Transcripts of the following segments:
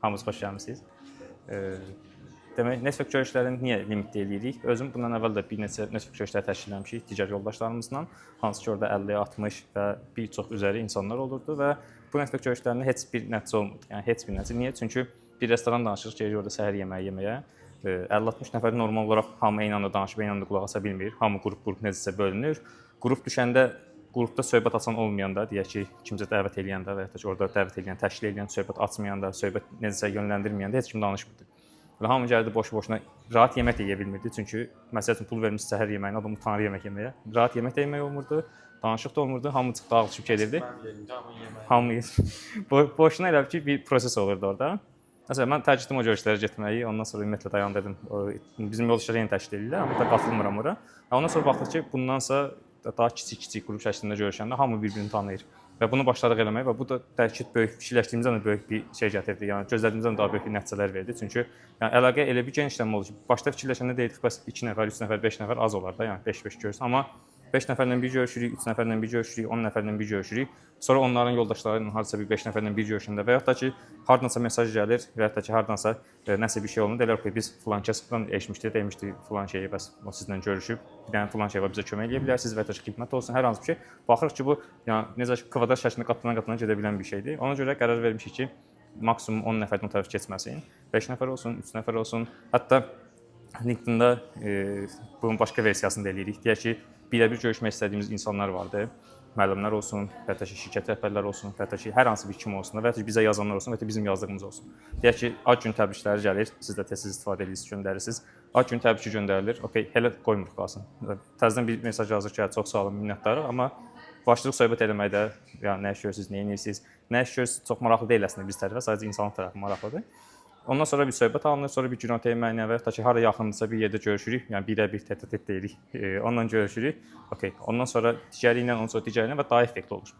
Hamınız xoş gəlmisiniz. Demək, network görüşlərini niyə limitli eləyirik? Özüm bundan əvvəl də bir neçə network görüşləri təşkil etmişik digər yoldaşlarımızla. Hansı ki, orada 50, 60 və bir çox üzəri insanlar olurdu və bu network görüşlərində heç bir nəticə olmurdu. Yəni heç bir nəticə. Niyə? Çünki bir restoran danışırıq, gedirik orada səhər yeməyi yeməyə. 50-60 nəfər normal olaraq hamı eyni anda danışıb, eyni anda qulaq asa bilmir. Hamı qrup necəsə bölünür. Qrup düşəndə qrupda söhbət açan olmayanda, deyək ki, kimsə dəvət eləyəndə və ya da ki, orada dəvət eləyən, təşkil eləyən söhbət açmayanda, söhbət necəsə yönləndirməyəndə heç kim danışmırdı. Və hamı gəldi boş-boşuna rahat yemək də yeyə bilmirdi. Çünki məsəl üçün pul vermiş səhər yeməyinə, adam utanır yemək yeməyə. Rahat yemək də yemək olmurdu, danışıq da olmurdu, hamı çıxdı dağılışıb gedirdi. Hamı boşuna elə ki, bir proses olurdu orada. Məsələn, mən tərcih etdim o görüşlərə getməyi, ondan sonra ümumiyyətlə dayandırdım. Bizim yoldaşlar yenə təşkil edirlər, amma da qatılmıram ora. Ondan sonra baxdıq ki, bundansa daha kiçik qrup şəklində görüşəndə hamı bir-birini tanıyır. Və bunu başladıq eləməyə və bu da bəlkə böyük fikirləşdiyimizdən də böyük bir şey gətirdi. Yəni gözlədiyimizdən daha böyük nəticələr verdi. Çünki yəni əlaqə elə bir genişlənmə oldu ki, başda fikirləşəndə deyirdik bəs 2 nəfər, 3 nəfər, 5 nəfər az olar da, yəni 5-5 görürsün. Amma 5 nəfərlə bir görüşürük, 3 nəfərlə bir görüşürük, 10 nəfərlə bir görüşürük. Sonra onların yoldaşları ilə hardasa bir 5 nəfərlə bir görüşəndə və ya da ki, hardansa mesaj gəlir və ya da ki, hardansa nəsə bir şey olunur. Deyirlər ki, biz filan kəsdən eşitmişdik, demişdik filan şeyi, bəs o sizlə görüşüb, bir dənə filan şey var, bizə kömək edə bilərsiniz və ya da ki, xidmət olsun, hər hansı bir şey. Baxırıq ki, bu yəni necə ki, kvadrat şəklində qatlana-qatlana gedə bilən bir şeydir. Ona görə qərar vermişik ki, maksimum 10 nəfərdən o tərəf keçməsin. 5 nəfər olsun, 3 nəfər olsun. Hətta LinkedIn-də bunun başqa versiyasını da eləyirik. Deyək ki, birə-bir görüşmək istədiyimiz insanlar vardı. Müəllimlər olsun, və ya ki, şirkət rəhbərləri olsun, və ya ki, hər hansı bir kim olsun, və ya ki, bizə yazanlar olsun, və ya bizim yazdığımız olsun. Deyək ki, ad gün təbrikləri gəlir, siz də tez-tez istifadə edirsiniz, göndərirsiniz. Ad gün təbriki göndərilir. Okay, hələ qoymuruq qalsın. Təzədən bir mesaj yazır ki, çox sağ olun, minnətdarıq, amma başlayırıq söhbət eləməkdə, yəni nə iş görürsünüz, nə edirsiniz, nə iş görürsünüz, çox maraqlı deyil əslində biz tərəfə, sadəcə insanlıq tərəfi maraqlıdır. Ondan sonra bir söhbət alınır, sonra bir günorta yeməyinə və ya ki, hara yaxındırsa bir yerdə görüşürük, yəni birə-bir tət-a-tət deyirik, onunla görüşürük. Okay. Ondan sonra digəri ilə, ondan sonra digəri ilə və daha effektli olur.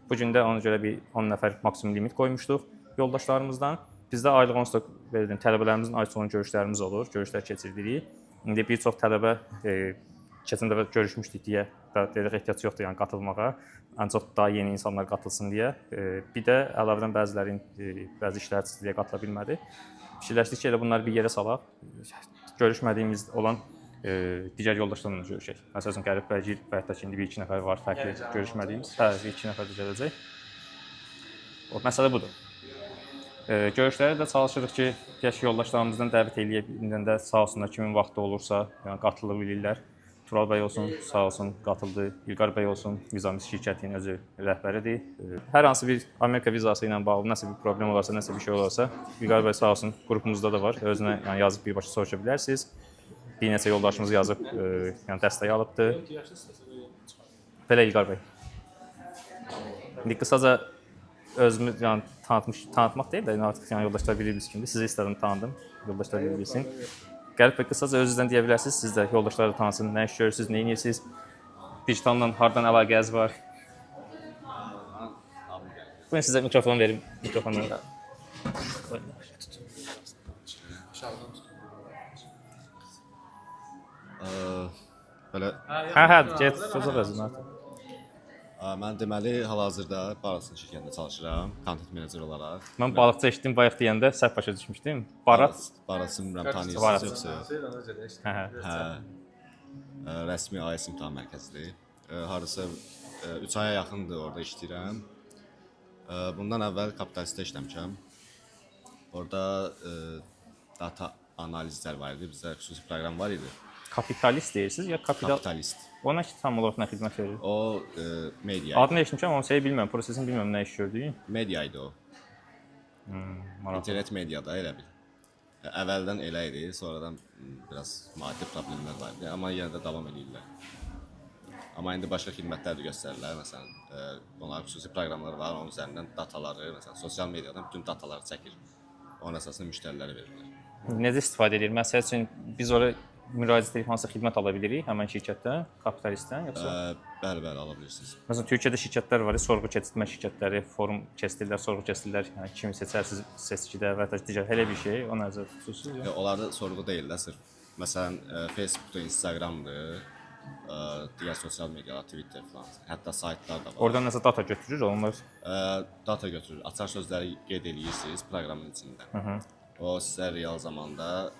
Bu gün də ona görə bir 10 nəfər maksimum limit qoymuşduq yoldaşlarımızdan. Bizdə aylıq onsuz da belə deyim, tələbələrimizin ay sonu görüşlərimiz olur, görüşlər keçirdirik. İndi bir çox tələbə keçən dəfə görüşmüşdük deyə deyirik ehtiyac yoxdur yəni qatılmağa. Ancaq daha yeni insanlar qatılsın deyə. Bir də əlavədən bəzilərin bəzi işlərsizliyə qatıla bilmədi. Fikirləşdik ki, elə bunları bir yerə salaq. Görüşmədiyimiz olan digər yoldaşlarla görüşək. Məsələn, Qərib Bəycil və hətta ki, indi 1-2 nəfər var fərqli görüşmədiyimiz. Hə, 2 nəfər də gələcək. O məsələ budur. Görüşlərə də çalışırıq ki, digər yoldaşlarımızdan dəvət eləyə biləndə sağ olsunlar kimin vaxtı olursa, yəni qatılıb bilirlər. Tural bəy olsun, sağ olsun, qatıldı. İlqar bəy olsun, Vizamis şirkətinin özü rəhbəridir. Hər hansı bir Amerika vizası ilə bağlı nəsə bir problem olarsa, nəsə bir şey olarsa, İlqar bəy sağ olsun, qrupumuzda da var. Özünə yəni yazıb birbaşa soruşa bilərsiniz. Bir neçə yoldaşımız yazıb, yəni dəstək alıbdı. Belə İlqar bəy. İndi qısaca özümü yəni tanıtmaq deyil də, artıq yəni yoldaşlar bilirsiniz kimdir. Sizi istədim tanıdım. Yoldaşlar bilsin. Qərib bəy, qısaca özünüzdən deyə bilərsiniz, siz də yoldaşları tanısın, nə iş görürsünüz, nə edirsiniz, digitalla hardan əlaqəniz var. Bugün sizə mikrofon verim, mikrofonu. Belə Hə, get, sözə özün artıq. mən deməli hal-hazırda Barasın şirkətində çalışıram, content manager olaraq. Mən balıqçı eşitdim bayaq deyəndə səhv başa düşmüşdüm. Barat. Barasın bilmirəm tanıyırsınız yoxsa yox. Hə. Rəsmi AES imtahan mərkəzidir. Hardasa 3 aya yaxındır orada işləyirəm. Bundan əvvəl kapitalistdə işləmişəm. Orada data analizlər var idi, bizdə xüsusi proqram var idi. Kapitalist deyirsiniz ya Kapitalist. Ona ki tam olaraq nə xidmət verir? O media. Adını eşitmişəm, onu şeyi bilmirəm, prosesini bilmirəm nə iş gördüyü. Media idi o. Maraqlı. İnternet mediada elə bil. Əvvəldən elə idi, sonradan biraz maddi problemlər var idi, amma yenə də davam edirlər. Amma indi başqa xidmətlər də göstərirlər. Məsələn, onların xüsusi proqramları var, onun üzərindən dataları, məsələn, sosial mediadan bütün dataları çəkir. Onun əsasında müştərilərə verirlər. Necə istifadə edir? Məsəl üçün biz ora müraciət edib hansısa xidmət ala bilirik həmin şirkətdən, kapitalistdən, yoxsa? Bəli, ala bilirsiniz. Məsələn, Türkiyədə şirkətlər var, sorğu keçirtmə şirkətləri, forum keçirirlər, sorğu keçirirlər, yəni kimi seçərsiniz seçkidə və ya digər elə bir şey, o nəzərdə tutursunuz? Onlarda sorğu deyil də, sırf məsələn, Facebookda, Instagramdır, digər sosial medialar, Twitter falan, hətta saytlar da var. Oradan nəsə data götürür onlar. Data götürür, açar sözləri qeyd edirsiniz proqramın içində. O sizə real zamanda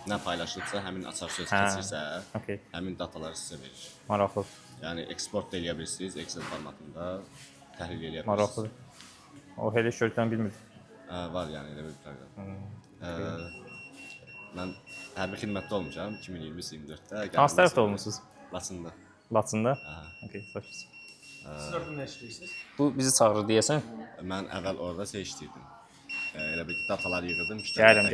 nə paylaşılıbsa, həmin açar söz keçirsə, okey. həmin dataları sizə verir. Maraqlı. Yəni eksport da edə bilirsiniz, Excel formatında təhlil edə bilirsiniz. Maraqlı. O elə şöhrətən bilmirdim. Var yəni elə bir proqram. Mən hərbi xidmətdə olmuşam 2020-24-də. Hansı tərəfdə olmusunuz? Laçında. Laçında? Okey, xoş. Siz orada nə işləyirsiniz? Bu bizi çağırır deyəsən. Mən əvvəl orada işləyirdim. Elə bir datalar yığırdım. Gəlirəm.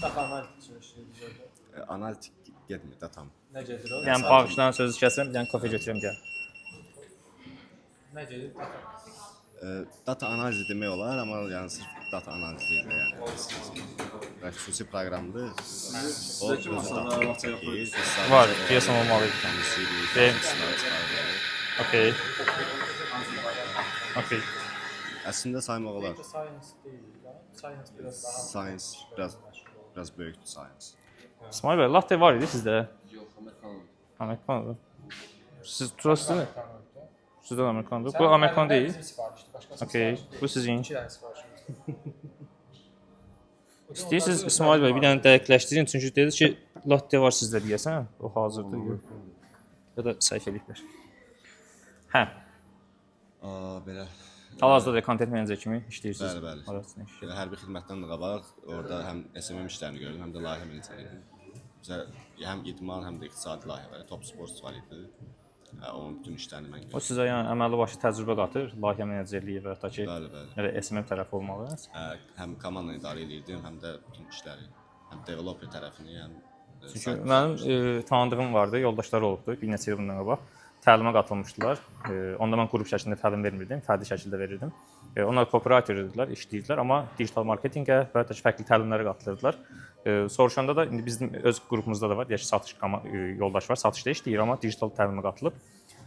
Data analitik üçün işləyirsiniz orada. Analitik getmir datam. Nə gedir o? Yəni bağışdan sözü kəsirəm, bir dənə kofe götürəm gəl. Nə gedir? Data. Data analizi demək olar, amma yəni sırf data analizi deyil yəni. Xüsusi proqramdır. O özü data çəkir. Var, deyəsən olmalıydı. Okey. Okey. Əslində saymaq olar. Science deyil. Science biraz daha. Science biraz böyükdür science. İsmail bəy, latte var idi sizdə? Yox, Amerikan. Amerikan. Siz turasınız? Sizdə Amerikandır. Bu Amerikan deyil. Bizim sifarişdir. Başqası Okey. Bu sizin. 2 dənə sifarişimiz. İstəyirsiniz İsmail bəy bir dənə dəqiqləşdirin çünki dediniz ki, latte var sizdə deyəsən. O hazırdır. Ya da səhv eləyiblər. Hə. Belə. Hal-hazırda da content manager kimi işləyirsiniz. Bəli. Arasında işləyir. Belə hərbi xidmətdən də qabaq orada həm SMM işlərini gördüm, həm də layihə meneceri. Bizə həm idman, həm də iqtisadi layihələr, top sports var idi. Onun bütün işlərini mən O gördüm. sizə yəni əməlli başlı təcrübə qatır, layihə menecerliyi və ya da ki, Bəli. elə SMM tərəfi olmalı. Həm komanda idarə edirdim, həm də bütün işləri, həm developer tərəfini, həm Çünki mənim tanıdığım vardı, yoldaşları olubdu bir neçə il bundan qabaq. Təlimə qatılmışdılar. Onda mən qrup şəklində təlim vermirdim, fərdi şəkildə verirdim. Onlar copywriter idilər, işləyirdilər, amma digital marketinqə və ya da ki, fərqli təlimlərə qatılırdılar. Soruşanda da indi bizim öz qrupumuzda da var, deyək ki, satış yoldaş var, satışda işləyir, amma digital təlimə qatılıb.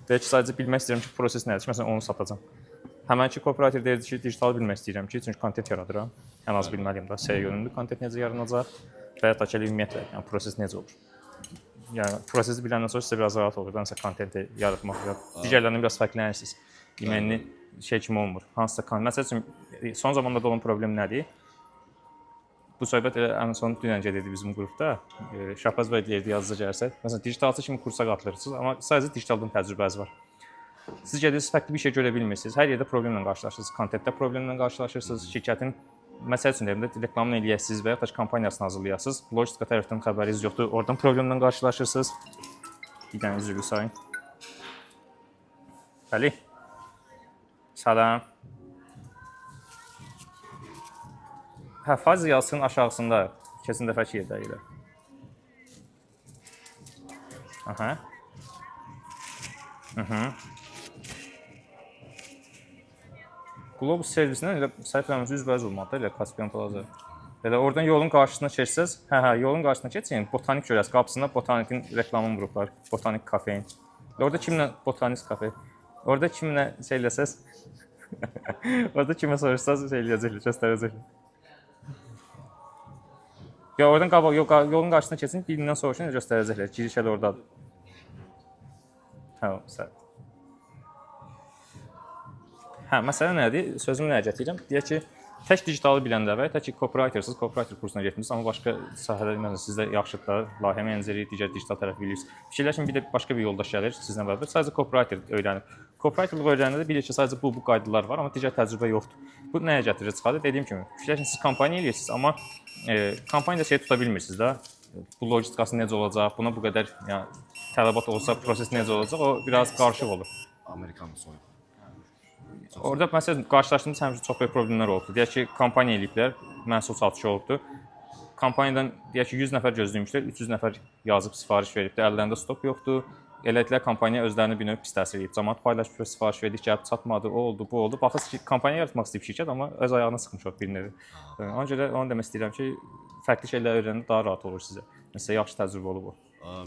Deyək ki, sadəcə bilmək istəyirəm ki, proses nədir ki, məsələn onu satacağam. Həmənki copywriter deyirdi ki, digitalı bilmək istəyirəm ki, çünki kontent yaradıram. Ən az bilməliyəm də SEO yönümlü kontent necə yaranacaq və ya da ki, ümumiyyətlə, yəni proses necə olur. Yəni prosesi biləndən sonra sizə biraz rahat olur. Məsələn, kontenti yaratmaq və digərlərindən biraz fərqlənirsiniz. Deməli, şey kimi olmur. Hansısa məsəl üçün son zamanlarda olan problem nədir? Bu söhbət ən son dünən gedirdi bizim qrupda. Şahbaz bəy deyirdi yazıca gərsək. Məsələn, digitalçı kimi kursa qatılırsınız, amma sadəcə digitaldan təcrübəniz var. Siz gedirsiniz, fərqli bir şey görə bilmirsiniz. Hər yerdə problemlə qarşılaşırsınız. Kontentdə problemlə qarşılaşırsınız. Şirkətin məsəl üçün deyim də reklamını eləyəsiniz və ya da kampaniyasını hazırlayasınız. Logistika tərəfindən xəbəriniz yoxdur. Oradan problemlə qarşılaşırsınız. Bir dənə üzrlü sayın. Bəli. Salam. Hə, faiz yazısının aşağısında keçən dəfəki yerdə elə. Aha. Globus servisindən elə səhifəmiz 100% olmadı elə Caspian Plaza. Elə oradan yolun qarşısına keçsəz, yolun qarşısına keçin, botanik görəsiz, qapısında botanikin reklamını vurublar, botanik kafein. Orada kimlə botanik kafe? Orada kimlə şey eləsəz, orada kimə soruşsaz şey eləyəcəklər, göstərəcəklər. Ya oradan qabaq, yolun qarşısına keçin, birindən soruşun, göstərəcəklər. Giriş elə ordadır. Tamam, səhv. Hə, məsələ nədir? Sözümü nəyə gətirirəm? Deyək ki, tək digitalı biləndə və tək ki, copywritersınız, copywriter kursuna getmisiniz, amma başqa sahədə məsələn sizdə yaxşıdır, layihə meneceri, digər digital tərəfi bilirsiniz. Fikirləşin bir də başqa bir yoldaş gəlir sizlə bərabər, sadəcə copywriter öyrənib. Copywriterlıq öyrənəndə bilir ki, sadəcə bu qaydalar var, amma digər təcrübə yoxdur. Bu nəyə gətirir çıxardır? Dediyim kimi, fikirləşin siz kampaniya eləyirsiniz, amma kampaniyada şey tuta bilmirsiniz də. Bu logistikası necə olacaq, buna bu qədər yəni tələbat olsa, proses necə olacaq, o biraz qarışıq olur. Amerikan soyuq. Orada məsələn qarşılaşdığımız həmişə çox böyük problemlər olubdu. Deyək ki, kampaniya eləyiblər, məhsul satışı olubdu. Kampaniyadan deyək ki 100 nəfər gözləymişlər, 300 nəfər yazıb sifariş veribdi, əllərində stok yoxdur. Elədilər kampaniya özlərini bir növ pis təsir edib. Cəmaət paylaşıb sifariş verdik, gəlib çatmadı, o oldu, bu oldu. Baxırsınız ki, kampaniya yaratmaq istəyib şirkət, amma öz ayağına sıxmış o bir növ. Ona görə onu demək istəyirəm ki, fərqli şeylər öyrənəndə daha rahat olur sizə. Məsələn, yaxşı təcrübə olub o.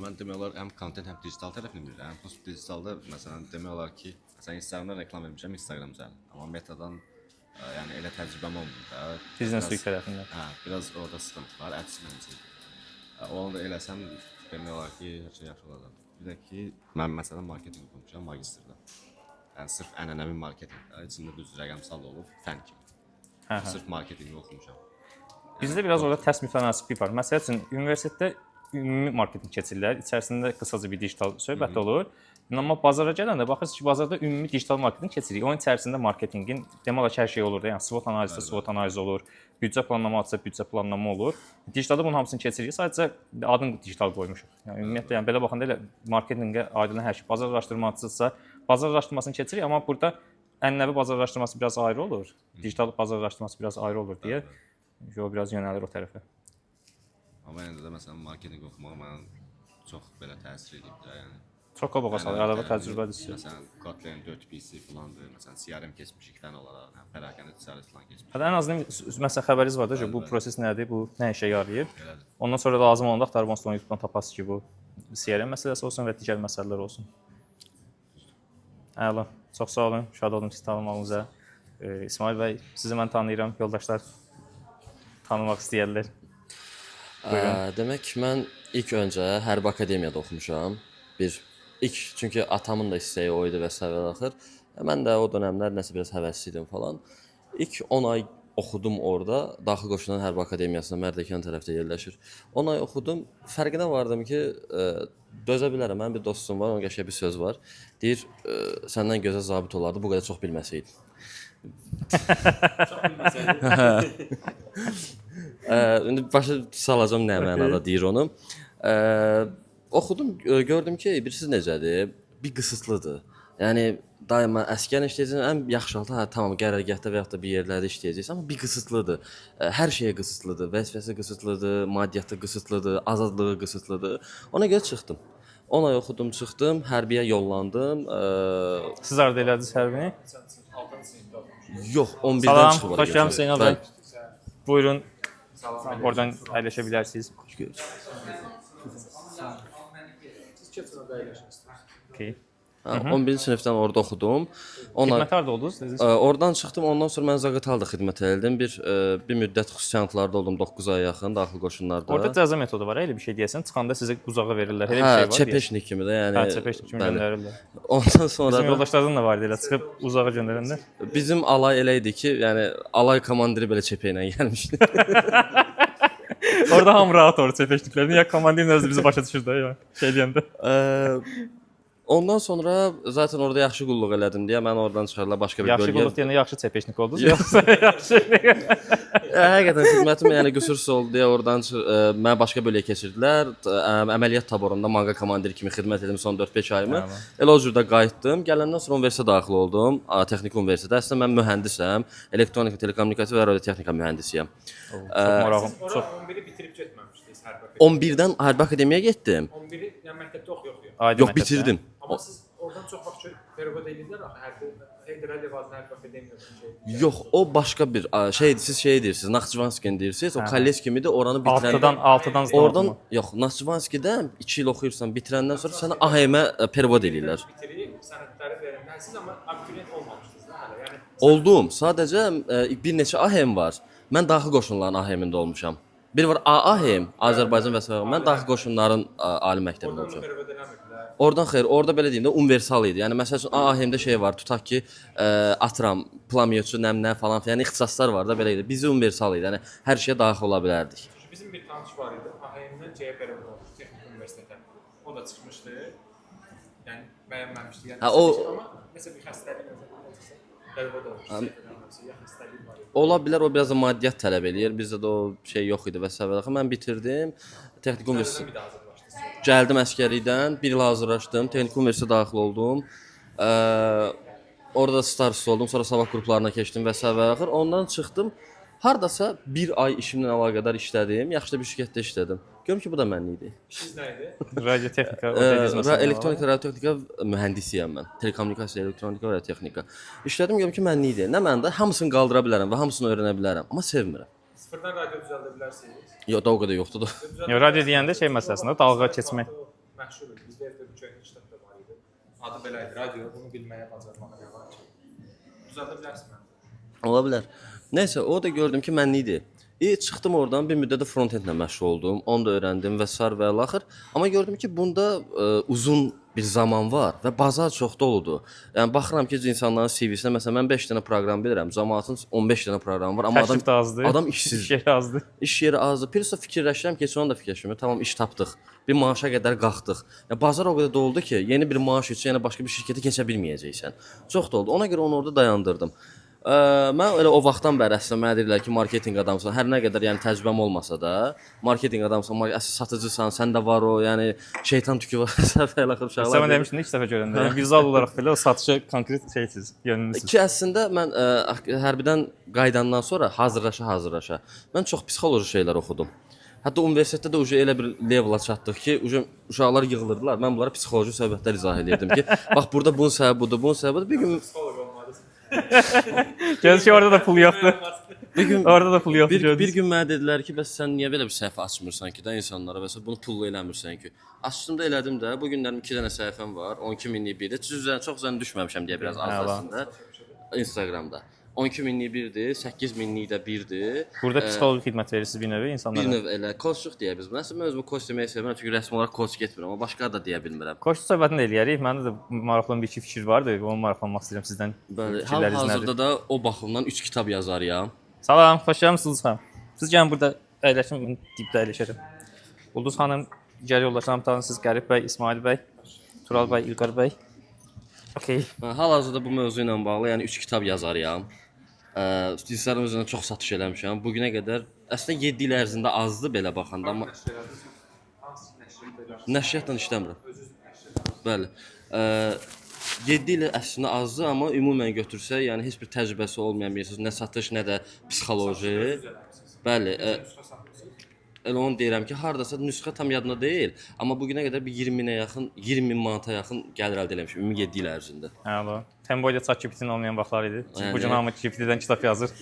Mən demək olar həm kontent, həm digital tərəfini bilirəm. Həm digitalda məsələn demək olar ki, məsələn Instagramda reklam vermişəm, Instagram üzərindən. Amma metadan yəni elə təcrübəm olmur da. Business week tərəfindən. Hə, biraz orada sıxıntı var, ads meneceri. Onu da eləsəm demək olar ki, hər şey yaxşı olacaq. Bir də ki, mən məsələn marketinq oxumuşam magistrda. Yəni sırf ənənəvi marketinqdə, içində düz rəqəmsal da olub fən kimi. Hə, Sırf marketinqi oxumuşam. Bizdə biraz orada tərs mütənasiblik var. Məsəl üçün universitetdə ümumi marketinq keçirlər, içərisində qısaca bir digital söhbət olur. Amma bazara gələndə baxırsınız ki, bazarda ümumi digital marketinq keçirik. Onun içərisində marketinqin demək olar ki, hər şey olur da. Yəni SWOT analizi, SWOT analizi olur. Büdcə planlaması, büdcə planlama olur. Digitalda bunun hamısını keçiririk. Sadəcə adını digital qoymuşuq. Yəni ümumiyyətlə yəni belə baxanda elə marketinqə aidilən hər şey. Bazar araşdırmacısısa, bazar araşdırmasını keçirik, amma burada ənənəvi bazar araşdırması biraz ayrı olur. Digital bazar araşdırması biraz ayrı olur deyə o biraz yönəlir o tərəfə. Amma yenə də məsələn marketinq oxumaq mənə çox belə təsir edib də, yəni. Çox qabağa salır, arada təcrübədir. Məsələn, Kotlin 4PC filandır, məsələn, CRM keçmişik fən olaraq, yəni pərakəndə ticarət filan keçmişik. Hətta ən azından məsələn xəbəriniz var da ki, bu proses nədir, bu nə işə yarayır. Elədir. Ondan sonra lazım olanda axtarıb onsuz YouTube-dan tapasınız ki, bu CRM məsələsi olsun və digər məsələlər olsun. Əla. Çox sağ olun. Şad oldum sizi tanımağınıza. İsmail bəy, sizi mən tanıyıram, yoldaşlar tanımaq istəyirlər. Demək mən ilk öncə Hərbi Akademiyada oxumuşam. Çünki atamın da istəyi o idi və səvə axır. Mən də o dövrlər nəsə biraz həvəsli idim falan. İlk 10 ay oxudum orada. Daxil Qoşunların Hərbi Akademiyasında Mərdəkan tərəfdə yerləşir. 10 ay oxudum. Fərqinə vardım ki, dözə bilərəm. Mənim bir dostum var, onun qəşəng bir söz var. Deyir, səndən gözəl zabit olardı, bu qədər çox bilməsəydin. İndi başa salacağam nə mənada deyir onu. Oxudum, gördüm ki, birisi necədir? Bir qısıtlıdır. Yəni daima əskər işləyəcəksən, ən yaxşı halda tamam qərargahda və ya da bir yerlərdə işləyəcəksən, amma bir qısıtlıdır. Hər şeyə qısıtlıdır, vəzifəsi qısıtlıdır, maddiyyatı qısıtlıdır, azadlığı qısıtlıdır. Ona görə çıxdım. 10 ay oxudum, çıxdım, hərbiyə yollandım. Siz harda elədiniz hərbini? 6-cı sinifdə oxumuşam. Yox, 11-dən Salam, çıxıb. xoş gəlmisiniz Zeynəb bəy. Buyurun. Oradan əyləşə bilərsiniz. Siz keçin orada əyləşirsiniz. Okay. 11-ci sinifdən orada oxudum. Xidmət harda oldunuz? Dediniz? Oradan çıxdım, ondan sonra mən Zaqatalda xidmət etdim. Bir müddət xüsusiyyətlərdə oldum, 9 aya yaxın daxil qoşunlarda. Orada cəza metodu var, elə bir şey deyəsən, çıxanda sizə buzağa verirlər. Elə Hə, bir şey var. çepeşnik kimi də, yəni. Hə, çepeşnik kimi göndərirlər. Ondan sonra Bizim da yoldaşlardan da var elə çıxıb uzağa göndərənlər. bizim alay elə idi ki, yəni alay komandiri belə çepə ilə gəlmişdi. Orada hamı rahat olur çepeşniklərini. Ya komandirin özü bizi başa düşür də ya. Şey deyəndə. Ondan sonra zaten orada yaxşı qulluq elədim deyə məni oradan çıxardılar başqa bir Yaxşı bölgəyə. qulluq deyəndə yaxşı çepeşnik oldunuz. Yoxsa yaxşı. Həqiqətən xidmətim yəni qüsursuz oldu deyə oradan məni başqa bölgəyə keçirdilər. Əməliyyat taborunda manqa komandiri kimi xidmət etdim son 4-5 ayımı. Elə o cürdə qayıtdım. Gələndən sonra universitetə daxil oldum. Texniki universitetə. Əslində mən mühəndisəm. Elektronika, telekommunikasiya və radiotexnika mühəndisiyəm. Çox maraqlı. Ora 11-i bitirib getməmişdiniz hərbi. 11-dən hərbi akademiyaya getdim. 11-i yəni məktəbdə oxuyuq. Yox, bitirdim. Amma siz oradan çox vaxt period edirlər axı hərbi Heydər Əliyev Hərbi Akademiyasında. Yox, o başqa bir şeydir. Siz şey deyirsiniz, Naxçıvanski'ni deyirsiniz. O kolles kimidir. Oranı bitirəndən 6-dan oradan yox, Naxçıvanski'də 2 il oxuyursan, bitirəndən sonra səni AHM pervod eləyirlər. Bitirib sənədləri verilməsiz, amma abituriyent olmamışdınız da hələ. Yəni Oldum. Sadəcə bir neçə AHM var. Mən daxil qoşunların AHM-ində olmuşam. Bir var AAHM, Azərbaycan və s. Mən daxil qoşunların ali məktəbində olmuşam. period eləmirdilər. Oradan xeyr, orada belə deyim də universal idi. Yəni məsəl üçün AAHM-də şey var, tutaq ki, atıram, plamyotçu, nəmnə falan filan ixtisaslar var da belə idi. Bizə universal idi. Yəni hər şeyə daxil ola bilərdik. Çünki bizim bir tanış var idi. AHM-dən C period olmuş Texnik Universitetə. O da çıxmışdı. Yəni bəyənməmişdi. Yəni Ha, o- amma məsələn bir xəstəlik olsa, period olmuş. Ya xəstəlik var idi. Ola bilər, o biraz da maddiyyat tələb eləyir. Bizdə də o şey yox idi və s. Mən bitirdim. Texnik universitet. Bir də hazırlaşdınız. Gəldim əsgərlikdən, 1 il hazırlaşdım, Texnik universitetə daxil oldum. Orada starsız oldum, sonra sabah qruplarına keçdim və s. Ondan çıxdım. Hardasa 1 ay işimlə əlaqədar işlədim. Yaxşı da bir şirkətdə işlədim. Görüm ki, bu da mənli idi. Siz nə idi? Radiotexnika, o dediyiniz Və məsələ. elektronika, radiotexnika mühəndisiyəm mən. Telekommunikasiya, elektronika və radiotexnika. İşlədim, görüm ki, mənli idi. Nə məndə hamısını qaldıra bilərəm və hamısını öyrənə bilərəm, amma sevmirəm. Sıfırdan radio düzəldə bilərsiniz. Yox, da o qədər yoxdur da. Yo, radio deyəndə şey məsələsində dalğa keçmək. Məşhur idi. Bizdə evdə bir köhnə kitabda var idi. Adı belə idi. Radio bunu bilməyə bacarmaq var ki. Düzəldə bilərsən mən. Ola bilər. Nəysə, o da gördüm ki, mənli idi. Çıxdım oradan, bir müddət də front-endlə məşğul oldum. Onu da öyrəndim və sar və laxır. Amma gördüm ki, bunda uzun bir zaman var və bazar çox doludur. Yəni baxıram ki, insanların CV-sinə məsələn mən 5 dənə proqram bilirəm, cəmaətin 15 dənə proqramı var, amma Təklif də azdır. adam işsiz. İş yeri azdır. İş yeri azdır. Pirsə fikirləşirəm ki, sonra da fikirləşirəm. Tamam, iş tapdıq. Bir maaşa qədər qalxdıq. Ya bazar o qədər doludur ki, yeni bir maaş üçün yəni başqa bir şirkətə keçə bilməyəcəksən. Çox doludur. Ona görə onu orada dayandırdım. Mən elə o vaxtdan bəri əslində mənə deyirlər ki, marketinq adamsan. Hər nə qədər yəni təcrübəm olmasa da, marketinq adamsan, əsl satıcısan, səndə var o, yəni şeytan tükü var, səfəyə laxır uşaqlar. Sən demişdin ilk dəfə görəndə. Yəni vizual olaraq belə o satışı konkret şeysiz, yönlüsüz. Ki əslində mən hərbidən qayıdandan sonra hazırlaşa mən çox psixoloji şeylər oxudum. Hətta universitetdə də elə bir levela çatdıq ki, uşaqlar yığılırdılar. Mən bunlara psixoloji söhbətlər izah edirdim ki, bax burada bunun səbəbi budur, bunun səbəbi budur. Bir gün Psixoloq olmadı. Gözü ki orada da pul yoxdur. Orada da pul yoxdur. bir gün mənə dedilər ki, bəs sən niyə belə bir səhifə açmırsan ki, də insanlara və bunu pullu eləmirsən ki? Açdım da elədim də. Bu günlərim 2 dənə səhifəm var. 12 minlik biri. Çox üzərinə düşməmişəm deyə biraz az aslında. Instagramda. 12 minlik birdir, 8 minlik də birdir. Burada psixoloji xidmət verirsiniz bir növ insanlara. Bir növ elə koçluq deyə biz. Mən özümü koç deməyi sevirəm, çünki rəsmi olaraq koç getmirəm, amma başqa da deyə bilmirəm. Koçluq söhbətini də eləyərik. Məndə də maraqlı bir iki fikir vardı. Onu maraqlanmaq istəyirəm sizdən. Bəli, Fikirləriniz hal-hazırda nədir? da o baxımdan 3 kitab yazarıyam. Salam, xoş gəlmisiniz xanım. Siz gəlin burada əyləşin, mən dibdə əyləşərəm. Ulduz xanım, digər yoldaşlarım tanısınız, Qərib bəy, İsmail bəy, Tural bəy, İlqar bəy. Okay. Hal-hazırda bu mövzu ilə bağlı, yəni 3 kitab yazarıyam. İnsanların özünə çox satış eləmişəm. Bu günə qədər əslində 7 il ərzində azdı belə baxanda, amma nəşriyyatla işləmirəm. Bəli. 7 il əslində azdı, amma ümumən götürsək, yəni heç bir təcrübəsi olmayan birisiniz, nə satış, nə də psixoloji. Bəli. Elə onu deyirəm ki, hardasa nüsxə tam yadımda deyil, amma bu günə qədər bir 20 min manata yaxın gəlir əldə eləmişəm ümumi 7 il ərzində. Həlo. Temboyda ChatGPT-nin olmayan vaxtlar idi. Çünki bu gün hamı GPT-dən kitab yazır.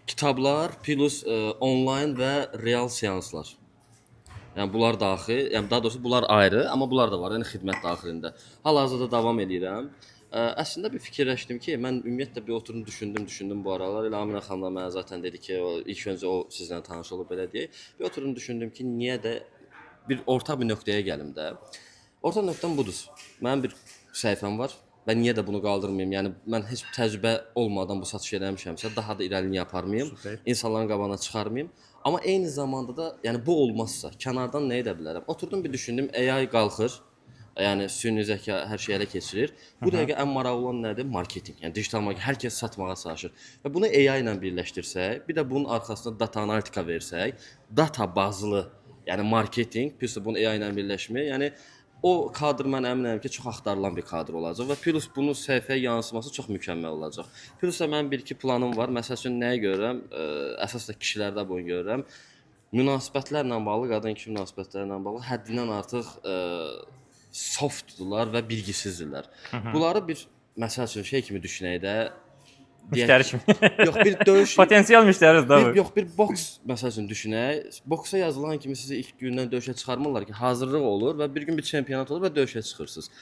Kitablar plus onlayn və real seanslar. Yəni bunlar daxil, yəni daha doğrusu bunlar ayrı, amma bunlar da var, yəni xidmət daxilində. Hal-hazırda davam edirəm. Əslində bir fikirləşdim ki, mən ümumiyyətlə bir oturdum, düşündüm bu aralar. Elə Aminə xanım da mənə zaten dedi ki, ilk öncə o sizlə tanış olub belə deyək. Bir oturdum, düşündüm ki, niyə də bir ortaq bir nöqtəyə gəlim də. Orta nöqtəm budur. Mənim bir səhifəm var və niyə də bunu qaldırmayım? Yəni mən heç təcrübə olmadan bu satış eləmişəmsə, daha da irəliliyə aparmayım, insanların qabağına çıxarmayım. Amma eyni zamanda da, yəni bu olmazsa, kənardan nə edə bilərəm? Oturdum bir düşündüm, AI qalxır. Yəni süni zəka hər şeyi ələ keçirir. Bu dəqiqə ən maraqlı olan nədir? Marketinq. Yəni digital marketinq. Hər kəs satmağa çalışır. Və bunu AI ilə birləşdirsək, bir də bunun arxasında data analitika versək, data bazlı, yəni marketinq, plus bunun AI ilə birləşmə, yəni o kadr mən əminəm ki, çox axtarılan bir kadr olacaq və plus bunun səhifəyə yansıması çox mükəmməl olacaq. Plus da mənim 1-2 planım var. Məsəl üçün nəyi görürəm? Əsas da kişilərdə bunu görürəm. Münasibətlərlə bağlı, qadın-kişi münasibətlərlə bağlı həddindən artıq softdular və bilgisizdirlər. Bunları bir məsəl üçün şey kimi düşünək də. Müştəri kimi. Yox, bir döyüş Potensial müştəridir də bu. Yox, bir boks məsəl üçün düşünək. Boksa yazılan kimi sizi ilk gündən döyüşə çıxarmırlar ki, hazırlıq olur və bir gün bir çempionat olur və döyüşə çıxırsınız.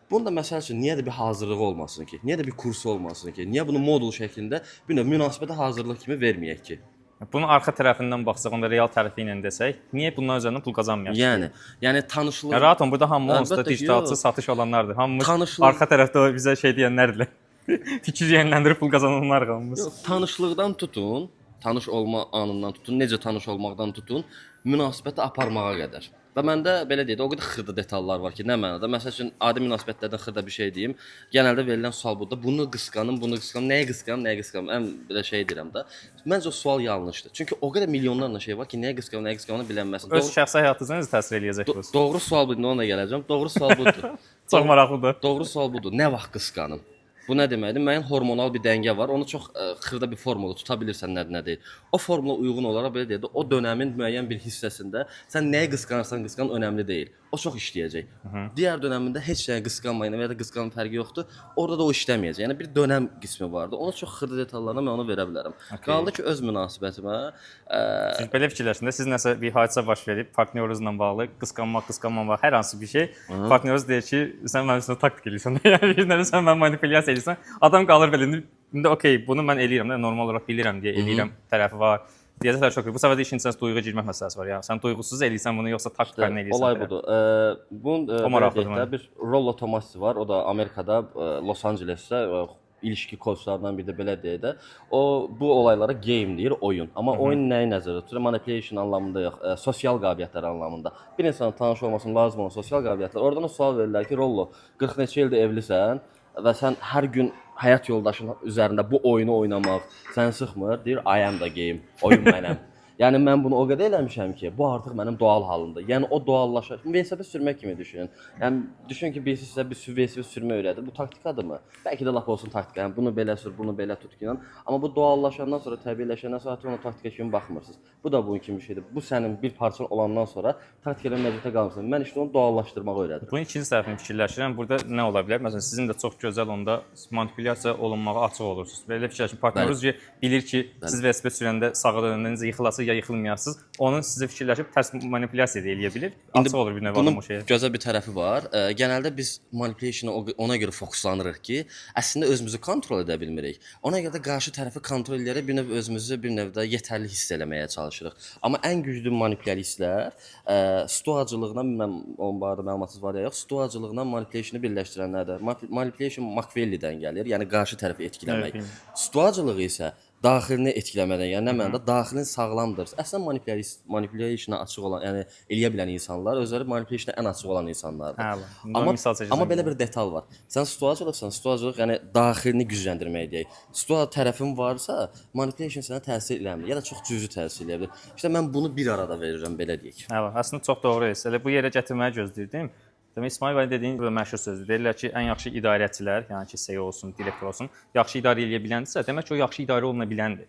Bunun da məsəl üçün niyə də bir hazırlığı olmasın ki? Niyə də bir kursu olmasın ki? Niyə bunu modul şəklində bir növ münasibətə hazırlıq kimi verməyək ki? Bunun arxa tərəfindən baxsaq, onda real tərəfi ilə desək, niyə bundan üzərindən pul qazanmayaq? Yəni tanışlıq. Ya rahat olun, burada hamı onsuz da Əlbəttə ki, digitalçı yox. satış olanlardır. Hamımız Tanışlıq. arxa tərəfdə o bizə şey deyənlərdir. Fikir yönləndirib pul qazananlar hamımız. Yox, tanışlıqdan tutun, tanış olma anından tutun, necə tanış olmaqdan tutun, münasibəti aparmağa qədər. Və məndə belə deyək, o qədər xırda detallar var ki, nə mənada? Məsəl üçün adi münasibətlərdən xırda bir şey deyim. Genəldə verilən sual budur. Bunu qısqanım, nəyə qısqanım? Ən belə şey deyirəm də. Məncə o sual yanlışdır. Çünki o qədər milyonlarla şey var ki, nəyə qısqanım bilənməsin. Öz şəxsi həyatınıza necə təsir eləyəcək bu? Doğru sual budur, ona gələcəm. Doğru sual budur. Çox maraqlıdır. Doğru sual budur. Nə vaxt qısqanım? Bu nə deməkdir? Müəyyən hormonal bir dəngə var. Onu çox xırda bir formula tuta bilirsən nədir, nə deyil. O formula uyğun olaraq belə deyək də, o dönəmin müəyyən bir hissəsində sən nəyi qısqanırsan, önəmli deyil. O çox işləyəcək. Digər dönəmində heç nəyə qısqanmayın və ya da qısqanma fərqi yoxdur. Orada da o işləməyəcək. Yəni bir dönəm qismi vardı. Ona çox xırda detallarına mən onu verə bilərəm. Qaldı ki, öz münasibətimə Siz belə fikirləşində, siz nəsə bir hadisə baş verib, partnyorunuzla bağlı qısqanmaq hər hansı bir şey, partnyorunuz deyir ki, sən mənim üstümə taktik eləyirsən. Yəni sən məni manipulyasiya eləyirsən. Adam qalır belə, indi okey, bunu mən eləyirəm də, normal olaraq bilirəm deyə eləyirəm tərəfi var. Deyəcəklər çox. Bu səbəbdə işin içində duyğu girmək məsələsi var. Yəni sən duyğusuz eləyirsən bunu yoxsa taktika ilə eləyirsən? Olay budur. Bunun maraqlıdır belə bir Rollo Tomassi var. O da Amerikada Los Ancelesdə ilişki koçlarından biri də belə deyək də. O bu olaylara game deyir, oyun. Amma oyun nəyi nəzərdə tutur? Manipulation anlamında yox, sosial qabiliyyətlər anlamında. Bir insanın tanış olmasının lazım olan sosial qabiliyyətlər. Oradan o sual verirlər ki, Rollo, 40 neçə ildir evlisən və sən hər gün həyat yoldaşın üzərində bu oyunu oynamaq səni sıxmır? Deyir, I am the game. Oyun mənəm. Yəni mən bunu o qədər eləmişəm ki, bu artıq mənim doğal halımdır. Yəni o doğallaşır. Velosiped sürmək kimi düşünün. Yəni düşün ki, birisi sizə bir velosiped sürmək öyrədir. Bu taktikadırmı? Bəlkə də lap olsun taktika. Yəni bunu belə sür, bunu belə tut ki, amma bu doğallaşandan sonra, təbiiləşəndən sonra ona taktika kimi baxmırsınız. Bu da bunun kimi bir şeydir. Bu sənin bir parçan olandan sonra taktikayla məcburiyyətə qalmısan. Mən işte onu doğallaşdırmağı öyrədirəm. Bunun ikinci tərəfini fikirləşirəm. Burada nə ola bilər? Məsələn, sizin də çox gözəl onda manipulyasiya olunmağa açıq olursunuz. Belə fikirləşin, partnyorunuz bilir ki, siz velosiped sürəndə sağa dönəndə necə yıxılasınız ya yıxılmayasınız. Onun sizə fikirləşib tərs manipulyasiya da eləyə bilir. Açıq olur bir növ adam o şeyə. Gözəl bir tərəfi var. Genəldə biz manipulationa ona görə fokuslanırıq ki, əslində özümüzü kontrol edə bilmirik. Ona görə də qarşı tərəfi kontrol edərək bir növ özümüzü bir növdə yetərli hiss eləməyə çalışırıq. Amma ən güclü manipulyalistlər stoacılığına, bilməm onun barədə məlumatınız var ya yox, stoacılığına manipulationu birləşdirənlərdir. Manipulation Machiavelli'dən gəlir, yəni qarşı tərəfi etkiləmək. Evet, Stoacılıq isə daxilini etkiləmədən, yəni nə mənada daxilin sağlamdır. Əslən manipulationa açıq olan, yəni eləyə bilən insanlar özləri manipulationa ən açıq olan insanlardır. Hə, Amma belə bir detal var. Sən stoacılıqsan, stoacılıq yəni daxilini gücləndirmək deyək. Stoa tərəfin varsa, manipulation sənə təsir eləmir, ya da çox cüzi təsir eləyə bilər. İşte mən bunu bir arada verirəm belə deyək. Hə, əslində çox doğru. Elə bu yerə gətirməyi gözləyirdim. Demək İsmail bəy dediyin bu məşhur sözdür. Deyirlər ki, ən yaxşı idarəçilər, yəni ki, CEO olsun, direktor olsun, yaxşı idarə edə biləndirsə, demək ki, o yaxşı idarə oluna biləndir.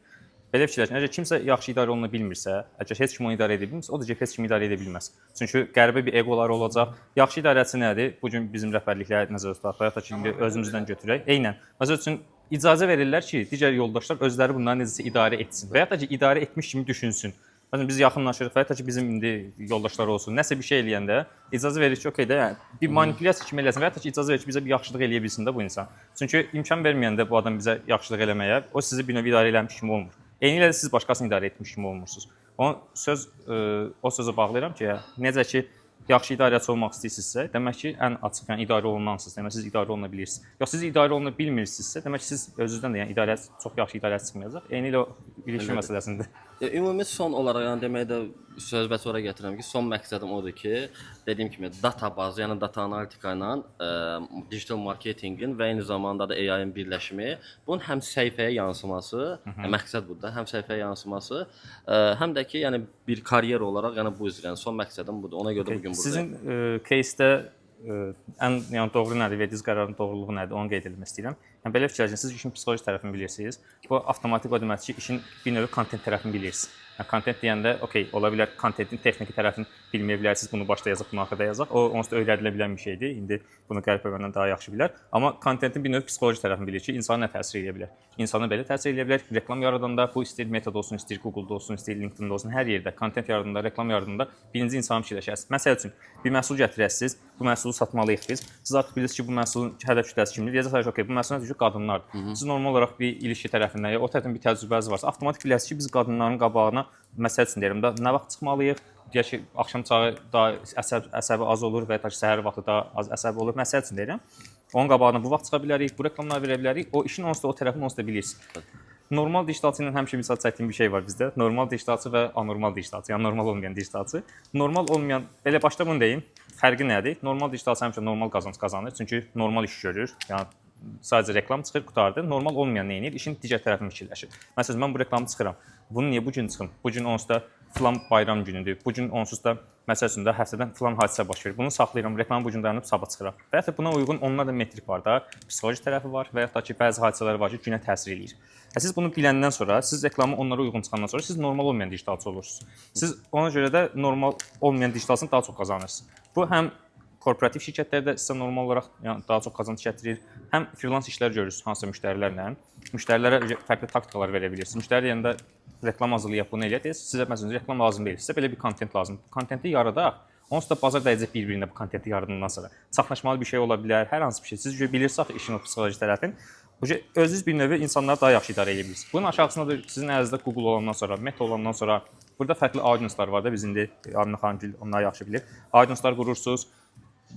Belə fikirləşin. Əgər kimsə yaxşı idarə oluna bilmirsə, əgər heç kim onu idarə edə bilmirsə, o da heç kim idarə edə bilməz. Çünki qəribə bir eqolar olacaq. Yaxşı idarəçi nədir? Bu gün bizim rəhbərliklər nəzərdə tutaq, hətta ki, indi özümüzdən götürək. Eynən. Məsəl üçün icazə verirlər ki, digər yoldaşlar özləri bunları necəsə idarə etsin və hətta ki, idarə etmiş kimi düşünsün. Məsələn biz yaxınlaşırıq və hətta ki bizim indi yoldaşlar olsun, nəsə bir şey eləyəndə icazə verir ki, okey də, yəni bir manipulyasiya kimi eləsin və hətta ki icazə verir ki, bizə bir yaxşılıq eləyə bilsin də bu insan. Çünki imkan verməyəndə bu adam bizə yaxşılıq eləməyə, o sizi bir növ idarə eləmiş kimi olmur. Eynilə də siz başqasını idarə etmiş kimi olmursunuz. O sözə bağlayıram ki, necə ki yaxşı idarəçi olmaq istəyirsinizsə, demək ki, ən açıq, yəni idarə olunansınız, demək siz idarə oluna bilirsiniz. Yox, siz idarə oluna bilmirsinizsə, demək ki, siz özünüzdən də yəni idarəçi çox yaxşı idarəçi çıxmayacaq. Eynilə o ilişki məsələsində. Ümumi son olaraq yəni demək də söhbət ora gətirirəm ki, son məqsədim odur ki, dediyim kimi data bazı, yəni data analitika ilə digital marketinqin və eyni zamanda da AI-ın birləşimi, bunun həm səhifəyə yansıması, məqsəd budur da, həm səhifəyə yansıması, həm də ki, yəni bir karyer olaraq, yəni bu üzrə, yəni son məqsədim budur. Ona görə də bu gün buradayım. Sizin кейsdə ən yəni doğru nədir, verdiyiniz qərarın doğruluğu nədir, onu qeyd etmək istəyirəm. Yəni belə fikirləşin, siz işin psixoloji tərəfini bilirsiniz. Bu avtomatik o deməkdir ki, işin bir növ kontent tərəfini bilirsiniz. Yəni kontent deyəndə, okey, ola bilər kontentin texniki tərəfini bilməyə bilərsiniz, bunu başda yazaq, bunu arxada yazaq. O onsuz da öyrədilə bilən bir şeydir. İndi bunu qəlb məndən daha yaxşı bilər. Amma kontentin bir növ psixoloji tərəfini bilir ki, insana nə təsir edə bilər. İnsana belə təsir edə bilər. Reklam yaradanda bu istəyir metod olsun, istəyir Google-da olsun, istəyir LinkedIn-də olsun, hər yerdə kontent yaradanda, reklam yaradanda birinci insana fikirləşəsiniz. Məsəl üçün bir məhsul gətirəsiniz, bu məhsulu satmalıyıq biz. Siz artıq bilirsiniz ki, bu məhsulun hədəf kütləsi kimdir? Deyəcəksiniz ki, okey, bu məhsulun hədəfi qadınlardır. Siz normal olaraq bir ilişki tərəfindən ya o tərəfdən bir təcrübəniz varsa, avtomatik bilirsiniz ki, biz qadınların qabağına məsəl üçün deyirəm də nə vaxt çıxmalıyıq? Deyək ki, axşam çağı daha əsəbi az olur və ya səhər vaxtı daha az əsəbi olur. Məsəl üçün deyirəm. Onun qabağına bu vaxt çıxa bilərik, bu reklamları verə bilərik. O işin onsuz da o tərəfini onsuz da bilirsiniz. Normal dijitalçı ilə həmişə misal çəkdiyim bir şey var bizdə. Normal dijitalçı və anormal dijitalçı, yəni normal olmayan dijitalçı. Normal olmayan, belə başda bunu deyim, fərqi nədir? Normal dijitalçı həmişə normal qazanc qazanır. Çünki normal iş görür. Yəni sadəcə reklam çıxır, qurtardı. Normal olmayan nə edir? İşin digər tərəfini fikirləşir. Məsələn, mən bu reklamı çıxıram. Bunu niyə bu gün çıxım? Bu gün onsuz da filan bayram günüdür. Bu gün onsuz da məsəl üçün də həftədən filan hadisə baş verir. Bunu saxlayıram, reklamı bu gün dayanıb sabah çıxıram. Və ya buna uyğun onunla da metrik var da, psixoloji tərəfi var və ya da ki, bəzi hadisələr var ki, günə təsir eləyir. Siz bunu biləndən sonra, siz reklamı onlara uyğun çıxandan sonra siz normal olmayan dijitalçı olursunuz. Siz ona görə də normal olmayan dijitalçını daha çox qazanırsınız. Bu həm korporativ şirkətlərdə sizə normal olaraq yəni daha çox qazanc gətirir. Həm freelance işlər görürsünüz hansısa müştərilərlə. Müştərilərə fərqli taktikalar verə bilirsiniz. Müştəri deyəndə reklam hazırlayaq bunu eləyək, sizə məsələn reklam lazım deyil. Sizə belə bir kontent lazımdır. Kontenti yaradaq. Onsuz da bazar dəyəcək bir-birinə bu kontenti yaradandan sonra. Çaxnaşmalı bir şey ola bilər, hər hansı bir şey. Siz bilirsiniz işin o psixoloji tərəfini. Özünüz bir növ insanları daha yaxşı idarə edə bilirsiniz. Bunun aşağısında da sizin əlinizdə Google olandan sonra, Meta olandan sonra burada fərqli audienslar var da, biz indi Amina xanım onlar yaxşı bilir. Audienslar qurursunuz,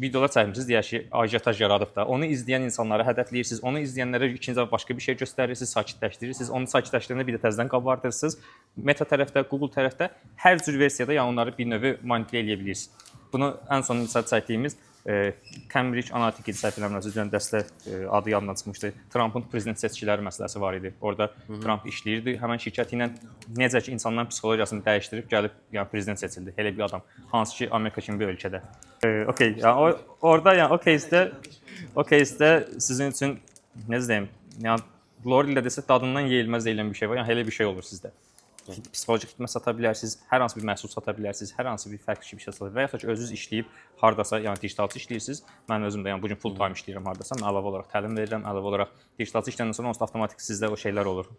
videolar çəkmisiniz, deyək ki, ajitaj yaradıb da, onu izləyən insanları hədəfləyirsiniz, onu izləyənlərə ikinci başqa bir şey göstərirsiniz, sakitləşdirirsiniz, onu sakitləşdirəndə bir də təzədən qabardırsınız. Meta tərəfdə, Google tərəfdə hər cür versiyada yəni onları bir növ manipulə edə bilirsiniz. Bunu ən son misal çəkdiyimiz Cambridge Analytica səhifələrimizdə dəstə adı yadımdan çıxmışdı. Trumpın prezident seçkiləri məsələsi var idi. Orada Trump işləyirdi. Həmin şirkət ilə necə ki insanların psixologiyasını dəyişdirib gəlib yəni prezident seçildi. Elə bir adam, hansı ki Amerika kimi bir ölkədə. Okay, yəni orada yəni o case-də sizin üçün necə deyim, yəni Lori ilə desə dadından yeyilməz deyilən bir şey var. Yəni elə bir şey olur sizdə. Psixoloji xidmət sata bilərsiniz, hər hansı bir məhsul sata bilərsiniz, hər hansı bir fərqli bir şey sata bilərsiniz və ya ki özünüz işləyib hardasa, yəni digitalçı işləyirsiniz. Mən özüm də yəni bu gün full time işləyirəm hardasa, əlavə olaraq təlim verirəm, əlavə olaraq digitalçı işləyəndən sonra onsuz avtomatik sizdə o şeylər olur.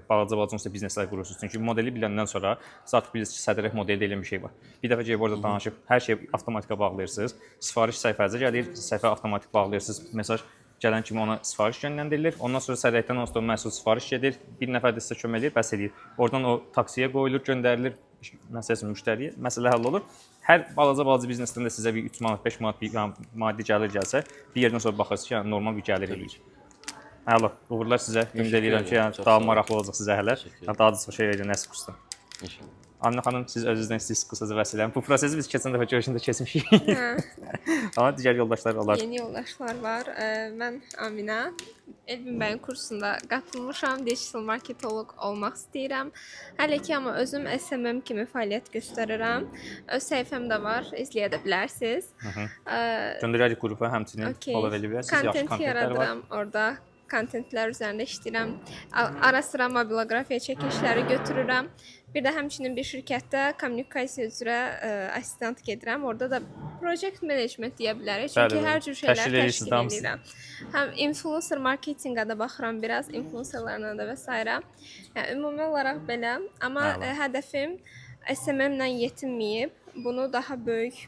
Balaca bizneslər qurursunuz. Çünki modeli biləndən sonra artıq bilirsiniz ki, sədrək modeli deyilən bir şey var. Bir dəfə gəlib orada danışıb hər şeyi avtomatika bağlayırsınız. Sifariş səhifənizə gəlir, səhifə avtomatik bağlayırsınız. Mesaj gələn kimi ona sifariş göndərilir. Ondan sonra sərrəkdən onsuz da məhsul sifariş gedir. Bir nəfər də sizə kömək eləyir, bəs eləyir. Oradan o taksiyə qoyulur, göndərilir. Məsələn, müştəriyə məsələ həll olur. Hər balaca biznesdən də sizə bir 3 manat, 5 manat bir maddi gəlir gəlsə, bir yerdən sonra baxırsınız ki, yəni normal bir gəlir eləyir. Əla, uğurlar sizə. Ümid edirəm ki, yəni daha maraqlı olacaq sizə hələ. Daha da çox şey öyrənəsiniz kursda. İnşallah. Amina xanım, siz özünüzdən istəyirsiniz qısaca vəsilələrin. Bu prosesi biz keçən dəfə görüşündə keçmişik. Amma digər yoldaşlar olar. Yeni yoldaşlar var. Mən Amina. Elvin bəyin kursunda qatılmışam. Digital marketoloq olmaq istəyirəm. Hələ ki amma özüm SMM kimi fəaliyyət göstərirəm. Öz səhifəm də var. İzləyə də bilərsiniz. Göndərərik qrupa həmçinin ola bilərsiniz. Yaxşı Content kontentlər var. yaradıram orada. Kontentlər üzərində işləyirəm. Ara sıra mobilografiya çəkilişləri götürürəm. Bir də həmçinin bir şirkətdə kommunikasiya üzrə assistant gedirəm. Orada da project management deyə bilərik. Çünki hər cür şeylər təşkil edirəm. Həm influencer marketinqə də baxıram biraz, influencerlarla da və s. Yəni ümumi olaraq belə, amma hədəfim SMM-lə yetinməyib, bunu daha böyük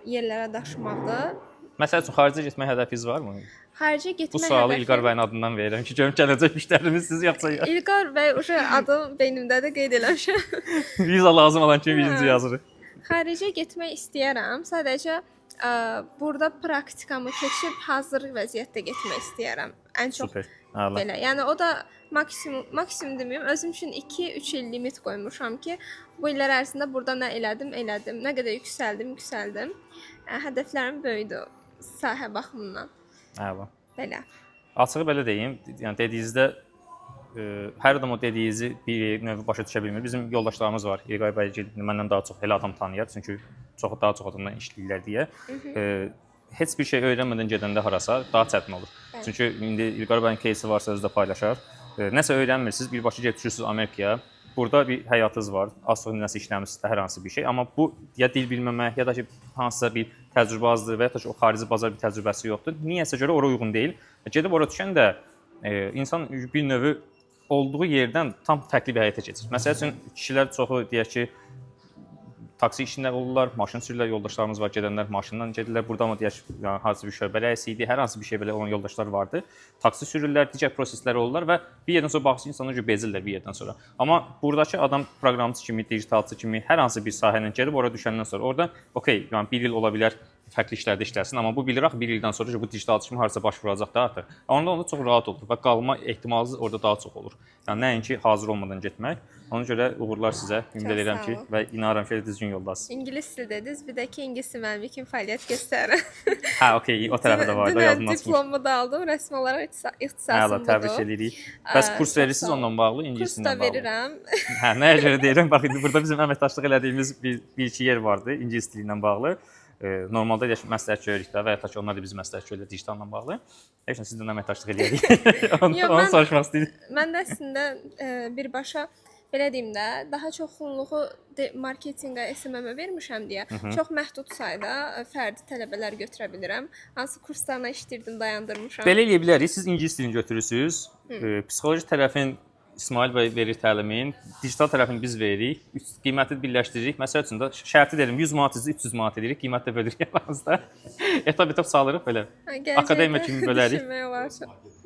yerlərə daşımaqdır. Məsəl üçün xaricə getmək hədəfiniz varmı? Xaricə getmək Bu sualı hədəfim- İlqar bəyin adından verirəm ki, görüm gələcək müştərimiz siz yoxsa ya. İlqar bəy adım beynimdə də qeyd eləmişəm. Viza lazım olan kimi birinci yazırıq. Xaricə getmək istəyirəm. Sadəcə burada praktikamı keçib hazır vəziyyətdə getmək istəyirəm. Ən çox Super. Əla. belə. Yəni o da maksimum deməyim, özüm üçün 2-3 il limit qoymuşam ki, bu illər ərzində burada nə elədim. Nə qədər yüksəldim. Hədəflərim böyüdü sahə baxımından. Əla. Belə. Açığı belə deyim, yəni dediyinizdə hər adam o dediyinizi bir növ başa düşə bilmir. Bizim yoldaşlarımız var. İlqay bəy məndən daha çox elə adam tanıyır, çünki daha çox adamla işləyirlər deyə. Heç bir şey öyrənmədən gedəndə harasa daha çətin olur. Çünki indi İlqar bəyin кейsi varsa özü də paylaşar. Nəsə öyrənmirsiniz, birbaşa gedib düşürsünüz Amerikaya. Burada bir həyatınız var, az çox nəsə işləmirsiniz də hər hansı bir şey. Amma bu ya dil bilməmək, ya da ki hansısa bir təcrübə azlığı və ya da ki o xarici bazar bir təcrübəsi yoxdur. Niyəsə görə ora uyğun deyil. Gedib ora düşəndə insan bir növ olduğu yerdən tam fərqli bir həyata keçir. Məsəl üçün kişilər çoxu deyək ki taksi işində olurlar, maşın sürürlər, yoldaşlarımız var, gedənlər maşından gedirlər. Burada amma deyək yəni hansı bir şöbə rəisi idi, hər hansı bir şey belə olan yoldaşlar vardı. Taksi sürürlər, digər proseslər olurlar və bir yerdən sonra baxırsınız insanlar bezirlər bir yerdən sonra. Amma buradakı adam proqramçı kimi, digitalçı kimi hər hansı bir sahəyə gedib ora düşəndən sonra orada okey, yəni 1 il ola bilər fərqli işlərdə işləsin, amma bu bilir axı 1 ildən sonra bu digitalçı kimi harasa baş vuracaq da artıq. Onda çox rahat olur və qalma ehtimalı orada daha çox olur. Yəni nəinki hazır olmadan getmək. Ona görə uğurlar sizə. Ümid edirəm ki və inanıram ki düzgün yoldasınız. İngilis dili dediniz, bir də ki ingilis müəllimi kimi fəaliyyət göstərirəm. Hə, okey, o tərəfə də var da yadımdan çıxmış. Diplomu da aldım, rəsmi olaraq ixtisasım Əla, təbrik edirik. Bəs kurs verirsiniz onunla bağlı, ingilis Kurs da dillə bağlı? verirəm. Hə, nəyə görə deyirəm? Bax indi burada bizim əməkdaşlıq elədiyimiz bir-iki yer vardı ingilis dili ilə bağlı. Normalda məsləhət görürük də və ya da ki onlar da bizim məsləhət görürlər digitalla bağlı. Heç nə sizdən əməkdaşlıq eləyirik. Onu soruşmaq istəyirəm. Mən də əslində birbaşa belə deyim də, daha çoxunluğu marketinqə, SMM-ə vermişəm deyə çox məhdud sayda fərdi tələbələr götürə bilirəm. Hansı kurslarla işləyirdim, dayandırmışam. Belə eləyə bilərik. Siz ingilis dilini götürürsüz. Psixoloji tərəfin İsmail bəy verir təlimin, digital tərəfini biz veririk, qiyməti birləşdiririk. Məsəl üçün də şərti dedim 100 manat 300 manat edirik, qiymət də bölürük aramızda. Etap salırıq belə. Akademiya kimi bölərik. Düşünmək olar.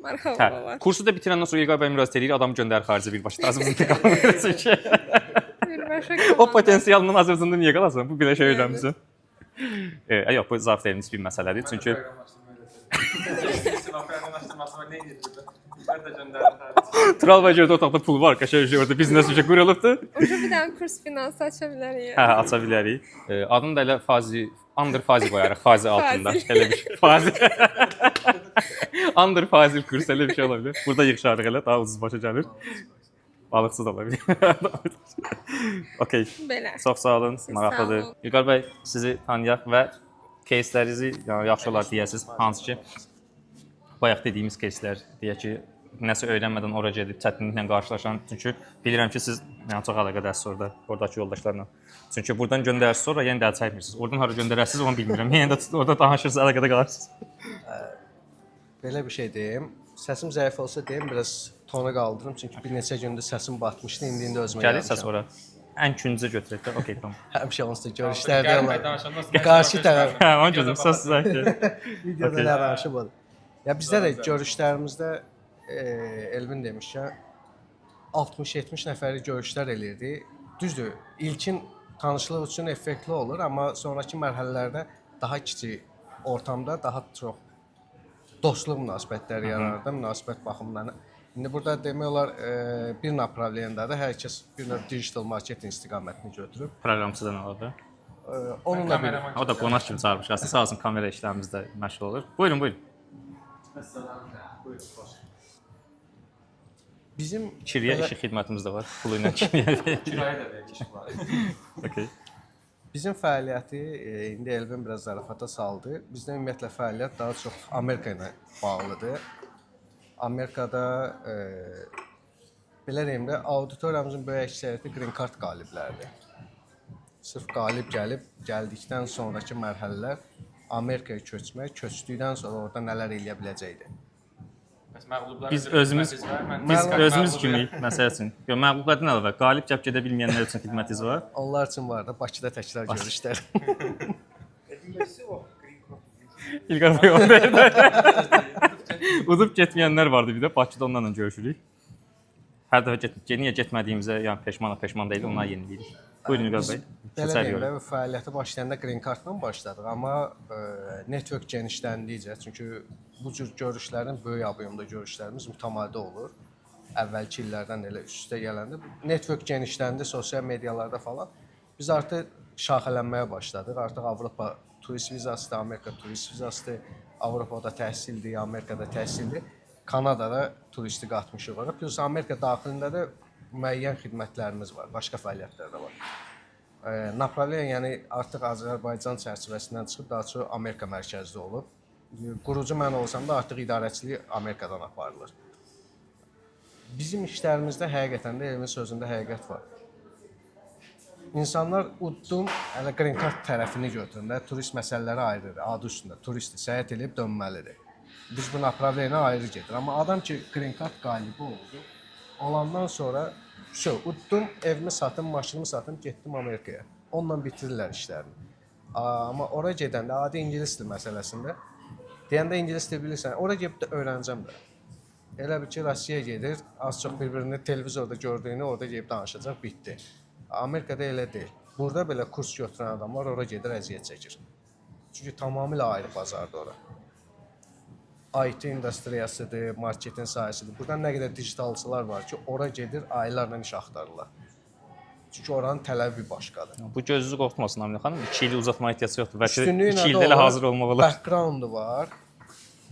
Maraqlı Hə, olar. kursu da bitirəndən sonra İlqar bəy müraciət edir, adamı göndərir xaricə birbaşa. Azərbaycanda qalmır ki. Birbaşa O potensialını Azərbaycanda niyə qalasan? Bu belə şey öyrənmisən. Yox, bu zarf elmi bir məsələdir. Çünki Tural bəy gördü otaqda pul var, qəşəng şey orada biznes üçün qurulubdu. Orada bir dənə kurs finansı aça bilərik. Hə, aça bilərik. Adını da elə Fazi, Under Fazi qoyarıq, Fazi altında. Elə bir şey. Fazi. Under Fazil kurs elə bir şey ola bilər. Burada yığışarıq elə, daha ucuz başa gəlir. Balıqsız da ola bilər. Okey. Belə. Çox sağ olun, maraqlıdır. sağ olun. İlqar bəy, sizi tanıyaq və кейslərinizi yəni yaxşı olar deyəsiniz, hansı ki bayaq dediyimiz keyslər, deyək ki, nəsə öyrənmədən ora gedib çətinliklə qarşılaşan, çünki bilirəm ki, siz yəni çox əlaqədərsiniz orada, oradakı yoldaşlarla. Çünki buradan göndərsiniz, sonra yenə də əl çəkmirsiniz. Oradan hara göndərərsiniz, onu bilmirəm. Yenə də orada danışırsınız, əlaqədə qalırsınız. Belə bir şey deyim. Səsim zəif olsa deyim, biraz tonu qaldırım. Çünki bir neçə gündür səsim batmışdı, indi özümə Gəlir səs ora. Ən küncə götürək də. Okey, tamam. Həmişə onsuz da görüşlərdə olar. Qarşı tərəf Hə, onu gözüm, səs sizə. videoda nə danışıb olur. Ya bizdə də görüşlərimizdə Elvin demişkən 60-70 nəfərlik görüşlər eləyirdi. Düzdür, ilkin tanışlıq üçün effektli olur, amma sonrakı mərhələlərdə daha kiçik ortamda daha çox dostluq münasibətləri yaranırdı, münasibət baxımından. İndi burada demək olar bir направлениеdadır. Hər kəs bir növ digital marketing istiqamətini götürüb. Proqramçıdan alır. Onunla bir O da qonaq kimi çağırmış. Aslında sağ olsun kamera işlərimizdə məşğul olur. Buyurun, buyurun. bizim Kiriyə belə- işi xidmətimiz də var. Pulu ilə kiriyə. Kirayə də verir. Okey. Bizim fəaliyyəti indi Elvin biraz zarafata saldı. Bizdə ümumiyyətlə fəaliyyət daha çox Amerika ilə bağlıdır. Amerikada belə deyim də auditoriyamızın böyük əksəriyyəti green card qalibləridir. Sırf qalib gəldikdən sonrakı mərhələlər Amerikaya köçmək, köçdükdən sonra orada nələr eləyə biləcəkdir. Biz özümüz kimi məsəl üçün. Yox, məğlubiyyətin əlavə qalib gəlib gedə bilməyənlər üçün xidmətiniz var. Onlar üçün var da Bakıda təkrar görüşlər. İlqar bəy onda. Udub getməyənlər vardı bir də. Bakıda onlarla görüşürük. Hər dəfə niyə getmədiyimizə, yəni peşman deyil, onları yeniləyirik. Buyurun İlqar bəy. Belə deyim də fəaliyyətə başlayanda green cardla başladıq, amma network genişləndikcə, çünki bu cür görüşlərin böyük obyeymda görüşlərimiz mütəmadi olur. Əvvəlki illərdən elə üst-üstə gələndə network genişləndi sosial medialarda falan. Biz artıq şaxələnməyə başladıq. Artıq Avropa turist vizasıdır, Amerika turist vizasıdır, Avropada təhsildir, Amerikada təhsildir. Kanadada turisti qatmışıq ora. Plus Amerika daxilində də müəyyən xidmətlərimiz var, başqa fəaliyyətlər də var. Направление, yəni artıq Azərbaycan çərçivəsindən çıxıb daha çox Amerika mərkəzli olub. Qurucu mən olsam da artıq idarəçilik Amerikadan aparılır. Bizim işlərimizdə həqiqətən də Elvin sözündə həqiqət var. İnsanlar uddum, hələ green card tərəfini götürürlər, turist məsələləri ayrıdır, adı üstündə, turistdir, səyahət edib dönməlidir. Biz bu направление ayrı gedir. Amma adam ki green card qalibi oldu, olandan sonra uddum, evimi satım, maşınımı satım, getdim Amerikaya. Onunla bitirirlər işlərini. Amma ora gedəndə adi ingilis dil məsələsində deyəndə ingilis dil bilirsən, ora gedib də öyrənəcəm də. Elə bir ki, Rusiyaya gedir, az çox bir-birini televizorda gördüyünü orada gedib danışacaq, bitdi. Amerikada elə deyil. Burada belə kurs götürən adamlar ora gedir, əziyyət çəkir. Çünki tamamilə ayrı bazardır ora. IT industriyasıdır, marketin sahəsidir. Burada nə qədər digitalçılar var ki, ora gedir, aylarla iş axtarırlar. Çünki oranın tələbi başqadır. Bu gözünüzü qorxutmasın Aminə xanım. 2 il uzatmaya ehtiyac yoxdur. Bəlkə Üstünlüyü 2 ildə elə hazır olmaq olar. Background var.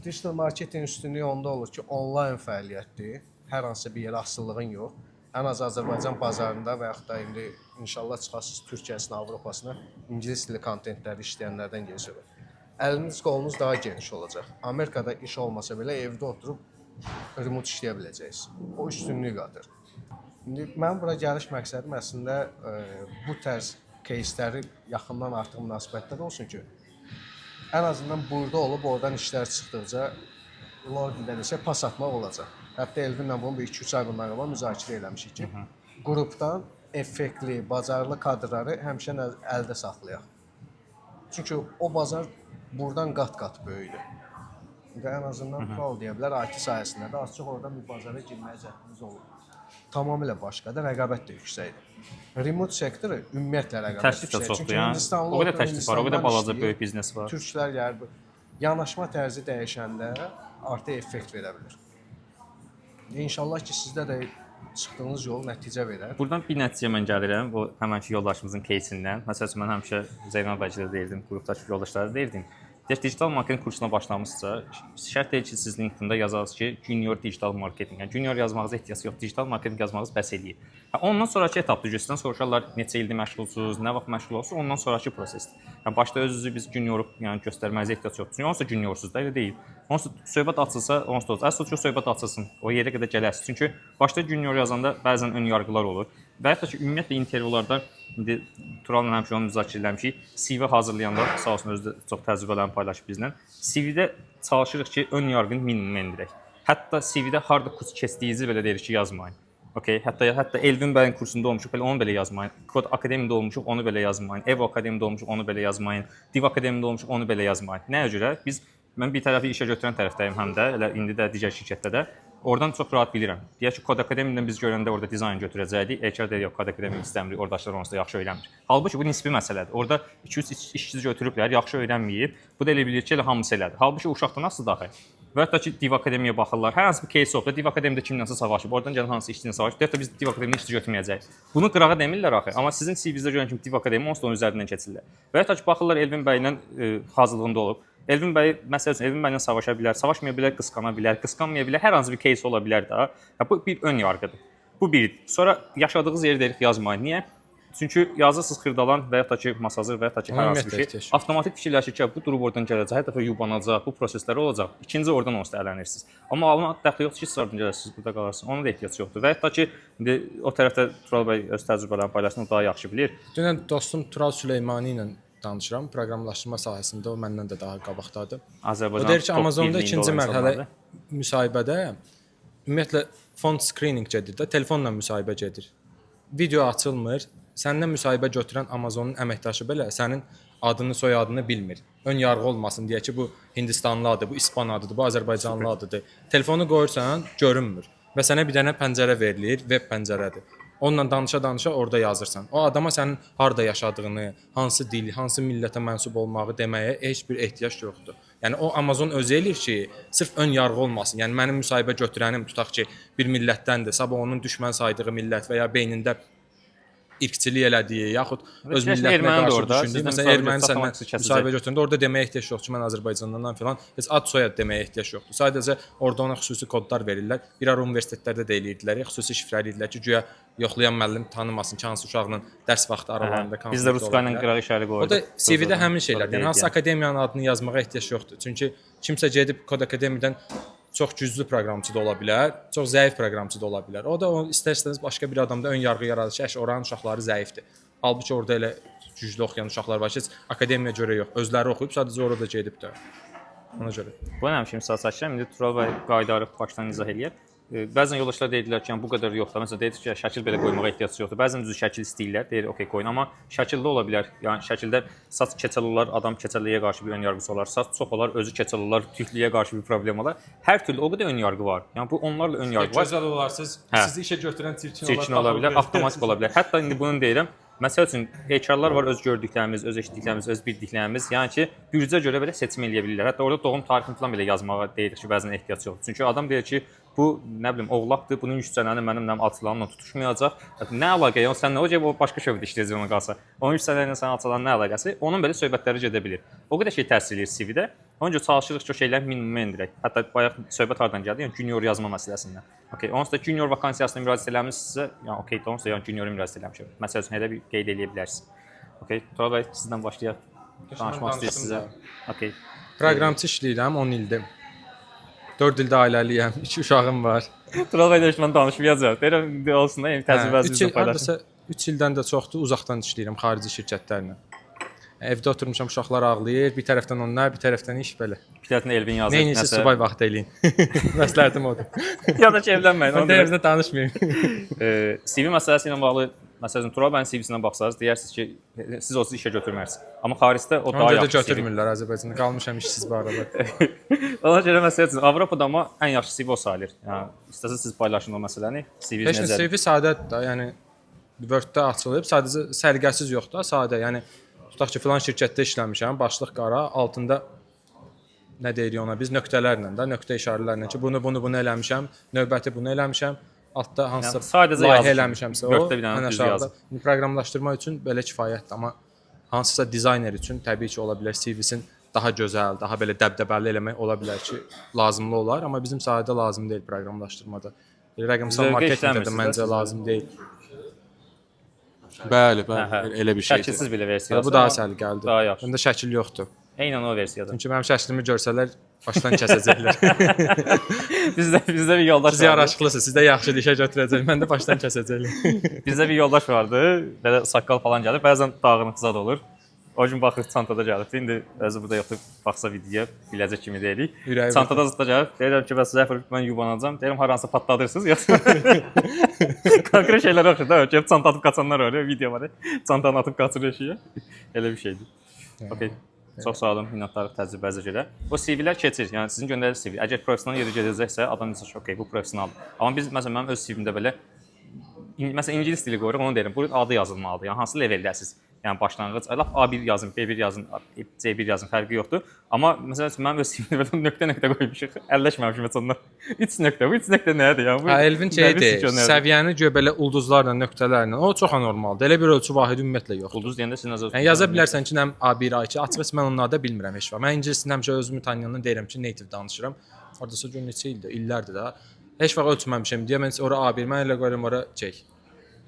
Digital marketin üstünlüyü onda olur ki, onlayn fəaliyyətdir. Hər hansı bir yerə asılılığın yox. Ən az Azərbaycan bazarında və yaxud da indi inşallah çıxasınız Türkiyəsinə, Avropasına ingilis dili kontentləri işləyənlərdən geniş olur. Əliniz, qolunuz daha geniş olacaq. Amerikada iş olmasa belə evdə oturub remote işləyə biləcəksiniz. O üstünlüyü qatır. İndi mənim bura gəliş məqsədim əslində bu tərz кейsləri yaxından artıq münasibətlər olsun ki, ən azından burada olub oradan işlər çıxdıqca logikdə desə pas atmaq olacaq. Hətta Elvinlə bunu bir 2-3 ay bundan qabaq müzakirə eləmişik ki, qrupdan effektli, bacarıqlı kadrları həmişə əldə saxlayaq. Çünki o bazar buradan qat-qat böyüdür. Və ən azından sual deyə bilər, IT sayəsində də az çox oradan bir bazara girməyə cəhdimiz olur. Tamamilə başqadır, rəqabət də yüksəkdir. Remote sektoru ümumiyyətlə rəqabət Təklif də yüksəkdir. çoxdur, Çünki yəni. Hindistanlı O qədər oturur, təklif var, o qədər Hindistandan balaca işləyir. böyük biznes var. Türklər yəni yanaşma tərzi dəyişəndə artıq effekt verə bilər. İnşallah ki, sizdə də çıxdığınız yol nəticə verər. Buradan bir nəticəyə mən gəlirəm, o həmənki yoldaşımızın кейsindən. Məsəl üçün mən həmişə Zeynal bəycilə deyirdim, qrupdakı yoldaşlara deyirdim. Deyək, digital marketinq kursuna başlamışsa, şərt deyil ki, siz LinkedIn-də yazasınız ki, junior digital marketinq. Yəni junior yazmağınıza ehtiyac yox, digital marketinq yazmağınız bəs eləyir. Ondan sonrakı etapda sizdən soruşarlar neçə ildir məşğulsunuz, nə vaxt məşğul olsunuz, ondan sonrakı prosesdir. Yəni başda özünüzü biz junioruq, yəni göstərmənizə ehtiyac yoxdur. Çünki onsuz da juniorsuz da, elə deyil. Onsuz söhbət açılsa, onsuz da əsas çox söhbət açılsın. O yerə qədər gələsiniz. Çünki başda junior yazanda bəzən ön yarğılar olur. Və hətta ki, ümumiyyətlə intervyularda indi Turalla həmişə onu müzakirə eləmişik. CV hazırlayanda sağ olsun özü də çox təcrübələrini paylaşıb bizlə. CV-də çalışırıq ki, ön yarğını minimuma endirək. Hətta CV-də harda kurs keçdiyinizi belə deyirik ki, yazmayın. Okay, hətta Elvin bəyin kursunda olmuşuq, belə onu belə yazmayın. Kod akademiyada olmuşuq, onu belə yazmayın. Evo akademiyada olmuşuq, onu belə yazmayın. Div akademiyada olmuşuq, onu belə yazmayın. Nəyə görə? Mən bir tərəfi işə götürən tərəfdəyim həm də, elə indi də digər şirkətdə də. Oradan çox rahat bilirəm. Deyək ki, Kod Akademiyadan biz görəndə orada dizayn götürəcəkdik. HR deyir, yox, Kod Akademiya istəmirik, oradaşlar onsuz da yaxşı öyrənmir. Halbuki bu nisbi məsələdir. Orada 2-3 işçi götürüblər, yaxşı öyrənməyib. Bu da elə bilir ki, elə hamısı elədir. Halbuki uşaqda nasıl daxil? Və hətta ki, Div Akademiyaya baxırlar. Hər hansı bir case olsa, Div Akademiyada kimlənsə savaşıb, oradan gələn hansı işçinə savaşıb, hətta biz Div Akademiyada işçi götürməyəcəyik. Bunu qırağa demirlər axı, amma sizin CV-də görən kimi Div Akademiya onsuz da onun üzərindən keçirlər. Və hətta ki, baxırlar Elvin bəylə hazırlığında olub. Elvin bəy, məsəl üçün, Elvin bəylə savaşa bilər, savaşmaya bilər, qısqana bilər, qısqanmaya bilər, hər hansı bir case ola bilər də. Bu bir ön yarğıdır. Bu biridir. Sonra yaşadığınız yeri deyirik yazmayın. Niyə? Çünki yazırsınız Xırdalan və yaxud da ki, Masazır və yaxud da ki, hər hansı bir şey. Avtomatik fikirləşir ki, bu durub oradan gələcək, hər dəfə yubanacaq, bu proseslər olacaq. İkinci oradan onsuz da ələnirsiniz. Amma ona dəxli yoxdur ki, sıradan gələsiniz, burada qalarsınız. Ona da ehtiyac yoxdur. Və hətta ki, indi o tərəfdə Tural bəy öz təcrübələrini paylaşsın, daha yaxşı bilir. Dünən dostum Tural Süleymani ilə danışıram. Proqramlaşdırma sahəsində o məndən də daha qabaqdadır. Azərbaycan. O deyir ki, Amazonda ikinci mərhələ müsahibədə ümumiyyətlə font screening gedir də, telefonla müsahibə gedir. Video açılmır. Səndən müsahibə götürən Amazonun əməkdaşı belə sənin adını, soyadını bilmir. Ön yarğı olmasın deyə ki, bu Hindistanlı adı, bu İspan adıdır, bu Azərbaycanlı adıdır. Telefonu qoyursan, görünmür və sənə bir dənə pəncərə verilir, web pəncərədir. Onunla danışa-danışa orada yazırsan. O adama sənin harda yaşadığını, hansı dil, hansı millətə mənsub olmağı deməyə heç bir ehtiyac yoxdur. Yəni o Amazon özü eləyir ki, sırf ön yarğı olmasın. Yəni mənim müsahibə götürənim tutaq ki, bir millətdəndir, sabah onun düşmən saydığı millət və ya beynində irqçilik elədiyi, yaxud öz millətinə qarşı düşündüyü, məsələn, erməni səndən müsahibə götürəndə orada deməyə ehtiyac yoxdur ki, mən Azərbaycandanam filan, heç ad soyad deməyə ehtiyac yoxdur. Sadəcə orada ona xüsusi kodlar verirlər. Bir ara universitetlərdə də eləyirdilər, xüsusi şifrələyirdilər ki, güya yoxlayan müəllim tanımasın ki, hansı uşaqla dərs vaxtı aralarında konflikt olur. Biz də Ruska ilə qıraq işarə qoyduq. O da CV-də həmin şeylərdir. Yəni hansı akademiyanın adını yazmağa ehtiyac yoxdur. Çünki kimsə gedib Kod Akademiyadan çox güclü proqramçı da ola bilər, çox zəif proqramçı da ola bilər. O da istərsəniz başqa bir adamda ön yarğı yaradır ki, oranın uşaqları zəifdir. Halbuki orada elə güclü oxuyan uşaqlar var ki, akademiyaya görə yox, özləri oxuyub, sadəcə orada gedib də. Ona görə. Bu həmişə misal çəkirəm. İndi Tural bəy qaydarıb başdan izah eləyər. Bəzən yoldaşlar deyirlər ki, yəni bu qədər yoxdur. Məsələn, deyir ki, şəkil belə qoymağa ehtiyac yoxdur. Bəzən düz şəkil istəyirlər. Deyir, okey, qoyun, amma şəkildə ola bilər. Yəni şəkildə saç keçəl olar, adam keçəlliyə qarşı bir ön yarğısı olar. Saç çox olar, özü keçəl olar, tüklüyə qarşı bir problem olar. Hər türlü o qədər ön yarğı var. Yəni bu onlarla ön yarğı var. Gözəl olarsınız, sizi işə götürən çirkin ola bilər, avtomatik ola bilər. Hətta indi bunu deyirəm. Məsəl üçün HR-lar var, öz gördüklərimiz, öz eşitdiklərimiz, öz bildiklərimiz. Yəni ki, bürcə görə belə seçim eləyə bilirlər. Hətta orada doğum tarixini falan belə yazmağa deyirik ki, bəzən ehtiyac yoxdur. Çünki adam deyir ki, bu nə bilim oğlaqdır, bunun yüksələni mənimlə alçılanla tutuşmayacaq. Nə əlaqə? Yəni sən nə olacaq, o başqa şöbdə işləyəcək ona qalsa. Onun yüksələni sənin alçılanın nə əlaqəsi? Onun belə söhbətləri gedə bilir. O qədər şey təsir edir CV-də. Ona görə çalışırıq ki, o şeyləri minimuma endirək. Hətta bayaq söhbət hardan gəldi? Yəni junior yazma məsələsindən. Okay, onsuz da junior vakansiyasına müraciət eləmisinizsə, yəni okey, onsuz da yəni junior müraciət eləmişəm. Məsəl üçün elə bir qeyd eləyə bilərsiniz. Okay, Tural bəy sizdən başlayaq. Danışmaq istəyirəm sizə. Okay. Proqramçı işləyirəm 10 ildir. 4 ildə ailəliyəm, 2 uşağım var. Tural bəy də mən danışmayacağam. Deyirəm olsun da, yəni təcrübənizi bizlə paylaşın. 3 ildən də çoxdur uzaqdan işləyirəm xarici şirkətlərlə. Evdə oturmuşam, uşaqlar ağlayır, bir tərəfdən onlar, bir tərəfdən iş belə. Bir tərəfdən Elvin yazır. Nəyiniz subay vaxt eləyin. Məsləhətim odur. Ya da ki, evlənməyin. Mən tərəfdə danışmayım. CV məsələsi ilə bağlı, məsələn, Tural bəyin CV-sinə baxsaz, deyərsiniz ki, siz o işə götürmərsiniz. Amma xaricdə o daha Ona görə də yaxşı CV. götürmürlər Azərbaycanda. Qalmışam işsiz bu arada. Ona görə məsələn, Avropada amma ən yaxşı CV o sayılır. Yəni, istəsəz siz paylaşın o məsələni. CV Heç necədir? CV sadədir də, yəni Word-də açılıb, sadəcə səliqəsiz yox da, sadə. Yəni tutaq ki, filan şirkətdə işləmişəm, başlıq qara, altında nə deyirik ona biz nöqtələrlə də, nöqtə işarələrlə ki, bunu eləmişəm, növbəti bunu eləmişəm. Altda hansısa sadəcə layihə yazmışam. eləmişəmsə o, Word-də bir dənə ən düz aşağıda yazdım. proqramlaşdırma üçün belə kifayətdir, amma hansısa dizayner üçün təbii ki, ola bilər CV-sin daha gözəl, daha belə dəbdəbəli eləmək ola bilər ki, lazımlı olar, amma bizim sahədə lazım deyil proqramlaşdırmada. Rəqəmsal Zövqə marketinqdə də işləmirsiniz məncə də lazım deyil. Bəli, elə bir şeydir. Şəkilsiz belə versiyası. Bu daha amma səliqəlidir. Daha yaxşı. Məndə şəkil yoxdur. Eynən o versiyada. Çünki mənim şəklimi görsələr başdan kəsəcəklər. Bizdə bir yoldaş Siz yaraşıqlısınız, sizdə yaxşı işə götürəcək, mən də başdan kəsəcəklər. Bizdə bir yoldaş vardı. Belə saqqal falan gəlir. Bəzən dağınıq zad olur. O gün baxır çantada gəlib. İndi özü burada yoxdur. Baxsa videoya biləcək kimi deyirik. Ürəyi Çantada zıtda gəlib. Deyirəm ki, bəs Zəfər mən yubanacağam. Deyirəm haransa patladırsınız yoxsa. Konkret şeylər yoxdur da. Gəlib çanta atıb qaçanlar var ya, video var. Çantanı atıb qaçır eşiyə. Elə bir şeydir. Okay. Çox sağ olun, minnətdarlıq təcrübənize görə. O CV-lər keçir. Yəni sizin göndərdiyiniz CV. Əgər professional yerə gedəcəksə, adam deyir ki, okey, bu professionaldır. Amma biz məsələn mənim öz CV-mdə belə məsələn ingilis dili qoyuruq, onu deyirəm. Bu adı yazılmalıdır. Yəni hansı leveldəsiz? Yəni başlanğıc, lap A1 yazın, B1 yazın, C1 yazın, fərqi yoxdur. Amma məsələn mənim öz CV-mdə belə nöqtə-nöqtə qoymuşuq. Əlləşməmişik heç ondan. 3 nöqtə, bu 3 nöqtə nədir yəni? Bu Elvin şeydir, səviyyəni görə belə ulduzlarla, nöqtələrlə, o çox anormaldır. Elə bir ölçü vahidi ümumiyyətlə yoxdur. Ulduz deyəndə siz nəzər Yəni yaza bilərsən ki, nəm A1, A2, açıqca mən onlarda bilmirəm heç vaxt. Mən ingiliscə həmişə özümü tanıyandan deyirəm ki, native danışıram. Hardasa gör neçə ildir, illərdir də. Heç vaxt ölçməmişəm deyə mən ora A1, mən elə qoyuram ora C.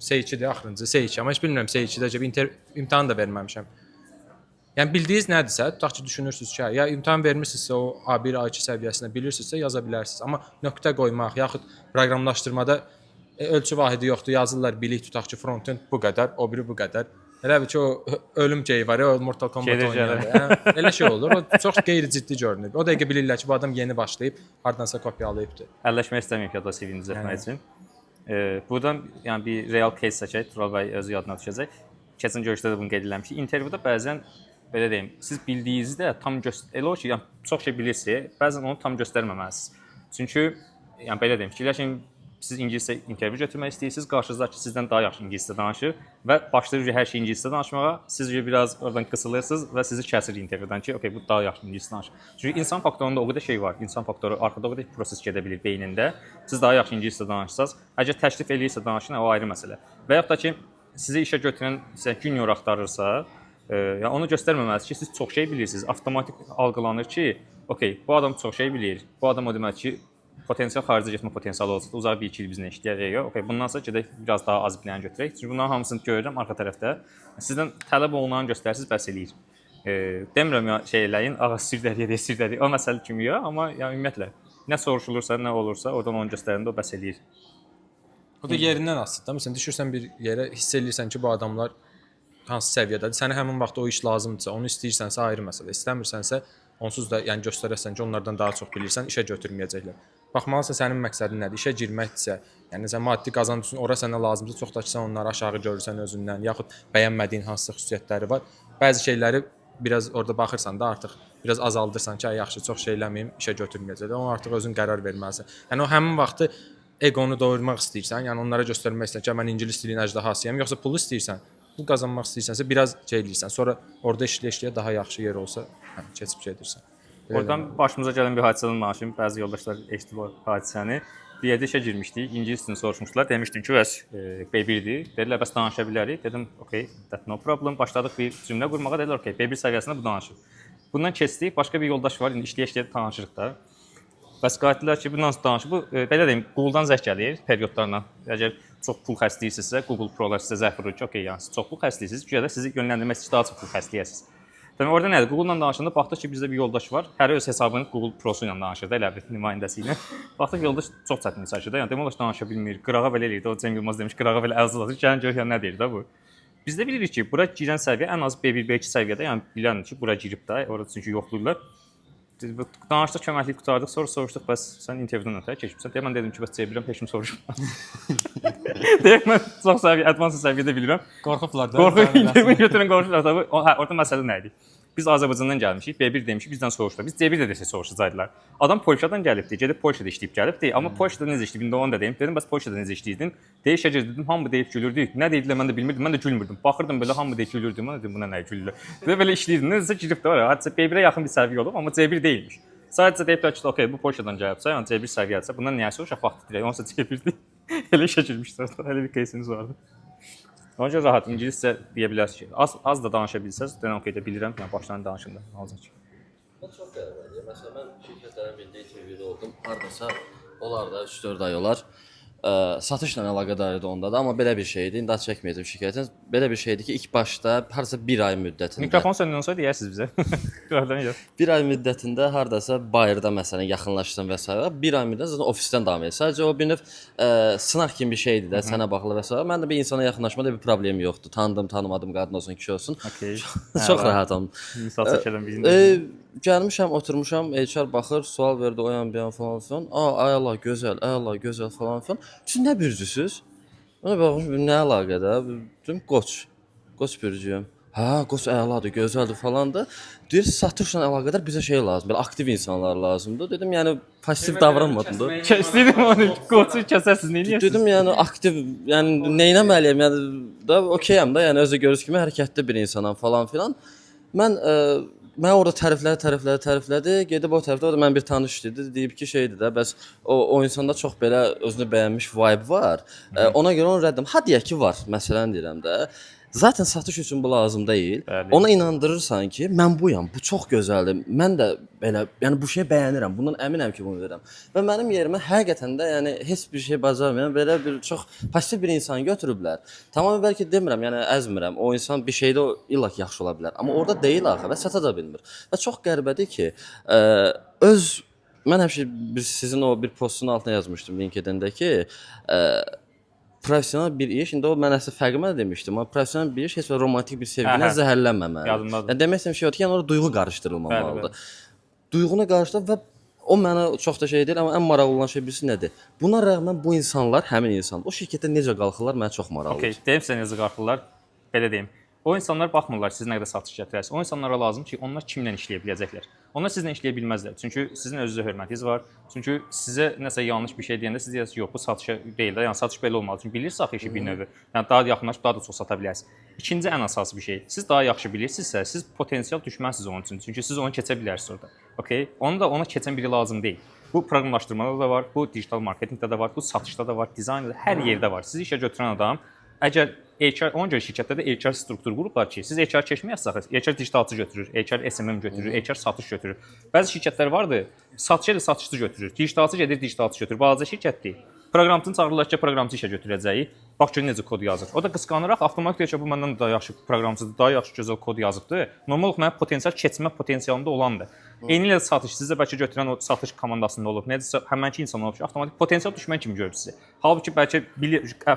C2-dir axırıncı, C2, amma heç bilmirəm C2-də imtahan da verməmişəm. Yəni bildiyiniz nədirsə, tutaq ki, düşünürsüz ki, ya imtahan vermisinizsə o A1, A2 səviyyəsində bilirsinizsə yaza bilərsiniz. Amma nöqtə qoymaq, yaxud proqramlaşdırmada ölçü vahidi yoxdur, yazırlar bilik, tutaq ki, frontend bu qədər, o biri bu qədər. Elə bir ki, o ölüm geyi var ya, o Mortal Kombat oynayır. Elə şey olur, o çox qeyri-ciddi görünür. O dəqiqə bilirlər ki, bu adam yeni başlayıb, hardansa kopyalayıbdır. Əlləşmək istəməyib ya da CV-ni düzəltmək üçün. Buradan yəni bir real case çəkək, Tural bəy özü yadına düşəcək. Keçən görüşdə də bunu qeyd etmişdik. İntervyuda bəzən belə deyim, siz bildiyinizi də tam elə o ki, yəni çox şey bilirsiniz, bəzən onu tam göstərməməlisiniz. Çünki yəni belə deyim, fikirləşin, siz ingiliscə intervyu götürmək istəyirsiniz, qarşınızdakı sizdən daha yaxşı ingiliscə danışır və başlayır hər şey ingiliscə danışmağa, siz biraz oradan qısılırsınız və sizi kəsir intervyudan ki, okey, bu daha yaxşı ingiliscə danışır. Çünki insan faktorunda o qədər şey var, insan faktoru arxada o qədər proses gedə bilir beynində. Siz daha yaxşı ingiliscə danışsaz, əgər təklif eləyirsə danışın, o ayrı məsələ. Və yaxud da ki, sizi işə götürən junior axtarırsa, yəni onu göstərməməlisiniz ki, siz çox şey bilirsiniz. Avtomatik algılanır ki, okey, bu adam çox şey bilir. Bu adam o demək ki, potensial xaricə getmə potensialı olsa, uzağı 1-2 il bizlə işləyəcək. Okey, bundan sonra gedək biraz daha az biləni götürək. Çünki bunların hamısını görürəm arxa tərəfdə. Sizdən tələb olunanı göstərsiniz, bəs eləyir. Demirəm ya şey eləyin, ağız sirlədik. O məsələ kimi yox, amma yəni ümumiyyətlə nə soruşulursa, nə olursa, oradan onu göstərəndə o bəs eləyir. O da yerindən asılıdır. Məsələn, düşürsən bir yerə, hiss eləyirsən ki, bu adamlar hansı səviyyədədir. Sənə həmin vaxt o iş lazımdırsa, onu istəyirsənsə ayrı məsələ. İstəmirsənsə, onsuz da yəni göstərəsən ki, onlardan daha çox bilirsən, işə götürməyəcəklər. Baxmalısan sənin məqsədin nədir? İşə girməkdirsə, yəni sən maddi qazanc üçün ora sənə lazımdır, çox da ki, sən onları aşağı görürsən özündən, yaxud bəyənmədiyin hansısa xüsusiyyətləri var. Bəzi şeyləri biraz orada baxırsan da artıq biraz azaldırsan ki, yaxşı, çox şey eləməyim, işə götürməyəcəklər. Ona artıq özün qərar verməlisən. Yəni o həmin vaxtı eqonu doyurmaq istəyirsən, yəni onlara göstərmək istəyirsən ki, mən ingilis dilinin əjdahasıyam, yoxsa pul istəyirsən, pul qazanmaq istəyirsənsə biraz şey eləyirsən. Sonra orada işləyə daha yaxşı yer olsa, keçib gedirsən. Oradan başımıza gələn bir hadisədən danışım. Bəzi yoldaşlar eşitdi bu hadisəni. Bir yerdə işə girmişdik, ingilis dilini soruşmuşdular. Demişdim ki, bəs B1-dir. Dedilər, bəs danışa bilərik. Dedim, okey, that no problem. Başladıq bir cümlə qurmağa. Dedilər, okey, B1 səviyyəsində bu danışır. Bundan keçdik, başqa bir yoldaş var, indi işləyə-işləyə tanışırıq da. Bəs qayıtdılar ki, bu nasıl danışır? Bu belə deyim, Google-dan zəng gəlir periodlarla. Əgər çox pul xərcləyirsinizsə, Google Pro-lar sizə zəng vurur ki, okey, yəni siz çox pul xərcləyirsiniz, güya da sizi yönləndirmək üçün daha çox pul xərcləyəsiniz. Demək, orada nədir? Google-la danışanda baxdıq ki, bizdə bir yoldaş var. Hər öz hesabını Google Pro-su ilə danışır da, elə bir nümayəndəsi ilə. Baxdıq yoldaş çox çətin çəkir də. Yəni demək olar danışa bilmir. Qırağa belə eləyir. O Cem Yılmaz demiş, qırağa belə əl uzatır. Gəlin gör nə deyir də bu. Biz də bilirik ki, bura girən səviyyə ən az B1, B2 səviyyədə, yəni bilən ki, bura girib də, orada çünki yoxlayırlar. Danışdıq, köməklik qurtardıq, sonra soruşduq, bəs sən intervyudan ötəri keçibsən. Deyə mən dedim ki, bəs C1-əm, heç kim soruşmur. Deyə mən çox səviyyə, advanced səviyyədə bilirəm. Qorxublar da. Qorxu intervyu götürən qorxurlar tabii. Hə, orada məsələ nə idi? Biz Azərbaycandan gəlmişik, B1 demişik, bizdən soruşdular. Biz C1 də desə soruşacaqdılar. Adam Polşadan gəlibdi, gedib Polşada işləyib gəlibdi. Amma Polşada necə işləyib, onu da deyim. Dedim, bəs Polşada necə işləyirdin? Deyişəcək dedim, hamı deyib gülürdü. Nə dedilər mən də bilmirdim, mən də gülmürdüm. Baxırdım belə hamı deyib gülürdü. Mən dedim, buna nə gülürlər? Deyə belə işləyirdim. Necəsə girib də oraya. Hətta B1-ə yaxın bir səviyyə olub, amma C1 deyilmiş. Sadəcə deyiblər ki, okey, bu Polşadan gəlibsə, yəni C1 səviyyəsə, bundan niyə soruşaq vaxtı dirək, onsa C1-dir. Elə işə girmişlər, elə bir кейsimiz vardı. Ona görə rahat ingiliscə deyə bilərsiniz ki, az da danışa bilsəz, mən okeydə bilirəm, yəni başdan danışım da, alacaq ki. Mən çox qəribədir. Məsələn, mən şirkətlərin birində intervyuda oldum. Hardasa onlar da 3-4 ay olar. Satışla əlaqədar idi onda da, amma belə bir şey idi. İndi aç çəkməyəcəm şirkətin. Belə bir şeydir ki, ilk başda hardasa 1 ay müddətində. Mikrofon səndən sonra deyərsiniz bizə. Qıraqdan yox. 1 ay müddətində hardasa bayırda məsələn yaxınlaşdın və s. 1 ay müddətində zaten ofisdən davam edir. Sadəcə o bir növ sınaq kimi bir şeydir də, sənə bağlı və s. Mən də bir insana yaxınlaşmada bir problem yoxdur. Tanıdım, tanımadım, qadın olsun, kişi olsun. Okay. Çox rahatam. Misal çəkərəm bizim. Gəlmişəm, oturmuşam, HR baxır, sual verdi, o yan bir yan falan filan. Ay Allah, gözəl, ay Allah, gözəl falan filan. Siz nə bürcüsüz? Ona baxmışam, nə əlaqədə? Dedim, qoç bürcüyəm. Hə, qoç əladır, gözəldir falandır. Deyir, satışla əlaqədar bizə şey lazım, belə aktiv insanlar lazımdır. Dedim, yəni pasiv davranmadım da. Kəsdim onu, qoçu kəsəsiz, nə edirsiniz? Dedim, yəni aktiv, yəni nə etməliyəm? Yəni da okeyəm də, yəni özü görürsünüz kimi hərəkətli bir insanam falan filan. Mən orada təriflədi. Gedib o tərəfdə o da mən bir tanış idi. Deyib ki, şeydir də, bəs o insanda çox belə özünü bəyənmiş vibe var. Ona görə onu rəddim. Ha deyək ki, var. Məsələn deyirəm də. Zaten satış üçün bu lazım deyil. Bəli. Ona inandırırsan ki, mən buyam, bu çox gözəldir. Mən də belə, yəni bu şeyi bəyənirəm. Bundan əminəm ki, bunu verirəm. Və mənim yerimə həqiqətən də, yəni heç bir şey bacarmayan belə bir çox pasiv bir insan götürüblər. Tamam bəlkə demirəm, yəni əzmirəm. O insan bir şeydə illak yaxşı ola bilər. Amma orada deyil axı və sata da bilmir. Və çox qəribədir ki, mən həmişə sizin o bir postun altına yazmışdım LinkedIn-də ki, professional bir iş, indi o mən əsl fərqimə demişdim, amma professional bir iş heç və romantik bir sevginə zəhərlənməməlidir. Yadımdadır. Yəni demək istəyirəm şey odur ki, yəni orada duyğu qarışdırılmamalıdır. Duyğunu qarışdırıb və o mənə çox da şey deyil, amma ən maraqlı olan şey birisi nədir? Buna rəğmən bu insanlar, həmin insan, o şirkətdə necə qalxırlar mənə çox maraqlıdır. Okay, deyim sizə necə qalxırlar. Belə deyim. O insanlar baxmırlar siz nə qədər satış gətirərsiniz. O insanlara lazım ki, onlar kimlə işləyə biləcəklər. Onlar sizlə işləyə bilməzlər. Çünki sizin özünüzə hörmətiniz var. Çünki sizə nəsə yanlış bir şey deyəndə siz deyərsiniz, yox, bu satışa deyil də. Yəni satış belə olmalı. Çünki bilirsiniz axı işi bir növü. Yəni daha yaxınlaşıb daha da çox sata bilərsiniz. İkinci ən əsası bir şey. Siz daha yaxşı bilirsinizsə, siz potensial düşmənsiniz onun üçün. Çünki siz onu keçə bilərsiniz orada. Okay? Onu da ona keçən biri lazım deyil. Bu proqramlaşdırmada da var, bu digital marketinqdə də var, bu satışda da var, dizaynda da, hər yerdə var. Sizi işə götürən adam əgər HR, ona görə şirkətdə də HR struktur qurublar ki, siz HR keçməyəsiniz, HR digitalçı götürür, HR SMM götürür, HR satış götürür. Bəzi şirkətlər vardı, satışçı ilə satışçı götürür, digitalçı gedir, digitalçı götürür. Balaca şirkətdir. Proqramçını çağırırlar ki, proqramçı işə götürəcəyi. Bax gör necə kod yazır. O da qısqanıraq avtomatik deyir ki, bu məndən daha yaxşı proqramçıdır, daha yaxşı gözəl kod yazıbdı. Normal olaraq mənim potensial keçmə potensialımda olandır. Eynilə satış sizə bəlkə götürən o satış komandasında olub, nədirsə həmənki insan olub ki, avtomatik potensial düşmən kimi görüb sizi. Halbuki bəlkə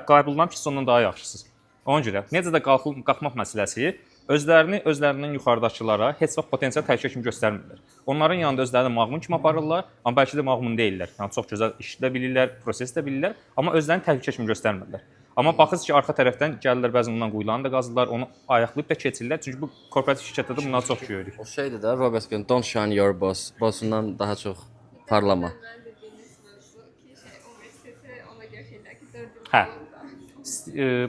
qəbullanam ki, siz ondan daha yaxşısınız. Ona görə necə də qalxmaq məsələsi özlərindən yuxarıdakılara heç vaxt potensial təhlükə kimi göstərmirlər. Onların yanında özlərini mağmun kimi aparırlar, amma bəlkə də mağmun deyillər. Yəni çox gözəl iş də bilirlər, proses də bilirlər, amma özlərini təhlükə kimi göstərmirlər. Amma baxırsınız ki, arxa tərəfdən gəlirlər bəzən ondan quyularını da qazırlar, onu ayaqlayıb da keçirlər. Çünki bu korporativ şirkətdə də bunları çox görürük. O şeydir də, Robert Greene, don't shine your boss. Bossundan daha çox parlama. Hə.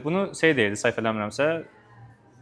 Bunu deyirdi, səhv eləmirəmsə,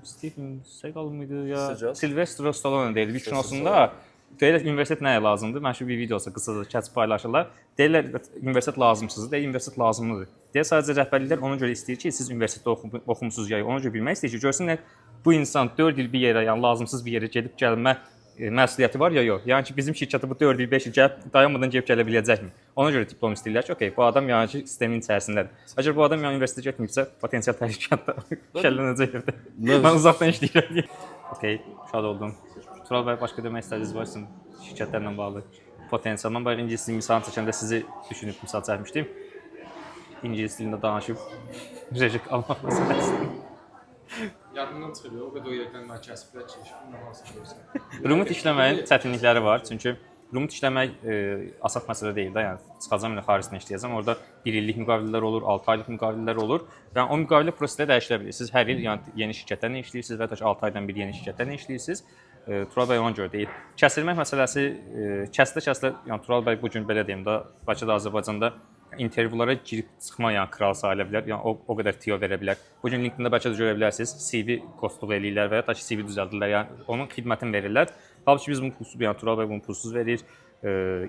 Steven Seagal mıydı ya? Sylvester Stallone deyirdi bir kinosunda. Deyirlər universitet nəyə lazımdır? Məşhur bir videosu qısaca kəsib paylaşırlar. Deyirlər universitet lazımsızdır, deyir universitet lazımlıdır. Deyə sadəcə rəhbərliklər ona görə istəyir ki, siz universitetdə oxumusunuz ya, ona görə bilmək istəyir ki, görsünlər bu insan 4 il bir yerə, yəni lazımsız bir yerə gedib gəlmə məsuliyyəti var ya yox. Yəni ki, bizim şirkətə bu 4 il 5 il gəlib dayanmadan gəlib gələ biləcəkmi? Ona görə diplom istəyirlər ki, okey, bu adam yəni ki, sistemin içərisindədir. Əgər bu adam yəni universitetə getmirsə, potensial təhlükədə kəllənəcək evdə. Mən uzaqdan işləyirəm. Okey, şad oldum. Tural bəy, başqa demək istədiniz varsa şirkətlərlə bağlı potensial. Mən bayaq ingilis dili misalını çəkəndə sizi düşünüb misal çəkmişdim. İngilis dilində danışıb rejik almaq məsələsi. Yadımdan çıxır, o qədər o yerdən mən kəsiblər ki, bundan hansı görürsən. Remote işləməyin çətinlikləri var. Çünki remote işləmək asaf məsələ deyil də. Yəni çıxacağam ilə xaricdən işləyəcəm. Orada 1 illik müqavilələr olur, 6 aylıq müqavilələr olur. Yəni o müqavilə prosesləri dəyişilə bilər. Siz hər il yəni yeni şirkətdən işləyirsiniz və ya 6 aydan bir yeni şirkətdən işləyirsiniz. Tural bəy ona görə deyil. Kəsilmək məsələsi kəsilə, yəni Tural bəy bu gün belə deyim də, Bakıda, Azərbaycanda intervyulara girib çıxma, yəni kral sayıla bilər. Yəni o qədər TO verə bilər. Bu gün LinkedIn-də bəlkə də görə bilərsiniz, CV kostluq eləyirlər və ya da ki CV düzəldirlər. Yəni onun xidmətini verirlər. Halbuki biz bunu pulsuz, yəni Tural bəy bunu pulsuz verir.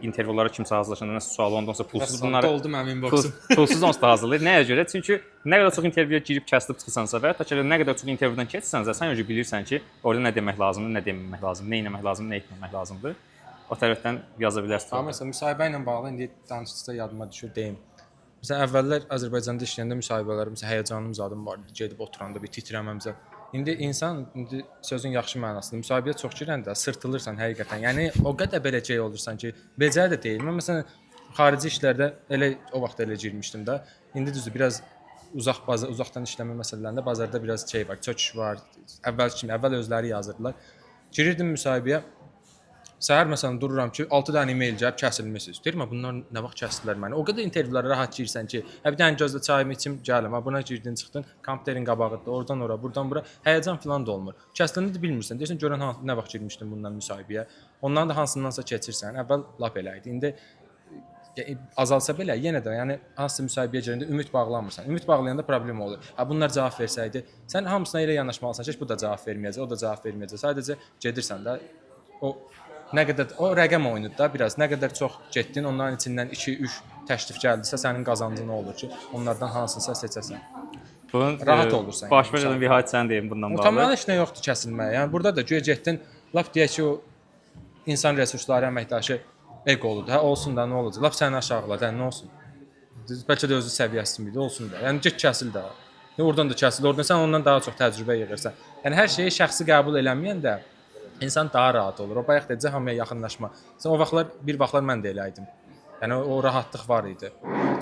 İntervyulara kimsə hazırlaşanda nəsə sual ondan sonra pulsuz bunları oldu mənim inboxum. Pulsuz onsuz da hazırlayır. Nəyə görə? Çünki nə qədər çox intervyuya girib kəsilib çıxırsansa və ya da ki nə qədər çox intervyudan keçsənsə, sən öncə bilirsən ki, orada nə demək lazımdır, nə deməmək lazımdır, nə etmək lazımdır, nə etməmək lazımdır. O tərəfdən yaza bilərsən. Amma məsələn müsahibə ilə bağlı indi danışdıqca yadıma düşür deyim. Məsələn əvvəllər Azərbaycanda işləyəndə müsahibələr, məsələn həyəcanım zadım vardı, gedib oturanda bir titrəməmsə. İndi insan sözün yaxşı mənasında müsahibəyə çox girəndə sırtılırsan həqiqətən. Yəni o qədər beləcək olursan ki, becər də deyil. Mən məsələn xarici işlərdə elə o vaxt elə girmişdim də. İndi düzdür, biraz uzaqdan işləmə məsələlərində bazarda biraz şey var, çöküş var. Əvvəl özləri yazırdılar. Girirdim müsahibəyə. Səhər məsələn dururam ki, 6 dənə e-mail gəlib kəsilmisiniz. Deyirəm, bunlar nə vaxt kəsdilər məni? O qədər intervyulara rahat girsən ki, bir dənə gözlə çayımı içim, gəlim. Buna girdin, çıxdın, kompüterin qabağında, oradan ora, buradan bura, həyəcan filan da olmur. Kəsdiyini də bilmirsən. Deyirsən, görən nə vaxt girmişdin bundan müsahibəyə. Ondan da hansındansa keçirsən. Əvvəl lap elə idi. İndi azalsa belə yenə də, yəni hansısa müsahibəyə girəndə ümid bağlamırsan. Ümid bağlayanda problem olur. Bunlar cavab versəydi, sən hamısına elə yanaşmalısan ki, bu da cavab verməyəcək, o da cavab verməyəcək. Sadəcə gedirsən də o nə qədər o rəqəm oyunudur da biraz. Nə qədər çox getdin, onların içindən 2-3 təklif gəldisə, sənin qazancın olur ki, onlardan hansınsa seçəsən. Bunun rahat olursan. Baş verən bir hadisəni deyim bundan bağlı. Tamamilə heç nə yoxdur kəsilməyə. Yəni burada da güya getdin, lap deyək ki, o insan resursları əməkdaşı eqoludur. Hə olsun da nə olacaq? Lap səni aşağıladı, nə olsun? Bəlkə də özü səviyyəsində olsun da. Yəni get kəsil də. Oradan da kəsil, oradan sən ondan daha çox təcrübə yığırsan. Yəni hər şeyi şəxsi qəbul eləməyəndə İnsan daha rahat olur. O bayaq dedicə hamıya yaxınlaşma. Sən o vaxtlar bir vaxtlar mən də elə idim. Yəni o rahatlıq var idi.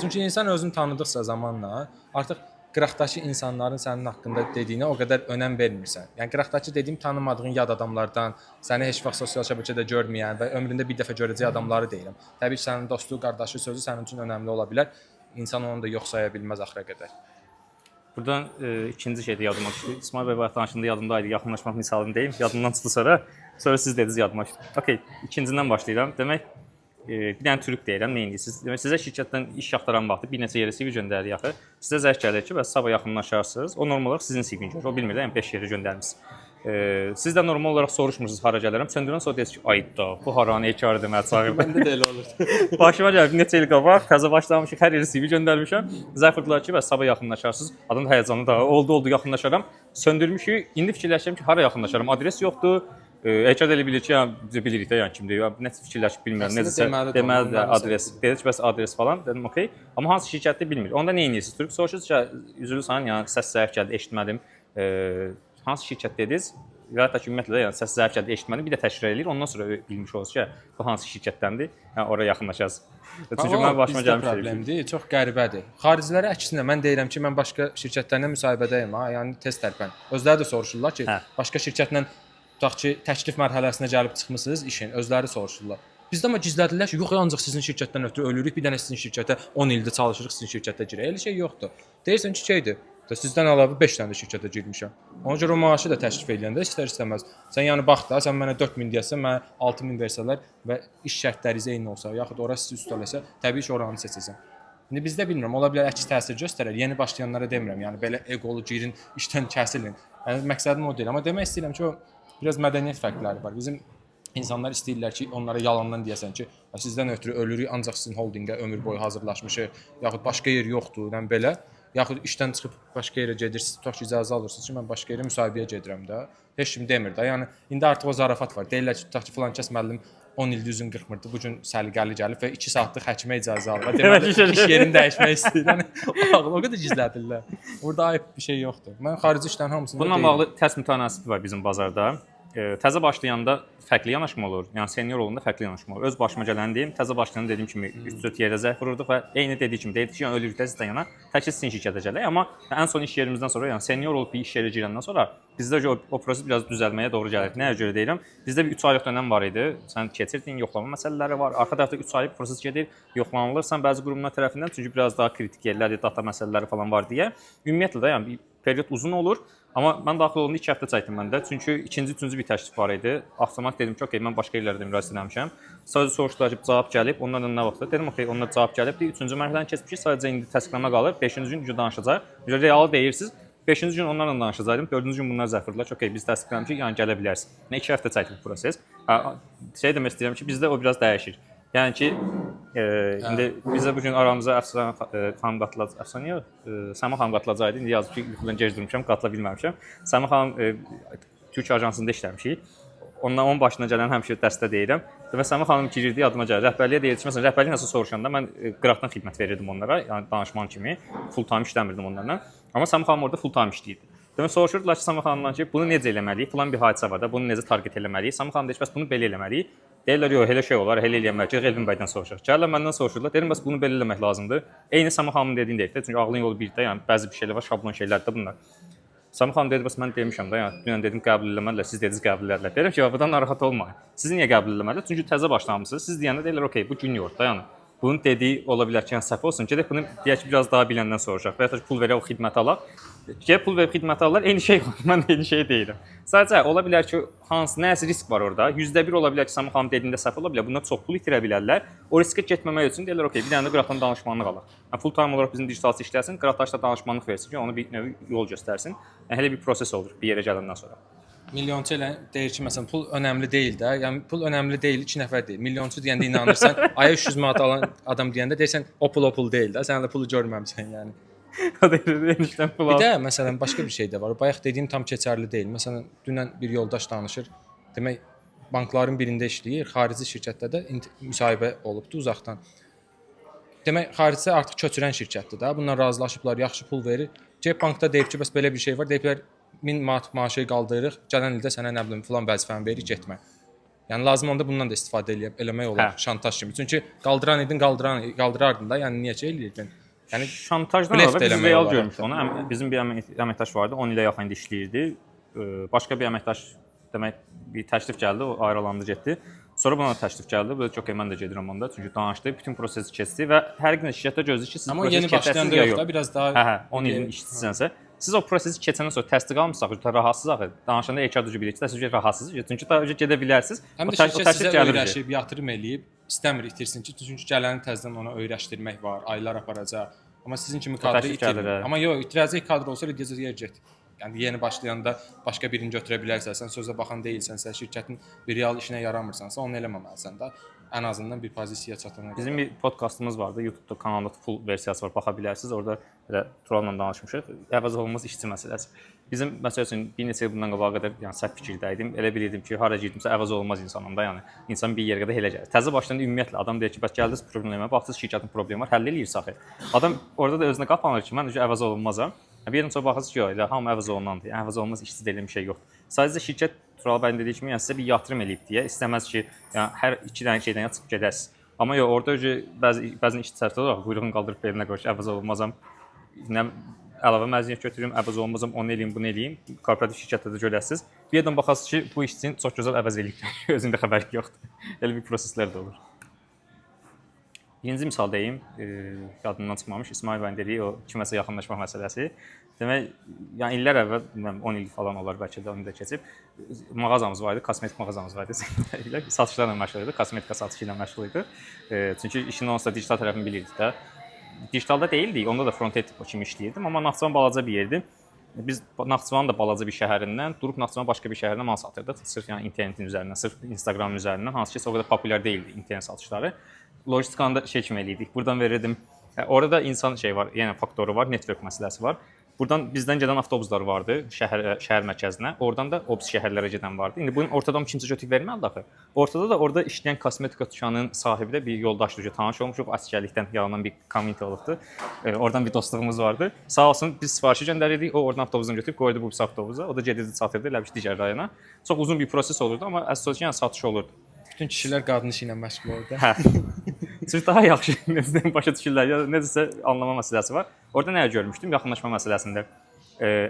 Çünki insan özünü tanıdıqca zamanla artıq qıraqdakı insanların sənin haqqında dediyinə o qədər önəm vermirsən. Yəni qıraqdakı dediyim tanımadığın yad adamlardan, səni heç vaxt sosial şəbəkədə görməyən və ömründə bir dəfə görəcəyi adamları deyirəm. Təbii ki, sənin dostu, qardaşı sözü sənin üçün önəmli ola bilər. İnsan onu da yox saya bilməz axıra qədər. Buradan ikinci şey də yadıma düşdü. İsmail bəy bayaq danışında yadımdaydı. Yaxınlaşmaq misalını deyim. Yadımdan çıxdı sonra. Sonra siz dediniz yadıma düşdü. Okay, ikincindən başlayıram. Demək bir dənə türk deyirəm, nə edirsiniz? Demək sizə şirkətdən iş axtaran vaxtı bir neçə yerə CV göndərir axı. Sizə zəng gəlir ki, bəs sabah yaxınlaşarsınız. O normal olaraq sizin CV-ni görür. O bilmir də, yəni 5 yerə göndərmisiniz. Siz də normal olaraq soruşmursunuz hara gəlirəm. Söndürən sonra deyirsiniz ki, ayda, bu haranı ekarı deməli çağırır. Məndə də elə olurdu. Başıma gəldi, neçə il qabaq təzə başlamışıq, hər yerə CV göndərmişəm. Zəng vurdular ki, bəs sabah yaxınlaşarsınız. Adam həyəcanlı da, oldu, yaxınlaşaram. Söndürmüşük. İndi fikirləşirəm ki, hara yaxınlaşaram? Adres yoxdur. Eçad elə bilir ki, bilirik də, yəni kimdir. Nə fikirləşib bilmirəm. Necəsə deməli də adres. Dedi ki, bəs adres falan. Dedim, okey. Amma hansı şirkətdə bilmir. Onda nə edirsiniz? Türk soruşursunuz ki, üzülü sən, yəni səs zəif gəldi, eşitmədim. Hansı şirkət dediniz? Və hətta ki, ümumiyyətlə də yəni səs zəif gəldi, eşitmədim. Bir də təşkil eləyir. Ondan sonra bilmiş olursunuz ki, bu hansı şirkətdəndir. Yəni oraya yaxınlaşasınız. Çünki mən başıma gəlmiş problemdir. Çox qəribədir. Xaricilərə əksinə mən deyirəm ki, mən başqa şirkətlərlə müsahibədəyəm ha, yəni tez tərpən. Özləri də soruşurlar ki, başqa şirkətlə tutaq ki, təklif mərhələsinə gəlib çıxmısınız işin, özləri soruşurlar. Bizdə amma gizlədilər ki, yox, ancaq sizin şirkətdən ötürü ölürük, bir dənə sizin şirkətə 10 ildir çalışırıq, sizin şirkətə girək. Elə şey yoxdur. Deyirsən ki, şeydir. Sizdən əlavə 5 dənə də şirkətə girmişəm. Ona görə o maaşı da təklif edəndə istər-istəməz. Sən yəni bax da, sən mənə 4000 deyəsən, mənə 6000 versələr və iş şərtləri eyni olsa, yaxud ora sizi üstələsə, təbii ki, oranı seçəcəm. İndi bizdə bilmirəm, ola bilər əks təsir göstərər. Yeni başlayanlara demirəm, yəni belə eqolu girin, işdən kəsilin. Yəni məqsədim o deyil, amma demək istəyirəm ki, o biraz mədəniyyət fərqləri var. Bizim insanlar istəyirlər ki, onlara yalandan deyəsən ki, sizdən ötürü ölürük, ancaq sizin holdinqə ömür boyu hazırlaşmışıq, yaxud başqa yer yoxdur, yəni belə. Yaxud işdən çıxıb başqa yerə gedirsiniz, tutaq ki, icazə alırsınız ki, mən başqa yerə müsahibəyə gedirəm də. Heç kim demir də. Yəni indi artıq o zarafat var. Deyirlər ki, tutaq ki, filan kəs müəllim 10 ildir üzün qırxmırdı. Bu gün səliqəli gəlib və 2 saatlıq həkimə icazə alır. Deməli, iş yerini dəyişmək istəyir. Yəni o qədər gizlədirlər. Burada ayıb bir şey yoxdur. Mən xarici işlərin hamısını bununla bağlı tərs mütənasibi var bizim bazarda. təzə başlayanda fərqli yanaşma olur. Yəni senior olanda fərqli yanaşma olur. Öz başıma gələni deyim, təzə başlayanda dediyim kimi 3-4 yerə zəng vururduq və eyni dediyi kimi deyirdik ki, yəni ölürük sizdən yana, təkcə sizin şirkətə gələk. Amma ən son iş yerimizdən sonra, yəni senior olub bir iş yerə girəndən sonra bizdə o proses biraz düzəlməyə doğru gəlir. Nəyə görə deyirəm? Bizdə bir 3 aylıq dönəm var idi. Sən keçirdin, yoxlama məsələləri var. Arxa tərəfdə 3 aylıq proses gedir, yoxlanılırsan bəzi qurumlar tərəfindən, çünki biraz daha kritik yerlər, data məsələləri falan var deyə. Ümumiyyətlə də yəni bir period uzun olur. Amma mən daxil olanda 2 həftə çəkdim məndə. Çünki ikinci, üçüncü bir təklif var idi. Avtomat dedim ki, okey, mən başqa yerlərdə müraciət etmişəm. Sadəcə soruşdular ki, cavab gəlib. Onlardan nə vaxtda? Dedim, okey, onlar cavab gəlib. Üçüncü mərhələni keçmişik. Sadəcə indi təsdiqləmə qalır. 5-ci gün danışacağıq. Real deyirsiniz. 5-ci gün onlarla danışacaqdım. 4-cü gün bunlar zəng vurdular ki, okey, biz təsdiqləmişik, yəni gələ bilərsiniz. 2 həftə çəkdi bu proses. Şey demək istəyirəm ki, bizdə o biraz dəyişir. Yəni ki, indi bizə bu gün aramıza Əfsanə xanım qatılacaq. Əfsanə yox, Səma xanım qatılacaqdı. İndi yazıb ki, yuxudan gec durmuşam, qatıla bilməmişəm. Səma xanım Türk ajansında işləmişik. Onun başına gələn həmişə dəstə deyirəm. Və Səma xanım girirdi, yadıma gəlir. Rəhbərliyə deyirdi ki, məsələn, rəhbərlik nəsə soruşanda mən qıraqdan xidmət verirdim onlara, yəni danışman kimi, full time işləmirdim onlarla. Amma Səma xanım orada full time işləyirdi. Demək soruşurdular ki, Səma xanımdan ki, bunu necə eləməliyik? Falan bir hadisə var da, bunu necə target eləməliyik? Səma xanım deyir ki, bəs bunu belə eləməliyik. Deyirlər, yox, elə şey olar, elə eləməliyik. Elvin bəydən soruşaq. Gəlirlər məndən soruşurdular. Deyirəm, bəs bunu belə eləmək lazımdır. Eyni Səma xanımın dediyini deyir də, çünki ağlın yolu birdə, yəni bəzi bir şeylər var, şablon şeylər də bunlar. Səma xanım dedi, bəs mən demişəm də, yəni dünən dedim qəbul eləmədilər, siz dediniz qəbul elədilər. Deyirəm ki, bundan narahat olmayın. Siz niyə qəbul eləmədilər? Çünki təzə başlamısınız. Siz deyəndə deyirlər, okey, bu junior da, yəni bunun dediyi ola bilər ki, yəni səhv olsun. Gedək bunu deyək ki, biraz daha biləndən soruşaq. Və ya da pul verək o xidməti alaq. Gəlib pul verib xidməti alırlar, eyni şey var. Mən eyni şey deyirəm. Sadəcə ola bilər ki, nəsə risk var orada. %1 ola bilər ki, Səma xanım dediyində səhv ola bilər. Bunlar çox pul itirə bilərlər. O riskə getməmək üçün deyirlər, okey, bir dənə də qıraqdan danışmanlıq alaq. Yəni full time olaraq bizim digitalçı işləsin, qıraqdaşda danışmanlıq versin ki, onu bir növ yol göstərsin. Yəni elə bir proses olur bir yerə gələndən sonra. Milyonçu elə deyir ki, məsələn, pul önəmli deyil də. Yəni pul önəmli deyil, 2 nəfər deyil. Milyonçu deyəndə inanırsan, aya 300 manat alan adam deyəndə deyirsən, o pul deyil də. Sən hələ pulu görməmisən yəni. O deyir, enişdən pul al. Bir də məsələn başqa bir şey də var. Bayaq dediyim tam keçərli deyil. Məsələn, dünən bir yoldaş danışır. Demək, bankların birində işləyir, xarici şirkətdə də müsahibə olubdu uzaqdan. Demək, xaricdə artıq köçürən şirkətdir də. Bunlar razılaşıblar, yaxşı pul verir. Cep bankda deyib ki, bəs belə bir şey var. Deyiblər 1000 manat maaşı qaldırırıq. Gələn ildə sənə nə bilim filan vəzifəni verir, getmə. Yəni lazım onda bundan da istifadə eləmək olar, şantaj kimi. Çünki qaldıran idin, qaldırardın da. Yəni niyə eləyirdin? Yəni şantajdan əlavə biz real görmüşük onu. Bizim bir əməkdaş vardı, 10 ilə yaxın işləyirdi. Başqa bir əməkdaş demək bir təklif gəldi, o ayrılandı, getdi. Sonra buna təklif gəldi. Bu da okey, mən də gedirəm onda. Çünki danışdı, bütün prosesi keçdi və hər gün şirkətdə gözləyir ki, siz amma yeni başlayanda yox da, biraz daha 10 ilin işçisənsə, siz o prosesi keçəndən sonra təsdiq almısınız, rahatsız axı. Danışanda HR'da bilir ki, siz rahatsız, çünki daha öncə gedə bilərsiniz. Həm də şirkət sizə öyrəşib, yatırım eləyib, istəmir itirsin ki, çünki gələni təzədən ona öyrəşdirmək var, aylar aparacaq. Amma sizin kimi kadrı itirmir. Amma yox, itirəcək kadr olsa deyəcək get. Yəni yeni başlayanda başqa birini götürə bilərsən, sən sözə baxan deyilsənsə, şirkətin bir real işinə yaramırsansa, onu eləməməlisən də. Ən azından bir pozisiyaya çatana qədər. Bizim bir podkastımız vardı, YouTube-da kanalda full versiyası var, baxa bilərsiniz. Orada elə Tural'la danışmışıq. Əvəz olunmaz işçi məsələsi. Bizim məsəl üçün bir neçə il bundan qabağa qədər yəni səhv fikirdəydim. Elə bilirdim ki, hara girdimsə əvəz olunmaz insanım da, yəni insan bir yerə qədər elə gəlir. Təzə başlayanda ümumiyyətlə adam deyir ki, bəs gəldiniz problemə, baxdınız şirkətin problemi var, həll eləyirsə axı. Adam orada da özünə qapanır ki, mən əvəz olunmazam. Bir yerin sonra baxırsınız ki, yox, elə hamı əvəz olunandır. Yəni əvəz olunmaz işçi deyilən bir şey yoxdur. Sadəcə şirkət Tural bəyin dediyi kimi, yəni sizə bir yatırım eləyib deyə istəməz ki, yəni hər 2 dənə şeydən çıxıb gedəsiz. Amma yox, orada bəzən işçi sərfdə olaraq quyruğunu qaldırıb belinə qoyur ki, əvəz olunmazam. Nə əlavə məzuniyyət götürüm, əvəz olunmazam, onu eləyim, bunu eləyim. Korporativ şirkətdə də görəsiniz. Bir yerdən baxasınız ki, bu işçinin çox gözəl əvəz eləyib. Özündə xəbəri yoxdur. Elə bir proseslər də olur. Birinci misal deyim, yadımdan çıxmamış, İsmail bəyin dediyi o kiməsə yaxınlaşmaq məsələsi. Demək, yəni illər əvvəl, 10 il falan olar bəlkə də onu da keçib, mağazamız var idi, kosmetik mağazamız var idi. Satışlarla məşğul idi, kosmetika satışı ilə məşğul idi. Çünki işin onsuz da digital tərəfini bilirdik də. Digitalda deyildik, onda da front-end kimi işləyirdim, amma Naxçıvan balaca bir yerdir. Biz Naxçıvanın da balaca bir şəhərindən durub Naxçıvan başqa bir şəhərdən mal satırdıq. Sırf yəni internetin üzərindən, sırf Instagramın üzərindən, hansı ki, o qədər populyar deyildi internet satışları. Lojistikanı da şey kimi eləyirdik. Buradan verirdim. Orada da insan şey var, yenə faktoru var, network məsələsi var. Buradan bizdən gedən avtobuslar vardı şəhər mərkəzinə. Oradan da o şəhərlərə gedən vardı. İndi bunun ortadan kimsə götürüb verməlidir axı. Ortada da orada işləyən kosmetika dükanının sahibi də bir yoldaşdır, tanış olmuşuq, əsgərlikdən yanından bir komment olubdu. Oradan bir dostluğumuz vardı. Sağ olsun biz sifarişi göndərirdik, o oradan avtobusunu götürüb qoydu bu avtobusa. O da gedirdi, satırdı elə bir digər rayona. Çox uzun bir proses olurdu, amma əsas yəni satış olurdu. Bütün kişilər qadın işi ilə məşğul oldu. Hə. Çünki daha yaxşı necədən başa düşürlər ya necəsə anlama məsələsi var. Orada nəyə görmüşdüm? Yaxınlaşma məsələsində.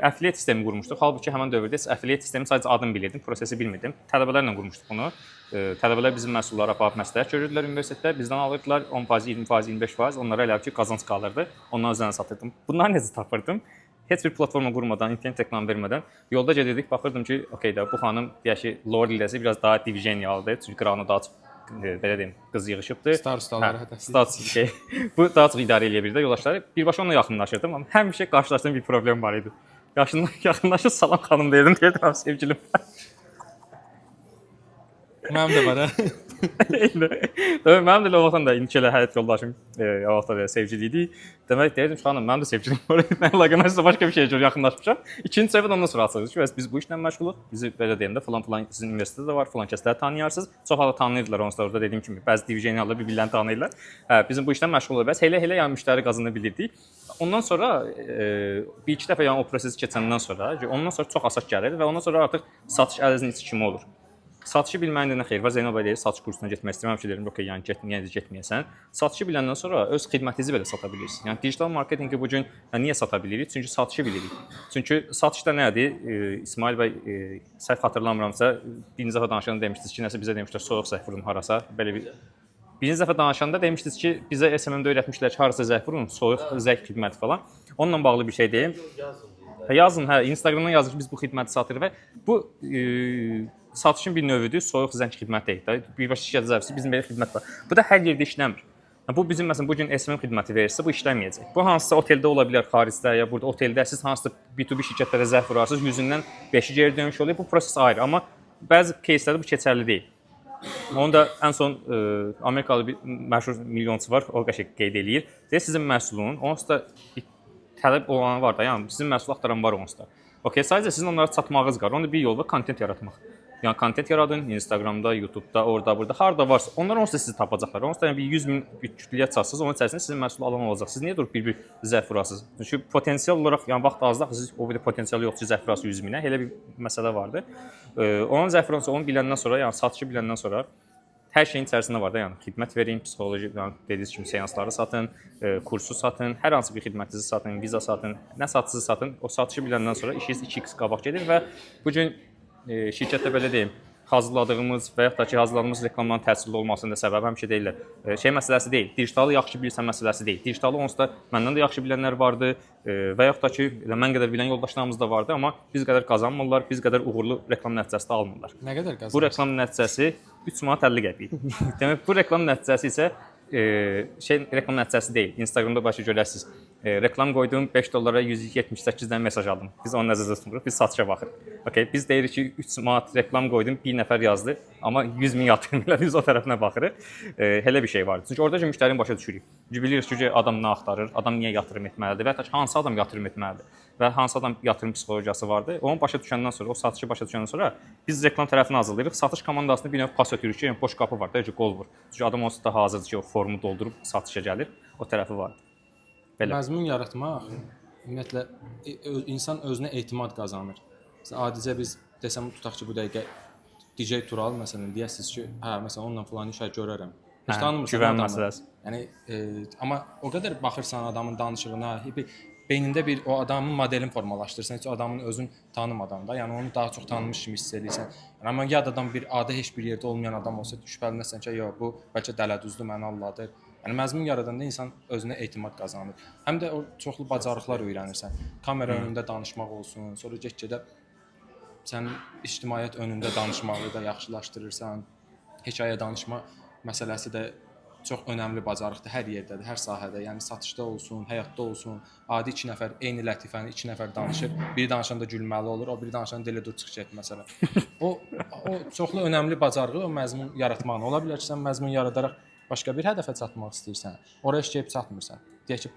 Affiliate sistemi qurmuşduq. Halbuki həmin dövrdə affiliate sistemi sadəcə adını bilirdim, prosesi bilmirdim. Tələbələrlə qurmuşduq bunu. Tələbələr bizim məhsulları aparıb məsləhət görürdülər universitetdə, bizdən alırdılar 10%, 20%, 25%, onlara elə ki qazanc qalırdı. Ondan üzərinə satırdım. Bunları necə tapırdım? Heç bir platforma qurmadan, internet reklam vermədən yolda gedirdik, baxırdım ki, okey də bu xanım deyək ki, lore liləsi biraz daha diviziyoniyalıdır. Çünki qırağına daha çox belə deyim, qız yığışıbdı. Star ustaları hədəfləyir. Star şey. Bu daha çox idarə eləyə bilirdi yoldaşları. Birbaşa ona yaxınlaşırdım, amma həmişə qarşılaşdığım bir problem var idi. Yaxınlaşıb salam xanım deyirdim, deyirdim sevgilim. Mənim də var ha. Demək, mənim də o vaxtdan da indiki elə həyat yoldaşım, o vaxtda da sevgili idi. Demək, deyirdim ki, xanım, mənim də sevgilim var. Mən əlaqə məsələ başqa bir şeyə görə yaxınlaşmışam. İkinci səbəb ondan sonra açıldı ki, biz bu işlə məşğuluq. Bizi belə deyəndə falan sizin universitetdə də var, falan kəsləri tanıyarsınız. Çox halda tanıyırdılar onsuz da orada dediyim kimi. Bəzi diviziyonlar bir-birlərini tanıyırlar. Bizim bu işlə məşğul olub. Bəs elə yəni müştəri qazanı bilirdik. Ondan sonra bir-iki dəfə yəni o prosesi keçəndən sonra, ondan sonra çox asas gəlir və ondan sonra artıq satış ərizinin içi kimi olur. Satışı bilməyin də nə xeyir var? Zeynəb bəy deyir, satış kursuna getmək istəyirəm. Həmişə deyirəm, okey, yəni getməyəsən. Satışı biləndən sonra öz xidmətinizi belə sata bilirsiniz. Yəni digital marketinqi bu gün niyə sata bilirik? Çünki satışı bilirik. Çünki satışda nədir? İsmail bəy səhv xatırlamıramsa, birinci dəfə danışanda demişdiniz ki, nəsə bizə demişlər, soyuq zəng vurun harasa. Belə bir birinci dəfə danışanda demişdiniz ki, bizə SMM-də öyrətmişlər ki, harasa zəng vurun, soyuq zəng xidməti falan. Onunla bağlı bir şey deyim. Yazın, Instagramdan yazın ki, biz bu xidməti satırıq və bu satışın bir növüdür, soyuq zəng xidmət deyil də. Birbaşa şirkət zəvsi bizim belə xidmət var. Bu da hər yerdə işləmir. Bu bizim məsələn bu gün SMM xidməti verirsə, bu işləməyəcək. Bu hansısa oteldə ola bilər, xaricdə ya burada oteldə siz hansısa B2B şirkətlərə zəng vurarsınız, 100-dən 5-i geri dönüş oluyor. Bu proses ayrı, amma bəzi кейslərdə bu keçərli deyil. Onu da ən son Amerikalı bir məşhur milyonçu var, o qəşəng qeyd eləyir. Deyir sizin məhsulunun onsuz da tələb olanı var da, yəni sizin məhsul axtaran var onsuz da. Okey, sadəcə sizin onlara çatmağınız qalır. Onda bir yol var, kontent yaratmaq. Yəni kontent yaradın Instagramda, YouTube'da, orada, burada, harda varsa, onlar onsuz da sizi tapacaqlar. Onsuz da yəni bir 100 min bir kütləyə çatsınız, onun içərisində sizin məhsul alan olacaq. Siz niyə durub bir zəf vurasınız? Çünki potensial olaraq, yəni vaxt azda siz o bir potensialı yoxdur ki, zəf vurasınız 100 minə. Elə bir məsələ vardı. Onun zəf vurası, onu biləndən sonra, yəni satışı biləndən sonra hər şeyin içərisində var da, yəni xidmət verin, psixoloji, yəni dediyiniz kimi seansları satın, kursu satın, hər hansı bir xidmətinizi satın, viza satın, nə satışınızı satın. O satışı biləndən sonra işiniz 2x qabaq gedir və bu gün şirkətdə belə deyim, hazırladığımız və yaxud da ki, hazırladığımız reklamların təsirli olmasının da səbəbi həmişə deyirlər. Şey məsələsi deyil, digitalı yaxşı bilirsən məsələsi deyil. Digitalı onsuz da məndən də yaxşı bilənlər vardı və yaxud da ki, mən qədər bilən yoldaşlarımız da vardı, amma biz qədər qazanmırlar, biz qədər uğurlu reklam nəticəsi də almırlar. Nə qədər qazanır? Bu reklam nəticəsi 3 manat 50 qəpik. Demək, bu reklam nəticəsi isə reklam nəticəsi deyil. Instagramda başa görəsiniz. Reklam qoydum, 5 dollara 178-dən mesaj aldım. Biz onu nəzərdə tutmuruq, biz satışa baxırıq. Okay, biz deyirik ki, 3 manat reklam qoydum, bir nəfər yazdı, amma 100 min yatırmırlar, biz o tərəfinə baxırıq. Elə bir şey var. Çünki orada müştərini başa düşürük. Bilirik ki, adam nə axtarır, adam niyə yatırım etməlidir və ya hansı adam yatırım etməlidir və hansı adam yatırım psixologiyası vardır. Onu başa düşəndən sonra, o satışı başa düşəndən sonra biz reklam tərəfini hazırlayırıq. Satış komandasına bir növ pas ötürürük ki, boş qapı var da, qol vur. Çünki adam onsuz da hazırdır ki, o formu doldurub satışa gəlir. O tərəfi var. Belə. Məzmun yaratmaq ümumiyyətlə insan özünə etimad qazanır. Məsələn, adicə biz desəm tutaq ki, bu dəqiqə DJ Tural məsələn deyəsiniz ki, hə, məsələn onunla falan işə görərəm. Heç tanımırsan adamı. Yəni amma o qədər baxırsan adamın danışığına, beynində bir o adamın modelini formalaşdırırsan, heç adamın özün tanımadan da, yəni onu daha çox tanınmış kimi hiss edirsən. Yəni amma yad adam bir adı heç bir yerdə olmayan adam olsa şübhələnirsən ki, yox, bu bəlkə dələduzdur, məni alladır. Yəni məzmun yaradanda insan özünə etimad qazanır. Həm də o çoxlu bacarıqlar öyrənirsən. Kamera önündə danışmaq olsun, sonra get-gedə sən ictimaiyyət önündə danışmağı da yaxşılaşdırırsan. Hekayə danışma məsələsi də çox önəmli bacarıqdır hər yerdədir, hər sahədə. Yəni satışda olsun, həyatda olsun. Adi 2 nəfər eyni lətifəni 2 nəfər danışır. Biri danışanda gülməli olur, o biri danışanda dilə dur çıx get məsələn. O çoxlu önəmli bacarığı o məzmun yaratmaqla. Ola bilər ki, sən məzmun yaradaraq başqa bir hədəfə çatmaq istəyirsən. Oraya işləyib çatmırsan. Deyək ki,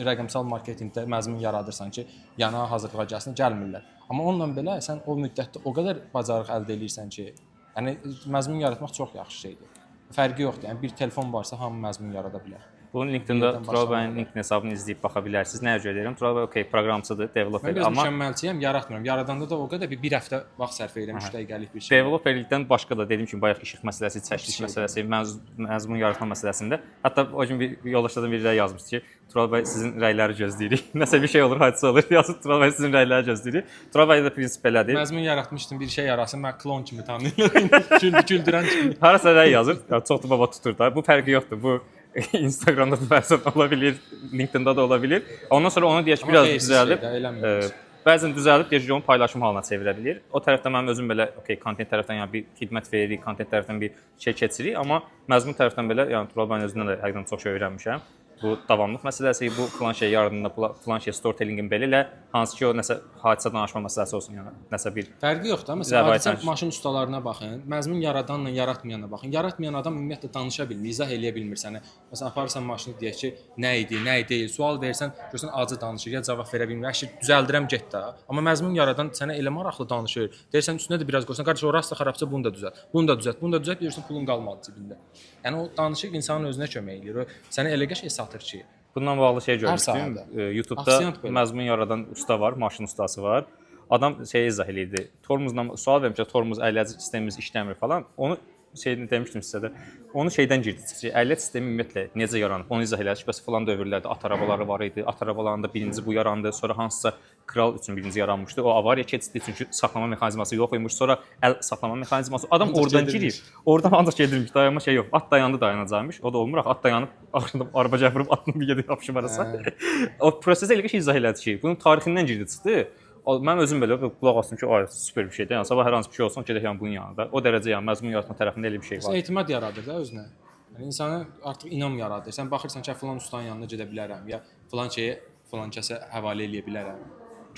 rəqəmsal marketinqdə məzmun yaradırsan ki, yana hazırlığa gəlsin, gəlmirlər. Amma onunla belə sən o müddətdə o qədər bacarıq əldə edirsən ki, yəni məzmun yaratmaq çox yaxşı şeydir. Fərqi yoxdur. Yəni bir telefon varsa hamı məzmun yarada bilər. Bunun LinkedIn-də Tural bəyin LinkedIn hesabını izləyib baxa bilərsiniz. Nəyə görə deyirəm? Tural bəy okey, proqramçıdır, developer, Mən amma mükəmməlçiyəm, yaratmıram. Yaradanda da o qədər bir həftə vaxt sərf edirəm 3 dəqiqəlik bir şey. developerlikdən başqa da dediyim kimi bayaq işıq məsələsi, çəkiliş məsələsi, məzmun yaratma məsələsində. Hətta o gün bir yoldaşlardan biri də yazmışdı ki, Tural bəy sizin rəyləri gözləyirik. Nəsə bir şey olur, hadisə olur, yazıb Tural bəy sizin rəyləri gözləyirik. Tural bəy də prinsip belədir. Məzmun yaratmışdım, bir şey yarasın, mən klon kimi tanıyırlar. Güldürən kimi. Harasa rəy yazır, ya çox da baba tutur da. Bu fərqi yoxdur. Bu Instagramda da bəzən ola bilər, LinkedIn-də də ola bilər. Ondan sonra onu deyək ki, biraz düzəldib, bəzən düzəldib deyək ki, onu paylaşım halına çevirə bilər. O tərəfdən mənim özüm belə okey, kontent tərəfdən yəni bir xidmət veririk, kontent tərəfdən bir şey keçirik, amma məzmun tərəfdən belə yəni Tural bəyin özündən də həqiqətən çox şey öyrənmişəm. Bu davamlıq məsələsi, bu filan şey yaradında, filan şey storytellingin belə ilə hansı ki o nəsə hadisə danışma məsələsi olsun, yəni nəsə bir fərqi yoxdur. Məsələn, adicə maşın ustalarına baxın, məzmun yaradanla yaratmayana baxın. Yaratmayan adam ümumiyyətlə danışa bilmir, izah eləyə bilmir sənə. Məsələn, aparırsan maşını deyək ki, nə idi, nə deyil, sual versən, görsən acı danışır, ya cavab verə bilmir. Əşi düzəldirəm get də. Amma məzmun yaradan sənə elə maraqlı danışır. Deyirsən üstünə də biraz qoysan, qardaş o rastla xarabsa bunu da düzəlt. Bunu da düzəlt, bunu da düzəlt, deyirsən pulun qalmadı cibində. Yəni o danışıq insanın özünə kömək eləyir. O sənə elə qəşəng satır ki. Bundan bağlı şey görmüşdüm. YouTube-da məzmun yaradan usta var, maşın ustası var. Adam şey izah eləyirdi. Tormozla sual vermişlər, tormoz əyləc sistemimiz işləmir falan. Onu şeyini demişdim sizə də. Onu şeydən girdi. Əyləc sistemi ümumiyyətlə necə yaranıb? Onu izah elədi. Bəs filan dövrlərdə at arabaları var idi. At arabalarında birinci bu yarandı, sonra hansısa kral üçün birinci yaranmışdı. O avariya keçdi çünki saxlama mexanizması yox imiş. Sonra əl saxlama mexanizması. Adam oradan girir. Oradan ancaq gedirmiş. Dayanma şey yox. At dayandı dayanacaqmış. O da olmur. At dayanıb axırda araba gətirib atını bir yerdə yapışıb arasa. O prosesi elə ki izah elədi ki, bunun tarixindən girdi çıxdı. Mən özüm belə qulaq asdım ki, ay super bir şeydir. Yəni sabah hər hansı bir şey olsun, gedək yəni bunun yanında. O dərəcə yəni məzmun yaratma tərəfində elə bir şey var. Etimad yaradır da özünə. Yəni insana artıq inam yaradır. Sən baxırsan ki, filan ustanın yanına gedə bilərəm ya filan şeyi filan kəsə həvalə eləyə bilərəm.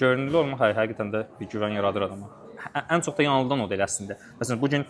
Görünürlü olmaq həqiqətən də bir güvən yaradır adama. Ən çox da yanıldan odur əslində. Məsələn, bu gün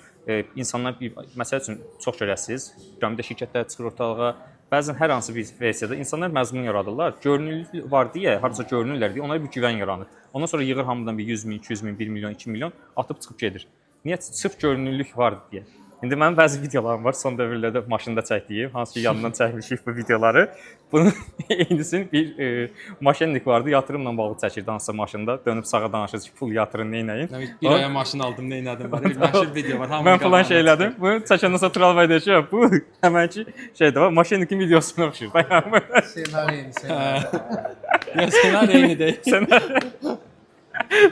insanlar məsəl üçün çox görəsiniz, gəmidə şirkətlər çıxır ortalığa. Bəzən hər hansı bir versiyada insanlar məzmun yaradırlar. Görünürlük var deyə, harca görünürlər deyə onlara bir güvən yaranır. Ondan sonra yığır hamıdan bir 100 min, 200 min, 1 milyon, 2 milyon atıb çıxıb gedir. Niyə? Sırf görünürlük var deyə. İndi mənim bəzi videolarım var, son dövrlərdə maşında çəkdiyim, hansı ki yanından çəkmişik bu videoları. Bunun eynisini bir maşinlik vardı, yatırımla bağlı çəkirdi hansısa maşında. Dönüb sağa danışır ki, pul yatırın, neynəyin. Bir aya maşın aldım, neynədim var. Bir məşhur video var. Mən falan şey elədim. Bunu çəkəndən sonra Tural bəy deyir ki, bu həmənki şeydə var, maşinlikin videosuna oxşur. Senaryo eyni deyil.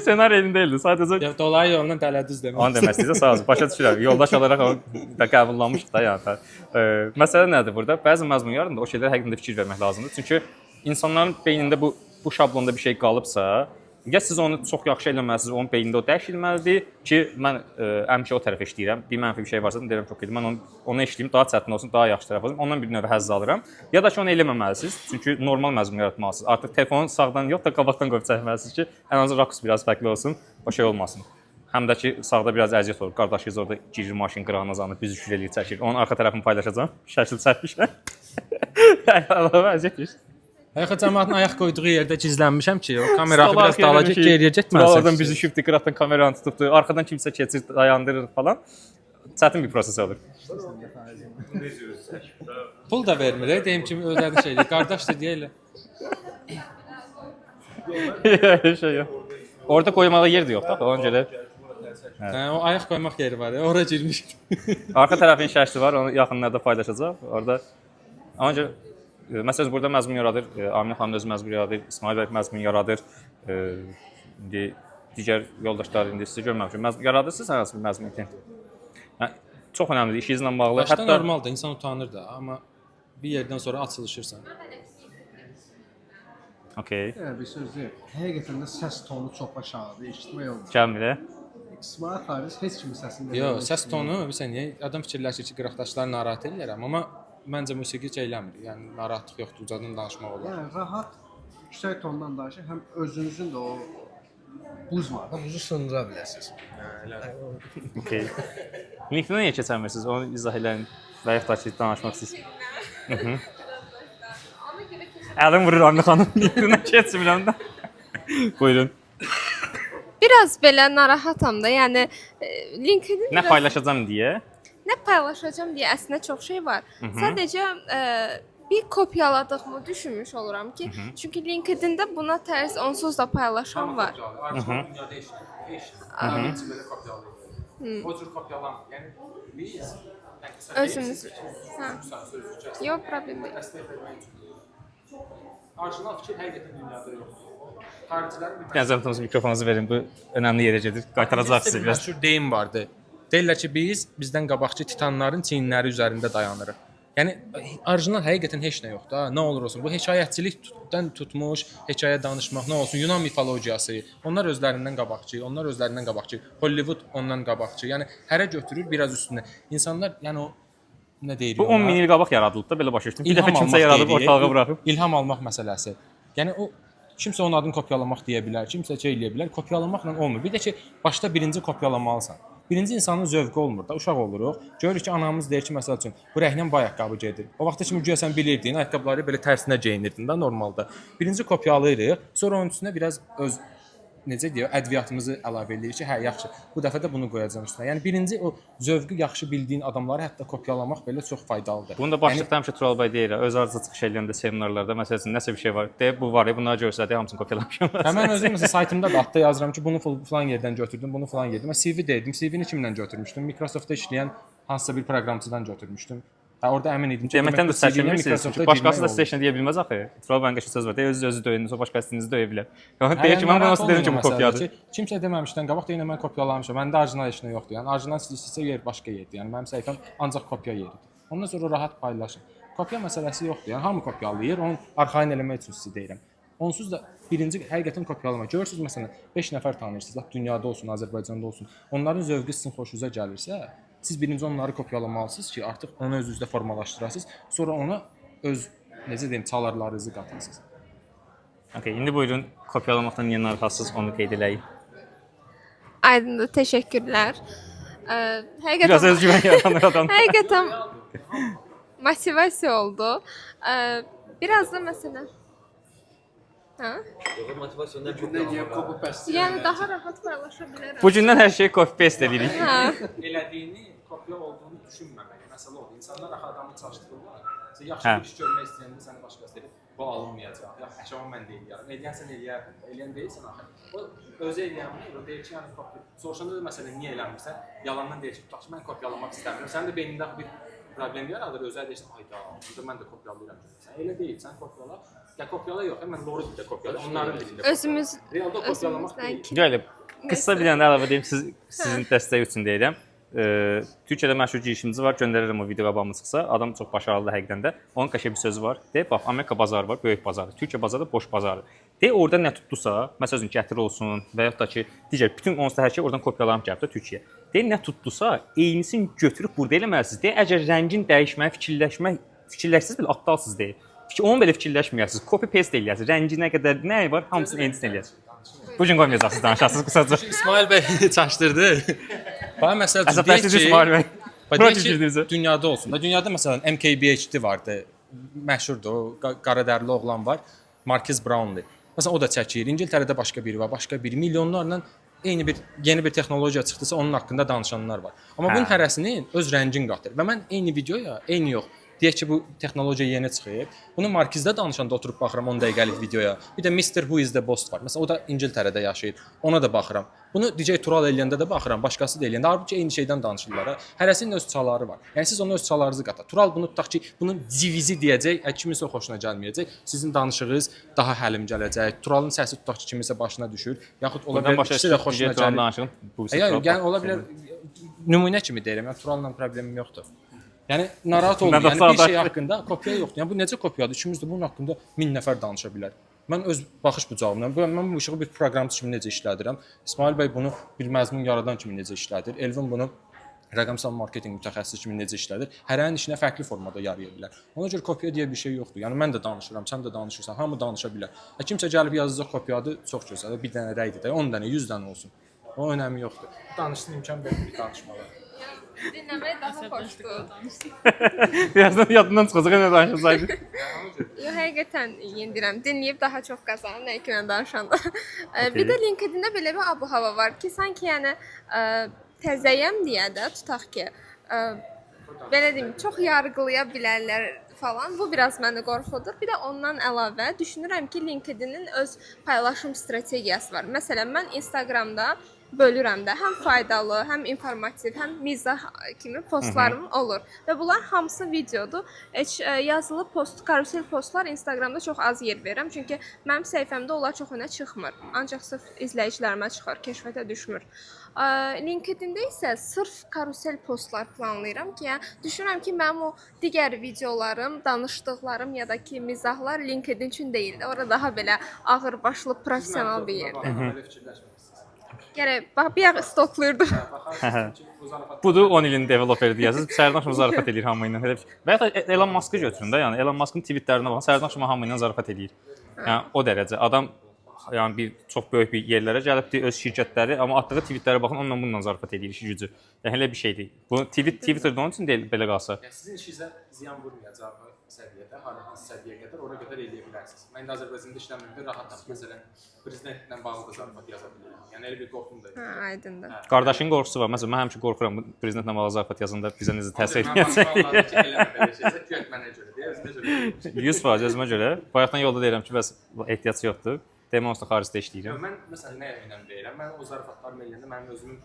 Senaryo eyni deyildi. Sadəcə dolayı yolundan dələdüz demək. onu demək istəyirəm, sağ olun. Başa düşürəm. Yoldaş olaraq onu da qəbullanmışıq da yəni. Məsələ nədir burada? Bəzi məzmun yarında o şeylərə həqiqətən də fikir vermək lazımdır. Çünki insanların beynində bu şablonda bir şey qalıbsa, ya siz onu çox yaxşı eləməlisiniz, onun beynində o dəyişilməlidir ki, mən həmişə o tərəfə işləyirəm. Bir mənfi bir şey varsa deyirəm çox idi. Mən onu işləyim, daha çətin olsun, daha yaxşı tərəf olsun. Ondan bir növ həzz alıram. Ya da ki, onu eləməməlisiniz. Çünki normal məzmun yaratmalısınız. Artıq telefonu sağdan yox da qabaqdan qoyub çəkməlisiniz ki, ən azı rakus biraz fərqli olsun, o şey olmasın. Həm də ki, sağda biraz əziyyət olur. Qardaşınız orada girir maşın qırağına uzanır, biz düşür eləyir, çəkir. Onun arxa tərəfini paylaşacağam. Şəkil çəkmişəm. Əlavə əziyyət. Ayaq cəmaatın ayaq qoyduğu yerdə gizlənmişəm ki, o kamera biraz dalacaq, geriyə getməsin. Oradan bizi şifti qıraqdan kameranı tutubdu, arxadan kimsə keçir, dayandırır falan. Çətin bir proses olur. Pul da vermir, deyim kimi özədi şeydir. Qardaş da deyə elə. Şey yox. Orada qoymağa yer də yox da, ona görə. Hə, o ayaq qoymaq yeri var, ora girmiş. Arxa tərəfin şəkli var, onu yaxınlarda paylaşacaq. Orada ona görə məsələn burada məzmun yaradır, Aminə xanım özü məzmun yaradır, İsmail bəy məzmun yaradır. İndi digər yoldaşlar indi sizə görməmişəm. Yaradırsınız hər hansı bir məzmun için. Yəni çox önəmlidir işinizlə bağlı. Başda normaldır, insan utanır da, amma bir yerdən sonra açılışırsan. Okay. Yəni bir söz deyim. Həqiqətən də səs tonu çox aşağıdır, eşitmək olmur. Gəlmir. İsmail xaric heç kimin səsini Yox, səs tonu bir saniyə adam fikirləşir ki, qıraqdaşları narahat edirəm, amma məncə musiqi heç eləmir. Yəni narahatlıq yoxdur, ucadan danışmaq olar. Yəni rahat yüksək tondan danışır, həm özünüzün də o buz var da, buzu sındıra biləsiniz. Okay. LinkedIn-ə niyə keçəmirsiniz? Onu izah eləyin və yaxud da ki, danışmaq istəyirsiniz. Əlim vurur Amir xanım. LinkedIn-ə keçmirəm də. Buyurun. Biraz belə narahatam da. Yəni LinkedIn Nə paylaşacağam deyə. nə paylaşacağam deyə əslində çox şey var. Sadəcə bir kopyaladığımı düşünmüş oluram ki, çünki LinkedIn-də buna tərz onsuz da paylaşan var. Dünyada heç belə kopyalayır. O cür kopyalan. Yəni biz Özümüz. Hə. Yox, problem deyil. Orijinal fikir həqiqətən dünyada yoxdur. Xaricilərin bir Gəncəmtimiz mikrofonunuzu verin. Bu önəmli yerə gedir. Qaytaracaq sizə biraz. Məşhur deyim vardı. Deyirlər ki, bizdən qabaqçı titanların çiyinləri üzərində dayanırıq. Yəni orijinal həqiqətən heç nə yoxdur. Nə olur olsun. Bu hekayətçilikdən tutmuş, hekayə danışmaq, nə olsun, Yunan mifologiyası, onlar özlərindən qabaqçı, Hollywood ondan qabaqçı. Yəni hərə götürür biraz üstünə. İnsanlar, yəni o nə deyir? Bu 10 min il qabaq yaradılıb da belə başa düşdüm. Bir dəfə kimsə yaradıb ortalığa buraxıb. İlham almaq məsələsi. Yəni o kimsə onun adını kopyalamaq deyə bilər, kimsə şey eləyə bilər. Kopyalamaqla olmur. Bir də ki, başda birinci kopyalamalısan. Birinci insanın zövqü olmur da, uşaq oluruq. Görürük ki, anamız deyir ki, məsəl üçün, bu rəhnən bu ayaqqabı gedir. O vaxtda kimi güya sən bilirdin, ayaqqabıları belə tərsinə geyinirdin də normalda. Birinci kopyalayırıq, sonra onun üstünə biraz öz necə deyir, ədviyyatımızı əlavə edirik ki, hə, yaxşı. Bu dəfə də bunu qoyacağam üstünə. Yəni birinci o zövqü yaxşı bildiyin adamları hətta kopyalamaq belə çox faydalıdır. Bunu da başlıqda həmişə Tural bəy deyir, öz arzusu çıxış eləyəndə seminarlarda, məsələn, nəsə bir şey var. Deyir, bu var ya, bunları görsədə hamısını kopyalamışam. Həmin özüm məsələn saytımda da adda yazıram ki, bunu falan yerdən götürdüm, bunu falan yerdən. Mən CV deyirdim. CV-ni kimdən götürmüşdüm? Microsoft-da işləyən hansısa bir proqramçıdan götürmüşdüm. Hə, orada əmin idim ki, Deməkdən də çəkinmirsiniz. Çünki başqası da sizə heç nə deyə bilməz axı. Tural bəyin qəşəng söz var. Deyir, özü döyün, sonra başqa istəyinizi döyə bilər. Yəni deyir ki, mən nasıl deyirəm ki, bu kopyadır. Kimsə deməmişdən qabaq deyir, mən kopyalamışam. Məndə orijinal heç nə yoxdur. Yəni orijinal sizə yer başqa yerdir. Yəni mənim səhifəm ancaq kopya yeridir. Ondan sonra rahat paylaşın. Kopya məsələsi yoxdur. Yəni hamı kopyalayır. Onun arxayın eləmək üçün sizə deyirəm. Onsuz da birinci həqiqətən kopyalama. Görürsüz məsələn 5 nəfər tanıyırsınız, dünyada olsun, Azərbaycanda olsun. Onların zövqü sizin xoşunuza gəlirsə, siz birinci onları kopyalamalısınız ki, artıq onu özünüzdə formalaşdırasınız. Sonra ona öz necə deyim, çalarlarınızı qatasınız. Okay, indi buyurun kopyalamaqdan niyə narahatsınız, onu qeyd edək. Aydındır, təşəkkürlər. Həqiqətən Biraz özgüvən yaranır adam. həqiqətən motivasiya oldu. Biraz da məsələn hə? Motivasiya nə Yəni daha rahat paylaşa bilərəm. Bu gündən hər şeyi copy paste edirik. Hə. elədiyini kopya olduğunu düşünməmək. Məsələ odur. İnsanlar axı adamı çaşdırırlar. Sən yaxşı Hə. bir iş görmək istəyəndə səni başqası deyir, bu alınmayacaq. Ya həşəmə mən də eləyərəm. Eləyənsən eləyərdin. Eləyən deyilsən axı. O özü eləyənmir. O deyir ki, yəni kopya. Soruşanda da məsələn niyə eləmirsən? Yalandan deyir ki, tutaq ki, mən kopyalamaq istəmirəm. Sənin də beynində bir problem yaradır. Özəl deyirsən, ayda, burada mən də kopyalayıram. Sən elə deyilsən, kopyala. Ya kopyala yox, mən Lori dildə kopyalayıram. Onların dilində. Özümüz Realda kopyalamaq deyil. Gəl, qısa bir dənə əlavə deyim, sizin dəstəyi üçün deyirəm. Türkiyədə məşhur girişimci var, göndərirəm o video qabağıma çıxsa, adam çox başarılıdır həqiqətən də. Onun qəşəng bir sözü var. Deyir, bax, Amerika bazarı var, böyük bazarı. Türkiyə bazarı da boş bazarı. Deyir, orada nə tutdusa, məsələn, gətir olsun və yaxud da ki, digər bütün onsuz da hər şey oradan kopyalanıb gəlib də Türkiyəyə. Deyir, nə tutdusa, eynisini götürüb burada eləməlisiniz. Deyir, əgər rəngin dəyişməyi, fikirləşsiniz belə aptalsınız deyir. Onu belə fikirləşməyəsiniz, copy paste eləyəsiniz. Rəngi nə qədər nə var, hamısını eynisini eləyəsiniz. Bu gün qoymayacaqsınız danışasınız qısaca. İsmail bəy çaşdırdı. Bax məsəl üçün deyək ki, İsmail bəy. deyək ki, dünyada olsun. Da dünyada məsələn MKBHD vardı. Məşhurdur o qaradərli oğlan var. Marcus Brownlee. Məsələn o da çəkir. İngiltərədə başqa biri var, başqa biri. Milyonlarla eyni bir yeni bir texnologiya çıxdısa onun haqqında danışanlar var. Amma bunun hərəsinin öz rəngin qatır. Və mən eyni videoya, eyni yox. Deyək ki, bu texnologiya yeni çıxıb. Bunu Markizdə danışanda oturub baxıram 10 dəqiqəlik videoya. Bir də Mr. Who is the Boss var. Məsələn, o da İngiltərədə yaşayır. Ona da baxıram. Bunu DJ Tural eləyəndə də baxıram, başqası da eləyəndə. Halbuki eyni şeydən danışırlar. Hərəsinin öz çaları var. Yəni siz ona öz çalarınızı qatın. Tural bunu tutaq ki, bunun divizi deyəcək, kiminsə xoşuna gəlməyəcək. Sizin danışığınız daha həlim gələcək. Turalın səsi tutaq ki, kiminsə başına düşür. Yaxud ola bilər ikisi də xoşuna gəlir. Yəni ola bilər nümunə kimi deyirəm. Yəni Turalla problemim yoxdur. Yəni narahat olmayın. Yəni bir şey haqqında kopya yoxdur. Yəni bu necə kopyadır? İkimiz də bunun haqqında 1000 nəfər danışa bilər. Mən öz baxış bucağımla, mən bu işi bir proqramçı kimi necə işlədirəm? İsmail bəy bunu bir məzmun yaradan kimi necə işlədir? Elvin bunu rəqəmsal marketinq mütəxəssisi kimi necə işlədir? Hərənin işinə fərqli formada yaraya bilər. Ona görə kopya deyə bir şey yoxdur. Yəni mən də danışıram, sən də danışırsan, hamı danışa bilər. Kimsə gəlib yazacaq kopyadır, çox gözəl. Bir dənə rəydir də, 10 dənə, 100 dənə olsun. O önəmi yoxdur. Danışsın imkan verir bir danışmalar. Dinləmək daha xoşdur. Birazdan yadından çıxacaq nə danışılsaydı. Yox, həqiqətən yendirəm. Dinləyib daha çox qazanır, nə ki mən danışanda. Bir də LinkedIn-də belə bir abu-hava var ki, sanki yəni təzəyəm deyə də tutaq ki, belə deyim, çox yargılaya bilərlər falan. Bu biraz məni qorxudur. Bir də ondan əlavə düşünürəm ki, LinkedIn-in öz paylaşım strategiyası var. Məsələn, mən Instagramda bölürəm də həm faydalı, həm informativ, həm mizah kimi postlarım olur. Və bunlar hamısı videodur. Heç yazılı post, karusel postlar Instagramda çox az yer verirəm. Çünki mənim səhifəmdə onlar çox önə çıxmır. Ancaq sırf izləyicilərimə çıxır, keşfətə düşmür. LinkedIn-də isə sırf karusel postlar planlayıram ki, yəni düşünürəm ki, mənim o digər videolarım, danışdıqlarım ya da ki, mizahlar LinkedIn üçün deyildi. Orada daha belə ağırbaşlı, professional bir yerdir. Belə fikirləşməlisiniz. Gərək bax bir yağ stoklayırdım. Baxarsınız ki, bu zarafat Budur 10 ilin developeri deyəsiniz. Sərdan axşam zarafat eləyir hamı ilə. Və ya Elon Musk-ı götürün də, yəni Elon Musk-ın tweetlərinə baxın, sərdan axşam hamı ilə zarafat eləyir. Yəni o dərəcə adam yəni bir çox böyük bir yerlərə gəlibdi öz şirkətləri, amma atdığı tweetlərə baxın, onunla bununla zarafat eləyir işi gücü. Yəni elə bir şeydir. Bu Twitterdə onun üçün deyil belə qalsa. Yəni sizin işinizə ziyan vurmayacaq səviyyədə, hansı səviyyəyə qədər ora qədər eləyə bilərsiniz. Mən də Azərbaycanda işləməkdə rahatam. Məsələn, prezidentlə bağlı da zarafat yaza bilirəm. Yəni elə bir qorxum da yox. Aydındır. Qardaşın qorxusu var. Məsələn, mən həmişə qorxuram bu prezidentlə bağlı zarafat yazanda bizə necə təsir edəcək. Mənə görə deyir, özümə görə. 100% özümə görə. Bayaqdan yolda deyirəm ki, bəs ehtiyac yoxdur. Demə onsuz da xaricdə işləyirəm. Mən məsələn nəyə önəm verirəm? Mən o zarafatlarımı eləyəndə mənim özümün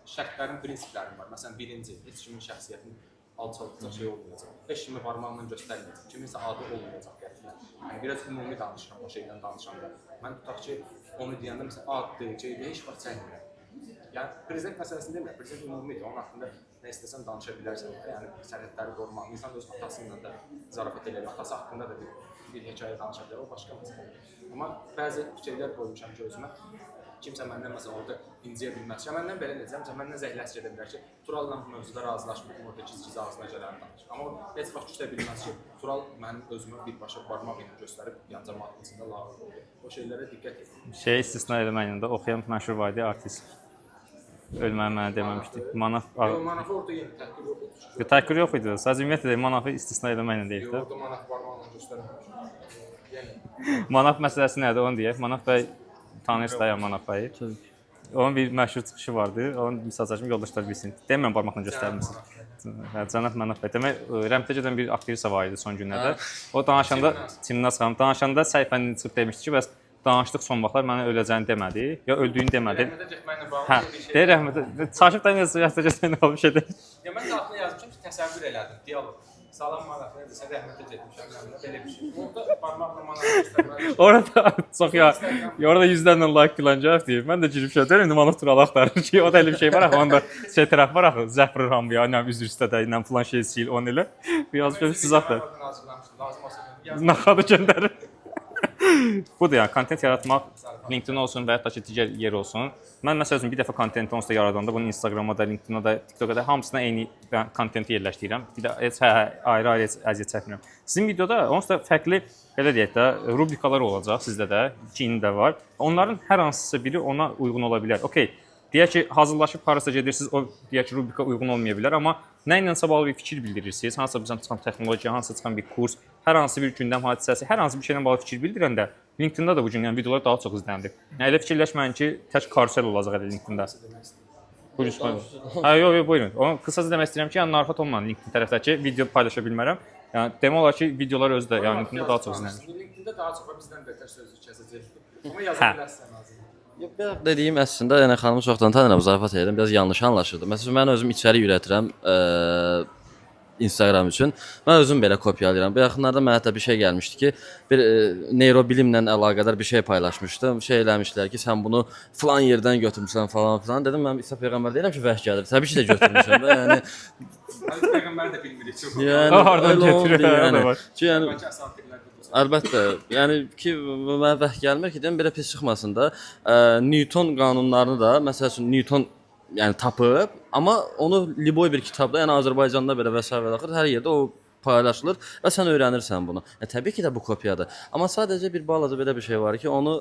şərtlərim, prinsiplərim var. Məsələn, birinci, heç kimin şəxsiyyətini alçaldacaq şey olmayacaq. Heç kimi barmaqla göstərməyəcək. Kiminsə adı olmayacaq qətiyyən. Yəni biraz ümumi danışıram o şeydən danışanda. Mən tutaq ki, onu deyəndə məsələn addır, şeydə heç vaxt çəkmirəm. Yəni prezident məsələsini demirəm. Prezident ümumidir. Onun haqqında nə istəsən danışa bilərsən. Yəni sərhədləri qorumaq, insan öz atasıyla da zarafat edir. Atası haqqında da bir hekayə danışa bilər. O başqa məsələdir. Amma bəzi şeylər qoymuşam ki, özümə kimsə məndən məsələn orada inciyə bilməz. Ya məndən belə necəm? Məndən zəhləs gedə bilər ki, Turalla bu mövzuda razılaşmır, orada giz-giz ağzına gələni danışır. Amma o heç vaxt küçə bilməz ki, Tural mənim özümü birbaşa barmaq ilə göstərib yan cəmaatın içində lağır oldu. O şeylərə diqqət edin. Şey istisna eləməklə də oxuyan məşhur var idi artist. Ölməyi mənə deməmişdi. Manaf Manafı orada yenə təhqir yox idi. təhqir yox idi. Sadəcə ümumiyyətlə manafı istisna eləməklə deyil də. Orada manaf barmaqla göstərməmiş. Yəni Manaf məsələsi nədir onu deyək. Manaf bəy tanıyırsınız da ya Manaf bəyi. Onun bir məşhur çıxışı vardı. Onun misal çəkim yoldaşlar bilsin. Deməyəm barmaqla göstərməsin. Hə, Cənab Manaf bəy. Demək Rəmtəcədən bir aktrisa var idi son günlərdə. O danışanda Timnaz xanım danışanda səhifənin çıxıb demişdi ki, bəs danışdıq son vaxtlar mənə öləcəyini demədi, ya öldüyünü demədi. Rəhmətə getməklə bağlı Hə, bir şey. deyir rəhmətə. Çaşıb da necə yazacaqsan o şeydə. Ya mən daxilində yazmışam ki, təsəvvür elədim, dialoq. Salam Manaf, sən rəhmətə getmişəm, belə bir şey. Orada barmaqla Manaf göstərməli. Orada çox ya, orada yüzlərlə like filan gəldi. Mən də girmişəm. Deyirəm Manaf Tural axtarır ki, o da elə bir şey var axı, onda şey tərəf var axı, Zəfir Hambiya, nə üzr istədə, ilə filan şey sil, onu elə. Bir yazıb siz axtar. Lazım olsa Naxadı göndərir. Budur yəni, kontent yaratmaq LinkedIn olsun və hətta ki, digər yer olsun. Mən məsəl üçün bir dəfə kontenti onsuz da yaradanda bunu Instagrama da, LinkedIn-a da, TikTok-a da hamısına eyni kontenti yerləşdirirəm. Bir də ayrı-ayrı əziyyət çəkmirəm. Sizin videoda onsuz da fərqli, belə deyək də, rubrikalar olacaq sizdə də, ikinin də var. Onların hər hansısa biri ona uyğun ola bilər. Okay. Deyək ki, hazırlaşıb harasa gedirsiniz, o deyək ki, rubrika uyğun olmaya bilər, amma nə ilə bağlı bir fikir bildirirsiniz, hansısa bizdən çıxan texnologiya, hansısa çıxan bir kurs, hər hansı bir gündəm hadisəsi, hər hansı bir şeylə bağlı fikir bildirəndə LinkedIn-də da bu gün yəni videolar daha çox izlənir. Yəni elə fikirləşməyin ki, tək karusel olacaq elə LinkedIn-də. Buyurun. Hə, yox, buyurun. Onu qısaca demək istəyirəm ki, yəni narahat olmayın LinkedIn tərəfdəki video paylaşa bilmərəm. Yəni demək olar ki, videolar özü də yəni LinkedIn-də daha çox izlənir. LinkedIn-də daha çox bizdən betər sözlük kəsəcək. Amma yaza bilərsən azı. Yox, belə dediyim əslində, yəni xanımı çoxdan tanıyıram, zarafat edirəm, biraz yanlış anlaşıldı. Məsələn, mən özüm içərik ürətirəm Instagram üçün. Mən özüm belə kopyalayıram. Bu yaxınlarda mənə hətta bir şey gəlmişdi ki, bir neyrobilimlə əlaqədar bir şey paylaşmışdım. Şey eləmişlər ki, sən bunu filan yerdən götürmüsən falan filan. Dedim mən İsa peyğəmbər deyirəm ki, vəhy gəlir. Təbii ki də götürmüşəm də, yəni. Peyğəmbər də bilmirik çox. Yəni hardan götürür, yəni. var. Ki yəni əlbəttə, yəni ki mənə vəhy gəlmir ki, deyim belə pis çıxmasın da. Newton qanunlarını da, məsəl üçün Newton yəni tapıb, amma onu liboy bir kitabda, yəni Azərbaycanda belə və s. hər yerdə o paylaşılır və sən öyrənirsən bunu. Təbii ki də bu kopyadır. Amma sadəcə bir balaca belə bir şey var ki, onu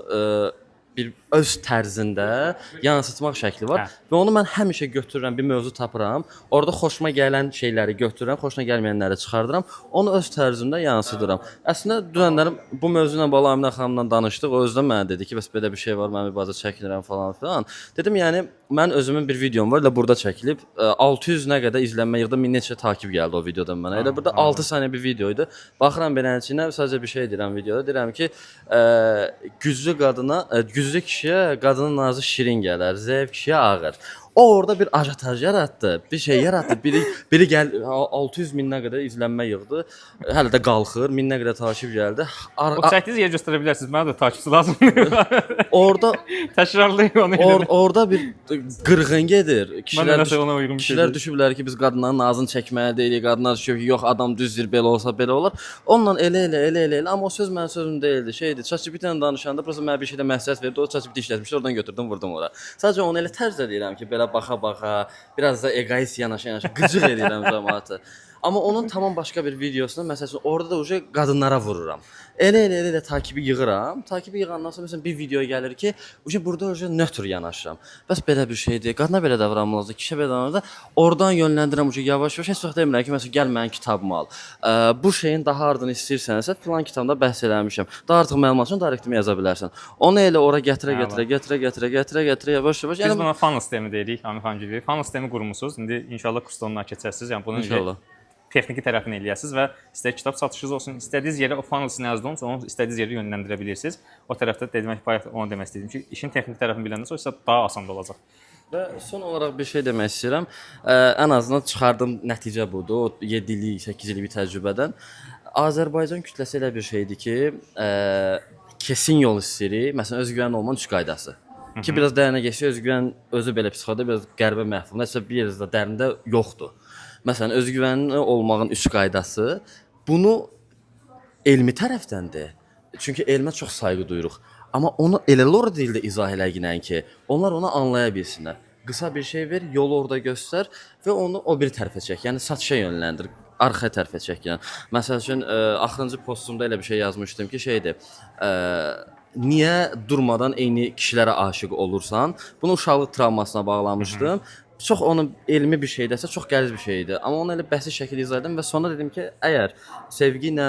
bir öz tərzində yansıtmaq şəkli var və onu mən həmişə götürürəm, bir mövzu tapıram. Orada xoşuma gələn şeyləri götürürəm, xoşuna gəlməyənləri çıxardıram. Onu öz tərzimdə yansıdıram. Əslində dünənlərim bu mövzu ilə bağlı Aminə xanımla danışdıq. O özü də mənə dedi ki, bəs belə bir şey var, mən bir baza çəkinirəm falan filan. Dedim, yəni mən özümün bir videom var, elə burada çəkilib 600 nə qədər izlənmə yığdı, 1000 neçə takib gəldi o videodan mənə. Elə burada 6 saniyə bir video idi. Baxıram beləçinə sadəcə bir şey deyirəm videoda. Deyirəm ki, güclü kişiyə qadının nazı şirin gələr, zəif kişiyə ağır. O orada bir ajotaj yaratdı, bir şey yaratdı. Biri gəl 600 mindən qədər izlənmə yığdı. Hələ də qalxır, 1000-ə qədər takib gəldi. O çəkdiyiniz yer göstərə bilərsiniz. Mənə də takipçi lazımdır. Orada təkrarlayın onu. orada bir qırğın gedir. Kişilər Kişilər düşüblər ki, biz qadınların nazını çəkməli deyilik. Qadınlar düşüb ki, yox adam düzdür, belə olsa belə olar. Onunla elə amma o söz mənim sözüm deyildi. Şeydir. ChatGPT ilə danışanda prosta mənə bir şeydə məsləhət verdi. O ChatGPT işlətmişdi, oradan götürdüm, vurdum ora. Sadəcə onu elə tərzdə deyirəm ki, belə baxa, biraz da egoist yanaşa, qıcıq edirəm cəmaatı. Amma onun tamam başqa bir videosunda məsələn orada da qadınlara vururam. Elə takibi yığıram. Takibi yığandan sonra məsələn bir video gəlir ki, burada nötr yanaşıram. Bəs belə bir şeydir. Qadına belə davranmalıdır, kişiyə belə davranmalıdır. Oradan yönləndirəm yavaş-yavaş. Heç vaxt demirəm ki, məsələn gəl mənim kitabımı al. Bu şeyin daha ardını istəyirsənsə filan kitabda bəhs eləmişəm. Daha artıq məlumat üçün direktimə yaza bilərsən. Onu elə ora gətirə yavaş-yavaş. Biz buna funnel sistemi deyirik, Amin xanım gibi. Funnel sistemi qurmusunuz. İndi inşallah kurslarından keçərsiniz. Yəni bunun İnşallah. Texniki tərəfini eləyəsiniz və istər kitab satışınız olsun, istədiyiniz yerə o funnel-ı yazdığınız onu istədiyiniz yerə yönləndirə bilirsiniz. O tərəfdə demək onu demək istədim ki, işin texniki tərəfini biləndən sonra isə daha asan olacaq. Və son olaraq bir şey demək istəyirəm. Ən azından çıxardığım nəticə budur. O 7 illik, 8 illik bir təcrübədən. Azərbaycan kütləsi elə bir şeydir ki, kesin yol istəyirik. Məsələn, özgüvən olmanın 3 qaydası. Ki biraz dərinə keçsə, özgüvən özü belə psixoloji, biraz qəribə məhfum. Nəsə bir yerdə dərində yoxdur. Məsələn, özgüvənli olmağın 3 qaydası bunu elmi tərəfdəndir. Çünki elmə çox sayğı duyuruq. Amma onu elə lor dildə izah eləginən ki, onlar onu anlaya bilsinlər. Qısa bir şey ver, yolu orada göstər və onu o bir tərəfə çək. Yəni satışa yönləndir, arxa tərəfə çək. Yəni məsəl üçün axırıncı postumda elə bir şey yazmışdım ki, şeydir. Niyə durmadan eyni kişilərə aşiq olursan? Bunu uşaqlıq travmasına bağlamışdım. Çox onun elmi bir şeydəsə çox qəliz bir şeydir. Amma onu elə bəsit şəkildə izah etdim və sonra dedim ki, əgər sevgi ilə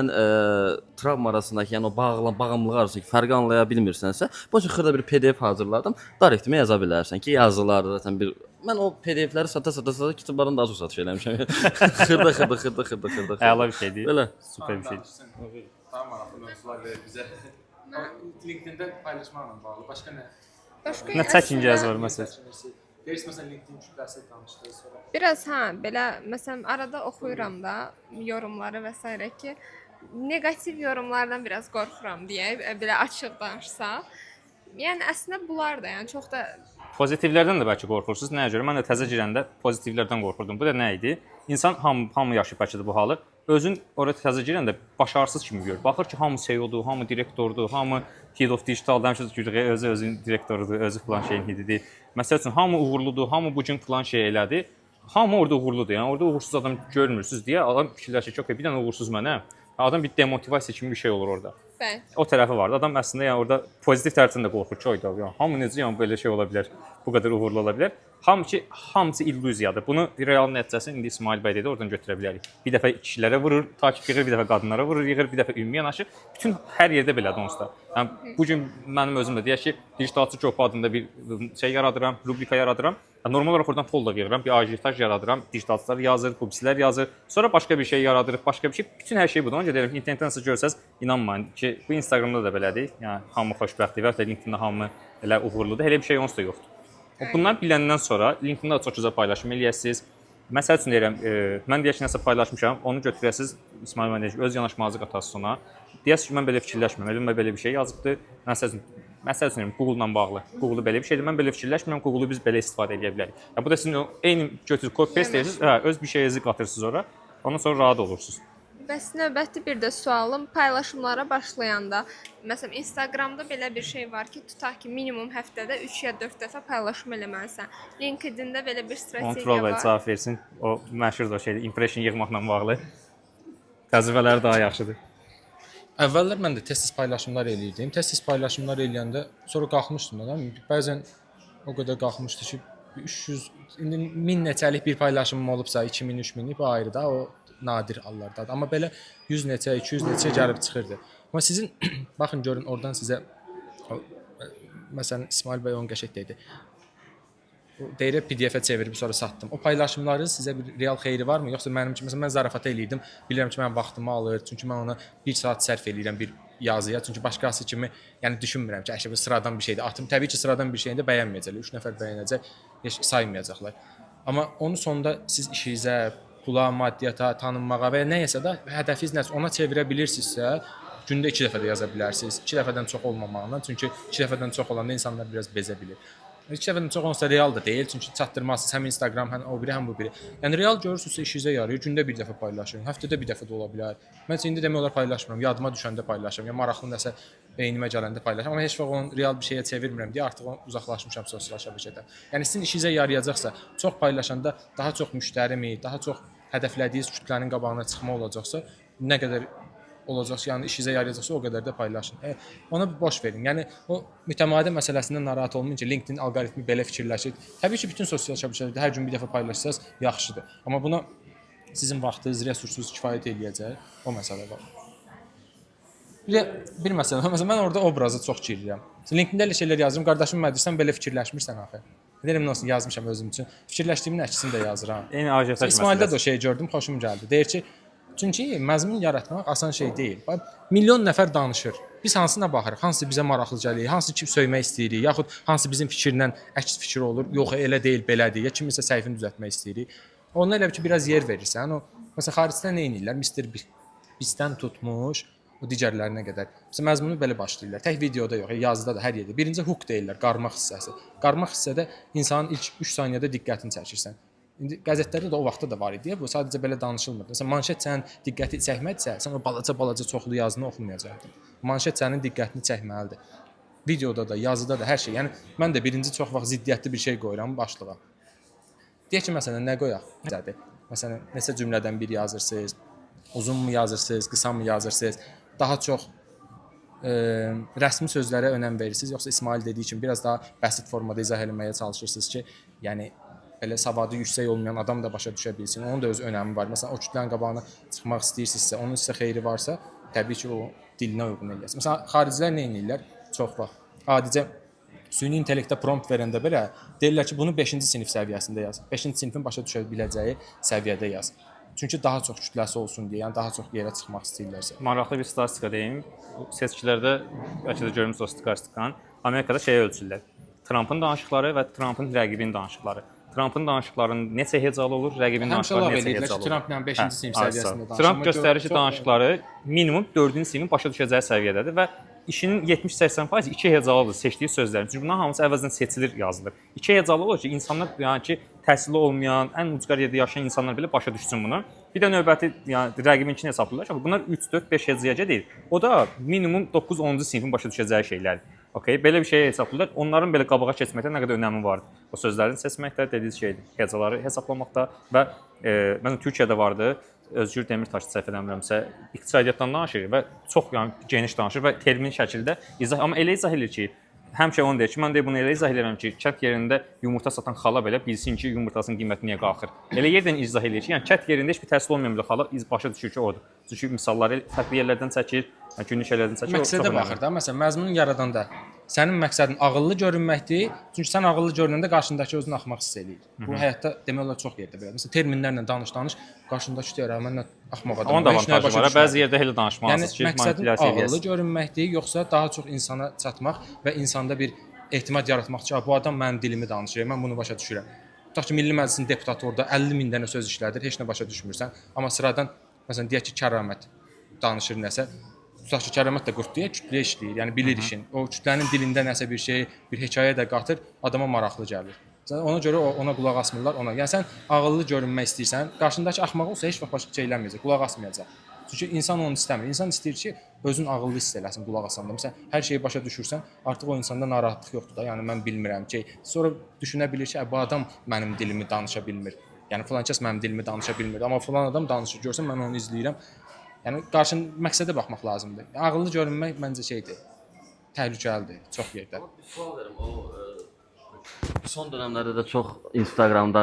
travma arasındakı, yəni o bağımlılıq arasındakı fərqi anlaya bilmirsənsə, bu üçün xırda bir PDF hazırladım. Direktimə yaza bilərsən ki, yazılarda zaten bir mən o PDF-ləri sata kitabların daha çox satış eləmişəm. xırda. Əla bir şeydir. Belə Super bir şeydir. Daha maraqlı mövzular verir bizə. LinkedIn-də paylaşmaqla bağlı başqa nə? Nə çəkincəniz var məsələn? Deyirsən məsələn LinkedIn kütləsi danışdıq sonra. Biraz belə məsələn arada oxuyuram da yorumları və s. ki, neqativ yorumlardan biraz qorxuram deyə belə açıq danışsaq. Yəni əslində bunlar da, yəni çox da Pozitivlərdən də bəlkə qorxursunuz. Nəyə görə? Mən də təzə girəndə pozitivlərdən qorxurdum. Bu da nə idi? İnsan hamı yaşayıb bəlkə də bu halı. Özün oraya təzə girəndə başarısız kimi görür. Baxır ki, hamı CEO-dur, hamı direktordur, hamı head of digital, həmişə görür özünün direktorudur, özü falan şeyin headidir. Məsəl üçün hamı uğurludur, hamı bu gün falan şey elədi. Hamı orada uğurludur. Yəni orada uğursuz adam görmürsüz deyə adam fikirləşir ki, bir dənə uğursuz mənəm. Adam bir demotivasiya kimi bir şey olur orada. bəli. O tərəfi vardı. Adam əslində yəni orada pozitiv tərəfindən də qorxur ki, yəni hamı necə yəni belə şey ola bilər, bu qədər uğurlu ola bilər. Hamısı illüziyadır. Bunu real nəticəsini indi İsmail bəy dedi, oradan götürə bilərik. Bir dəfə kişilərə vurur, takip yığır, bir dəfə qadınlara vurur, yığır, bir dəfə ümumi yanaşır. Bütün hər yerdə belədir onsuz da. Yəni bu gün mənim özüm də deyək ki, digitalçı Copa adında bir şey yaradıram, rubrika yaradıram. Normal olaraq oradan folder yığıram, bir ajitaj yaradıram, digitalçılar yazır, publisistlər yazır. Sonra başqa bir şey yaradırıq, başqa bir şey. Bütün hər şey budur. Ona görə deyirəm ki, internetdən siz görsəz, inanmayın ki, bu Instagramda da belədir. Yəni hamı xoşbəxtdir və ya LinkedIn-də hamı elə uğurludur. Elə bir şey onsuz da yoxdur. Bunlar biləndən sonra LinkedIn-də çox gözəl paylaşım eləyəsiniz. Məsəl üçün deyirəm, mən deyək ki, nəsə paylaşmışam, onu götürəsiniz İsmail müəllim öz yanaşmanızı qatasınız ona. Deyəsiniz ki, mən belə fikirləşmirəm, elə belə bir şey yazıbdı. Məsəl üçün Google-la bağlı. Google belə bir şeydir. Mən belə fikirləşmirəm, Google-u biz belə istifadə edə bilərik. Ya bu da sizin eyni götürüb copy paste edirsiniz, öz bir şeyinizi qatırsınız ora. Ondan sonra rahat olursunuz. Bəs növbəti bir də sualım, paylaşımlara başlayanda, məsələn Instagramda belə bir şey var ki, tutaq ki, minimum həftədə 3 ya 4 dəfə paylaşım eləməlisən. LinkedIn-də belə bir strategiya Kontrol və var. cavab versin. O məşhur da şeydir, impression yığmaqla bağlı. Təcrübələri daha yaxşıdır. Əvvəllər mən də tez-tez paylaşımlar eləyirdim. Tez-tez paylaşımlar eləyəndə sonra qalxmışdım da. Bəzən o qədər qalxmışdı ki, 300 indi 1000 neçəlik bir paylaşımım olubsa, 2000, 3000 bu ayrı da, o nadir hallardadır. Amma belə 100 neçə, 200 neçə gəlib çıxırdı. Amma sizin baxın görün oradan sizə məsələn İsmail bəy onun qəşəng dedi. Deyirəm PDF-ə çevirib sonra satdım. O paylaşımların sizə bir real xeyri varmı? Yoxsa mənim kimi məsələn mən zarafat eləyirdim. Bilirəm ki, mənim vaxtımı alır. Çünki mən ona 1 saat sərf eləyirəm bir yazıya. Çünki başqası kimi yəni düşünmürəm ki, əşə bu sıradan bir şeydir. Atım təbii ki, sıradan bir şeyini də bəyənməyəcəklər. 3 nəfər bəyənəcək, heç saymayacaqlar. Amma onun sonunda siz işinizə, pula, maddiyyata, tanınmağa və ya nəyəsə də hədəfiniz nəsə ona çevirə bilirsinizsə, gündə 2 dəfə də yaza bilərsiniz. 2 dəfədən çox olmamağından. Çünki 2 dəfədən çox olanda insanlar biraz bezə bilir. 2 dəfədən çox olsa real da deyil, çünki çatdırmazsınız həm Instagram, həm o biri, həm bu biri. Yəni real görürsünüzsə işinizə yarayır, gündə bir dəfə paylaşın, həftədə bir dəfə də ola bilər. Mən indi demək olar paylaşmıram, yadıma düşəndə paylaşıram, ya maraqlı nəsə beynimə gələndə paylaşıram, amma heç vaxt onu real bir şeyə çevirmirəm deyə artıq uzaqlaşmışam sosial şəbəkədən. Yəni sizin işinizə yarayacaqsa, çox paylaşanda daha çox müştərimi, daha çox hədəflədiyiniz kütlənin qabağına çıxma olacaqsa, nə qədər olacaqsa, yəni işinizə yarayacaqsa o qədər də paylaşın. Ona boş verin. Yəni o mütəmadi məsələsindən narahat olmayın ki, LinkedIn alqoritmi belə fikirləşir. Təbii ki, bütün sosial şəbəkələrdə hər gün bir dəfə paylaşsanız yaxşıdır. Amma buna sizin vaxtınız, resursunuz kifayət eləyəcək. O məsələ var. Bir məsələ, məsələn mən orada obrazı çox girirəm. LinkedIn-də elə şeylər yazıram. Qardaşım mən deyirsən belə fikirləşmirsən axı. Deyirəm nə olsun yazmışam özüm üçün. Fikirləşdiyimin əksini də yazıram. Eyni ajitaj məsələsi. İsmaildə də o şey gördüm, xoşum gəldi. Deyir ki, çünki məzmun yaratmaq asan şey deyil. Milyon nəfər danışır. Biz hansına baxırıq? Hansı bizə maraqlı gəlir? Hansı ki söymək istəyirik? Yaxud hansı bizim fikirlə əks fikir olur? Yox, elə deyil, belədir. Ya kiminsə səhifini düzəltmək istəyirik. Ondan elə ki biraz yer verirsən. O məsələn xaricdə nə edirlər? Mr. Beast-dən tutmuş o digərlərinə qədər. Məsələn məzmunu belə başlayırlar. Tək videoda yox, yazıda da hər yerdə. Birinci hook deyirlər, qarmaq hissəsi. Qarmaq hissədə insanın ilk 3 saniyədə diqqətini çəkirsən. İndi qəzetlərdə də o vaxtda da var idi. Bu sadəcə belə danışılmırdı. Məsələn, manşet sənin diqqəti çəkmədsə, sən o balaca çoxlu yazını oxumayacaqdın. Manşet sənin diqqətini çəkməlidir. Videoda da, yazıda da hər şey. Yəni mən də birinci çox vaxt ziddiyyətli bir şey qoyuram başlığa. Deyək ki, məsələn, nə qoyaq? Məsələn, neçə cümlədən bir yazırsınız, uzunmu yazırsınız, qısa mı yazırsınız? Daha çox rəsmi sözlərə önəm verirsiniz, yoxsa İsmail dediyi kimi biraz daha bəsit formada izah etməyə çalışırsınız ki, yəni belə savadı yüksək olmayan adam da başa düşə bilsin. Onun da öz önəmi var. Məsələn, o kütlənin qabağına çıxmaq istəyirsinizsə, onun sizə xeyri varsa, təbii ki, o dilinə uyğun eləyəsiniz. Məsələn, xaricilər nə edirlər? Çox vaxt adicə süni intellektə prompt verəndə belə deyirlər ki, bunu 5-ci sinif səviyyəsində yaz. 5-ci sinifin başa düşə biləcəyi səviyyədə yaz. Çünki daha çox kütləsi olsun deyə, yəni daha çox yerə çıxmaq istəyirlərsə. Maraqlı bir statistika deyim. Seçkilərdə bəlkə də görmüsünüz o statistikanı. Amerikada şey ölçürlər. Trampın danışıqları və Trampın rəqibinin danışıqları. Trampın danışıqlarının neçə hecalı olur, rəqibinin danışıqları neçə hecalı olur. Trampla 5-ci sinif səviyyəsində danışır. Tramp göstərir ki, danışıqları minimum 4-cü sinifin başa düşəcəyi səviyyədədir və işinin 70-80% 2 hecalıdır seçdiyi sözlərin. Çünki bunların hamısı əvəzdən seçilir, yazılır. 2 hecalı olur ki, insanlar yəni ki, təhsilli olmayan, ən ucqar yerdə yaşayan insanlar belə başa düşsün bunu. Bir də növbəti yəni rəqibinkini hesablayırlar ki, bunlar 3, 4, 5 hecalıca deyil. O da minimum 9-10-cu sinifin başa düşəcəyi şeylərdir. Okay, belə bir şey hesablayırlar. Onların belə qabağa keçməkdə nə qədər önəmi vardı. O sözlərin seçməkdə dediyiniz şeydir. Hecaları hesablamaqda və məsələn Türkiyədə vardı. Özgür Demirtaş səhv eləmirəmsə, iqtisadiyyatdan danışır və çox yəni geniş danışır və termin şəkildə izah, amma elə izah edir ki, həmişə onu deyir ki, mən də bunu elə izah edirəm ki, kənd yerində yumurta satan xala belə bilsin ki, yumurtasının qiyməti niyə qalxır. Elə yerdən izah edir ki, yəni kənd yerində heç bir təhsil olmayan bir xala başa düşür ki, odur. Çünki misalları fərqli yerlərdən çəkir, günlük şeylərdən çəkir. Məqsədə baxır da, məsələn, məzmunun yaradanda sənin məqsədin ağıllı görünməkdir. Çünki sən ağıllı görünəndə qarşındakı özünü axmaq hiss eləyir. Bu həyatda demək olar çox yerdə belədir. Məsələn, terminlərlə danış, qarşındakı deyir, mən axmaq adamam. Onun da avantajı var. Bəzi yerdə elə danışmalısınız ki, manipulyasiya eləyəsiniz. Ağıllı görünməkdir, yoxsa daha çox insana çatmaq və insanda bir etimad yaratmaq ki, bu adam mənim dilimi danışır, mən bunu başa düşürəm. Tutaq ki, Milli Məclisin deputatı orada 50 min dənə söz işlədir, heç nə başa düşmürsən, amma sıradan məsələn deyək ki, Kəramət danışır nəsə, tutaq ki, Kəramət də qurtduya kütləyə işləyir, yəni bilir işin. O kütlənin dilində nəsə bir şey, bir hekayə də qatır, adama maraqlı gəlir. Ona görə ona qulaq asmırlar ona. Yəni sən ağıllı görünmək istəyirsən, qarşındakı axmaq olsa heç vaxt başqa şey eləməyəcək, qulaq asmayacaq. Çünki insan onu istəmir. İnsan istəyir ki, özünü ağıllı hiss eləsin qulaq asanda. Məsələn, hər şeyi başa düşürsən, artıq o insanda narahatlıq yoxdur da. Yəni mən bilmirəm ki, sonra düşünə bilir ki, bu adam mənim dilimi danışa bilmir. Yəni filan kəs mənim dilimi danışa bilmir, amma filan adam danışır. Görsən mən onu izləyirəm. Yəni qarşın məqsədə baxmaq lazımdır. Ağıllı görünmək məncə şeydir. Təhlükəlidir çox yerdə. Sual verim, son dövrlərdə də çox Instagramda,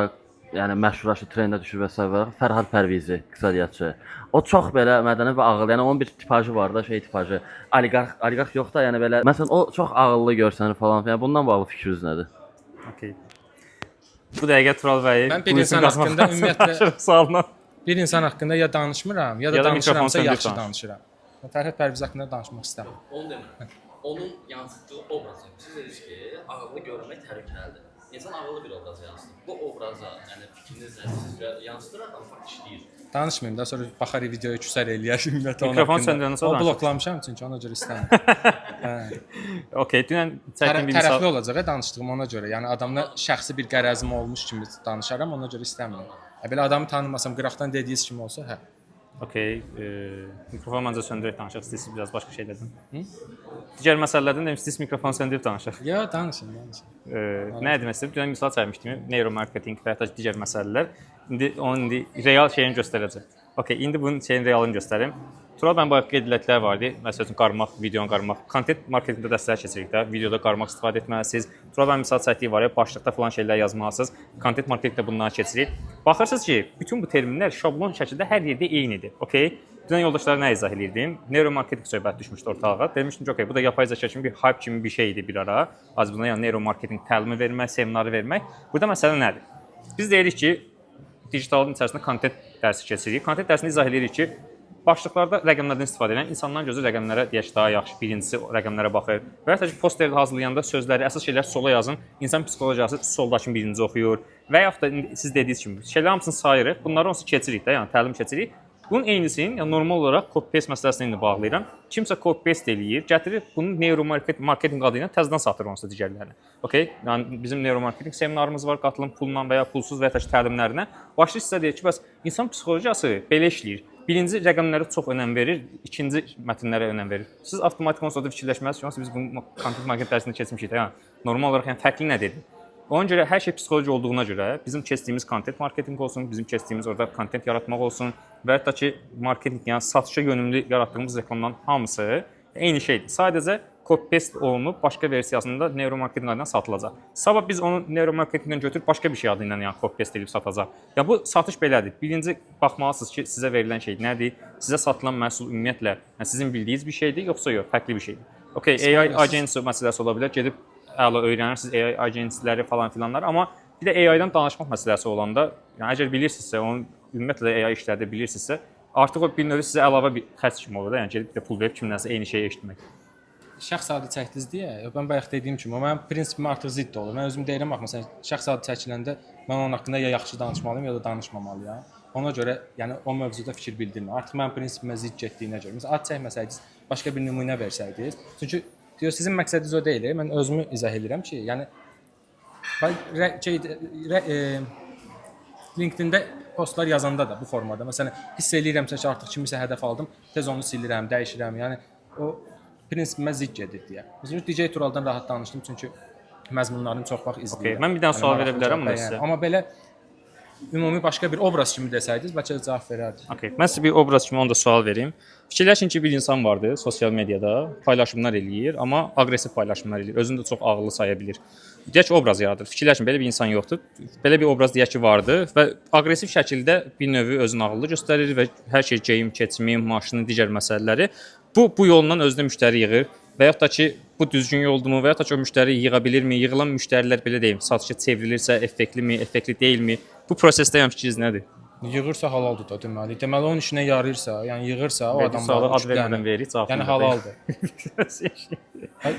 yəni məşhurlaşıb trendə düşür və s. Fərhad Pərvizi, iqtisadiyyatçı. O çox belə mədəni və ağıllı. Yəni onun bir tipajı var da, şey tipajı. Oliqarx yox da, yəni belə. Məsələn, o çox ağıllı görsənir falan. Yəni bundan bağlı fikriniz nədir? Okay. Bu dəqiqə Tural bəy Mən bir insan haqqında ümumiyyətlə sualına bir insan haqqında ya danışmıram, ya da danışıramsa yaxşı danışıram. Fərhad Pərvizi haqqında danışmaq istəmirəm. Onu demirəm. Onun yansıtdığı obraz. Siz dediniz ki, ağıllı görünmək təhlükəlidir. İnsan ağıllı bir obraz yansıtır. Bu obraza, yəni fikriniz nədir? Sizcə yansıdır, adam fakt işləyir. Danışmayım da, sonra baxar videoya küsər eləyər ümumiyyətlə. Mikrofon söndürəndən sonra o bloklamışam çünki ona görə istəmirəm. Okay, dünən çəkdiyim bir Tərəfli misal. olacaq danışdığım ona görə. Yəni adamla şəxsi bir qərəzim olmuş kimi danışaram, ona görə istəmirəm. Belə adamı tanımasam, qıraqdan dediyiniz kimi olsa, hə. Okay, mikrofonu məncə söndürək danışaq. İstəyirsiniz biraz başqa şeylərdən. Digər məsələlərdən də istəyirsiniz mikrofonu söndürüb danışaq. Ya danışın. Nə demək istəyirəm? Dünən misal çəkmişdim. Neuromarketinq və ya digər məsələlər. İndi real şeyini göstərəcəm. Okay, indi bunun realını göstərim. Tural bəy bayaq qeyd etdikləri var idi. Məsələn, qarmaq, videonu qarmaq. Content marketinqdə dəstək keçirik də. Videoda qarmaq istifadə etməlisiniz. Tural bəy misal çəkdiyi var ya, başlıqda falan şeylər yazmalısınız. Content marketinqdə bunları keçirik. Baxırsınız ki, bütün bu terminlər şablon şəkildə hər yerdə eynidir. Okay? Dünən yoldaşlara nə izah edirdim? Neuromarketinq söhbəti düşmüşdü ortalığa. Demişdim ki, okay, bu da yapay zəka kimi bir hype kimi bir şey idi bir ara. Az buna yəni neuromarketinq təlimi vermək, seminarı vermək. Burada məsələ nədir? Biz deyirik ki, digitalın içərisində content dərsi keçirik. Content dərsini izah edirik ki, başlıqlarda rəqəmlərdən istifadə edən insanların gözü rəqəmlərə deyək daha yaxşı, birincisi rəqəmlərə baxır. Və ya ki, posterdə hazırlayanda sözləri, əsas şeyləri sola yazın. İnsan psixologiyası soldakını birinci oxuyur. Və yaxud da siz dediyiniz kimi şeylərin hamısını sayırıq. Bunları onsuz keçirik də, yəni təlim keçirik. Bunun eynisini yəni normal olaraq copy-paste məsələsinə indi bağlayıram. Kimsə copy-paste eləyir, gətirir bunu neuromarketinq adı ilə təzədən satır onsuz digərlərinə. Okay? Yəni bizim neuromarketinq seminarımız var, qatılım pulla və ya pulsuz və ya təlimlərinə. Başlayır sizə deyir ki, bəs insan psixologiyası belə işləyir. Birinci rəqəmlərə çox önəm verir, ikinci mətnlərə önəm verir. Siz avtomatik onsuz da fikirləşməlisiniz ki, biz bunu content marketinq dərsində keçmişik də, yəni normal olaraq yəni fərqli nədir? Ona görə hər şey psixoloji olduğuna görə bizim keçdiyimiz content marketinq olsun, bizim keçdiyimiz orada content yaratmaq olsun və hətta ki marketinq, yəni satışa yönümlü yaratdığımız reklamların hamısı eyni şeydir. Sadəcə copy-paste olunub başqa versiyasında neuromarketinq adından satılacaq. Sabah biz onu neuromarketinqdən götürüb başqa bir şey adı ilə yəni copy-paste edib satacaq. Ya bu satış belədir. Birinci baxmalısınız ki, sizə verilən şey nədir? Sizə satılan məhsul ümumiyyətlə yəni sizin bildiyiniz bir şeydir, yoxsa yox, fərqli bir şeydir. Okay, AI agency məsələsi ola bilər. Gedib əla öyrənirsiniz AI agencyləri falan filanlar, amma bir də AI-dan danışmaq məsələsi olanda, yəni əgər bilirsinizsə, onu ümumiyyətlə AI işlədə bilirsinizsə, artıq o bir növ sizə əlavə bir xərc kimi olur da, yəni gedib bir də pul verib kimdənsə eyni şeyi eşitmək. Şəxs adı çəkdiniz deyə, mən bayaq dediyim kimi, mənim prinsipim artıq zidd olur. Mən özüm deyirəm, bax məsələn, şəxs adı çəkiləndə mən onun haqqında ya yaxşı danışmalıyam, ya da danışmamalıyam. Ona görə, yəni o mövzuda fikir bildirmirəm. Artıq mənim prinsipimə zidd getdiyinə görə. Məsələn, ad çəkməsəydiniz, başqa bir nümunə versəydiniz. Çünki diyor sizin məqsədiniz o deyil. Mən özümü izah edirəm ki, yəni LinkedIn-də postlar yazanda da bu formada. Məsələn, hiss eləyirəmsə ki, artıq kimisə hədəf aldım, tez onu silirəm, dəyişirəm. Yəni o prinsipimə zidd gedir deyə. Məsələn, DJ Turaldan rahat danışdım çünki məzmunlarını çox vaxt izləyirəm. Okay, mən bir dənə sual verə bilərəm buna sizə. Amma belə ümumi başqa bir obraz kimi desəydiniz, bəlkə cavab verərdim. Okay, mən sizə bir obraz kimi onu da sual verim. Fikirləşin ki, bir insan vardı sosial mediada, paylaşımlar eləyir, amma aqressiv paylaşımlar eləyir. Özünü də çox ağıllı saya bilir. Deyək ki, obraz yaradır. Fikirləşin, belə bir insan yoxdur. Belə bir obraz deyək ki, vardı və aqressiv şəkildə bir növ özünü ağıllı göstərir və hər şey geyim, keçimi, maşını, digər məsələləri bu yolla özünə müştəri yığır. Və yaxud da ki, bu düzgün yoldumu və yaxud da ki, o müştəri yığa bilirmi? Yığılan müştərilər belə deyim, satışa çevrilirsə effektlimi, effektli deyilmi? Bu prosesdə yəni fikriniz nədir? Yığırsa halaldır da deməli. Deməli onun işinə yarayırsa, yəni yığırsa o adam ad vermədən verir, cavab. Yəni halaldır.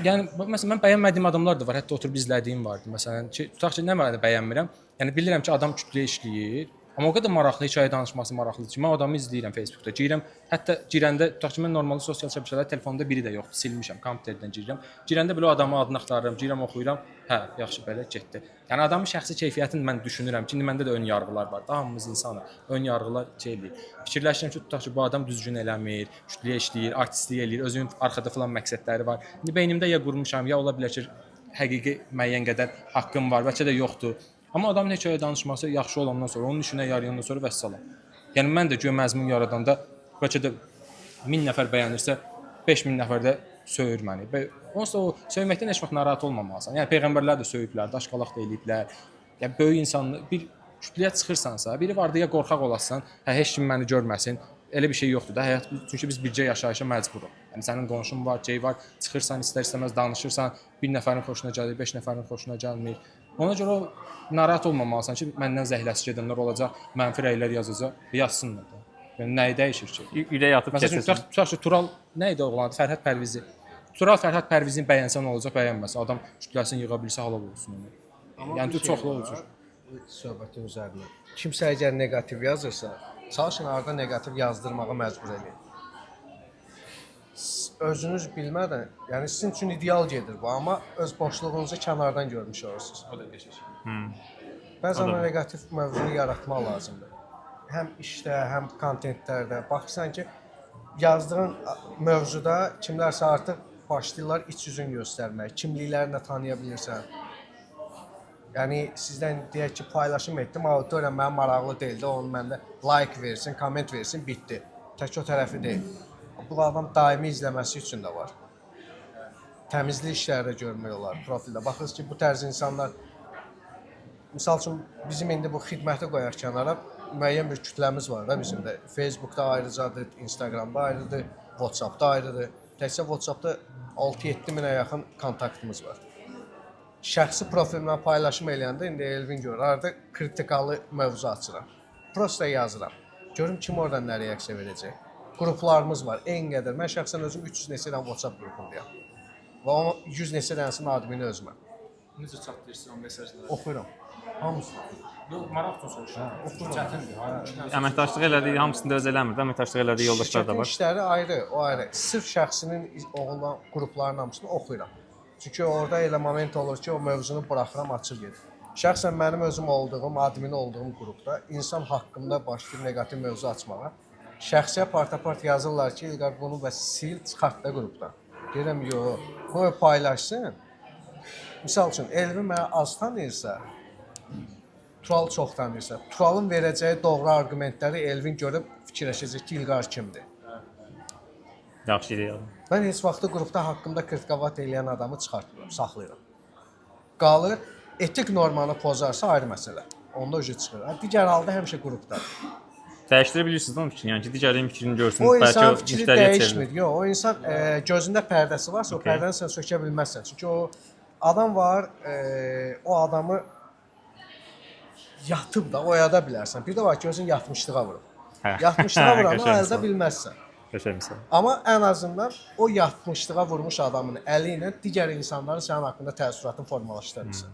Yəni məsələn mən bəyənmədiyim adamlar da var. Hətta oturub izlədiyim vardı. Məsələn ki, tutaq ki, nə mənada bəyənmirəm. Yəni bilirəm ki, adam kütləyə işləyir. Amma o qədər maraqlı hekayə danışması maraqlıdır ki, mən adamı izləyirəm Facebookda. Girirəm, hətta girəndə tutaq ki, mən normalda sosial şəbəkələrdə telefonda biri də yoxdur, silmişəm, kompüterdən girirəm. Girəndə belə adamın adını axtarıram, girirəm, oxuyuram. Hə, yaxşı belə getdi. Yəni adamın şəxsi keyfiyyətini mən düşünürəm ki, indi məndə də ön yarğılar var. Hamımız insanıq. Ön yarğılar eləyir. Fikirləşirəm ki, tutaq ki, bu adam düzgün eləmir, kütləyə işləyir, artistlik eləyir, özünün arxada falan məqsədləri var. İndi beynimdə ya qurmuşam, ya ola bilər ki, həqiqi müəyyən qədər haqqım var, bəlkə də yoxdur. Amma adamın hekayə danışması yaxşı olandan sonra, onun işinə yarayandan sonra vəssalam. Yəni mən də göy məzmun yaradanda bəlkə də 1000 nəfər bəyənirsə, 5000 nəfər də söyür məni. Onsuz da o söyməkdən heç vaxt narahat olmamalısan. Yəni peyğəmbərlər də söyüblər, daşqalaq da eləyiblər. Yəni böyük insanlar bir kütləyə çıxırsansa, biri var deyə qorxaq olasan, heç kim məni görməsin. Elə bir şey yoxdur da. Həyat çünki biz bircə yaşayışa məcburuq. Yəni sənin qonşun var, şey var, çıxırsan istər-istəməz danışırsan, bir nəfərin xoşuna gəlir, 5 nəfərin xoşuna gəlmir. Ona görə o narahat olmamalısan ki, məndən zəhləsi gedənlər olacaq, mənfi rəylər yazacaq, yazsınlar da. Yəni nəyi dəyişir ki? Ürək atıb Məsələn, tutaq ki, Tural nə idi oğlan adı? Fərhad Pərvizi. Tural Fərhad Pərvizini bəyənsən olacaq, bəyənməsə adam kütləsini yığa bilsə halal olsun ona. Yəni çoxlu olacaq. Söhbətin üzərinə. Kimsə əgər neqativ yazırsa, çalışın arada neqativ yazdırmağa məcbur edin. Özünüz bilmədən, yəni sizin üçün ideal gedir bu, amma öz boşluğunuzu kənardan görmüş olursunuz. O da geçir. Bəzən o neqativ mövzunu yaratmaq lazımdır. Həm işdə, həm kontentlərdə. Baxırsan ki, yazdığın mövzuda kimlərsə artıq başlayırlar iç yüzünü göstərmək, kimliklərini də tanıya bilirsən. Yəni sizdən deyək ki, paylaşım etdim, auditoriya mənə maraqlı deyildi, onu məndə like versin, komment versin, bitdi. Tək o tərəfi deyil. Bu adam daimi izləməsi üçün də var. Təmizlik işləri də görmək olar profildə. Baxırsınız ki, bu tərz insanlar misal üçün bizim indi bu xidməti qoyaq kənara, müəyyən bir kütləmiz var da bizim də. Facebookda ayrıcadır, Instagramda ayrıdır, WhatsAppda ayrıdır. Təkcə WhatsAppda 6-7 minə yaxın kontaktımız var. Şəxsi profilimdən paylaşım eləyəndə indi Elvin görür, arada kritikalı mövzu açıram. Prosta yazıram. Görüm kim oradan nə reaksiya verəcək. Qruplarımız var, eyni qədər. Mən şəxsən özüm 300 neçə dənə WhatsApp qrupundayam. Və o 100 neçə dənəsinin admini özümə. Necə çatdırırsın o mesajları? Oxuyuram. Hamısı. Yox, maraq üçün soruşuram. Çətindir. Əməkdaşlıq elədiyi hamısını da öz eləmir də, əməkdaşlıq elədiyi yoldaşlar da Şirkətin var. işləri ayrı, o ayrı. Sırf şəxsinin oğlan qruplarının hamısını oxuyuram. Çünki orada elə moment olur ki, o mövzunu buraxıram, açıb gedir. Şəxsən mənim özüm olduğum, admin olduğum qrupda insan haqqında başlayıb neqativ mövzu açmağa, şəxsiyə part-apart yazırlar ki, İlqar bunu və sil, çıxart da qrupdan. Deyirəm, yox, qoy paylaşsın. Misal üçün, Elvi mənə az tanıyırsa, Tural çox tanıyırsa, Turalın verəcəyi doğru arqumentləri Elvin görüb fikirləşəcək ki, İlqar kimdir. Yaxşı ideya. Mən heç vaxtı qrupda haqqımda kritikavat eləyən adamı çıxartmıram, saxlayıram. Qalır, etik normanı pozarsa ayrı məsələ. Onda öcə çıxır. Digər halda həmişə qrupdadır. Dəyişdirə bilirsiniz onun fikrini. Yəni ki, digərinin fikrini görsün, O bəlkə insan o fikri müştəriyə çevrilir. dəyişmir. Yox, o insan gözündə pərdəsi varsa, o pərdəni sən sökə bilməzsən. Çünki o adam var, o adamı yatıb da oyada bilərsən. Bir də var ki, özün yatmışlığa vurur. Hə. Yatmışlığa vuranı Qəşəng əldə misal. bilməzsən. Qəşəng misal. Amma ən azından o yatmışlığa vurmuş adamın əli ilə digər insanların sənin haqqında təəssüratını formalaşdırırsan.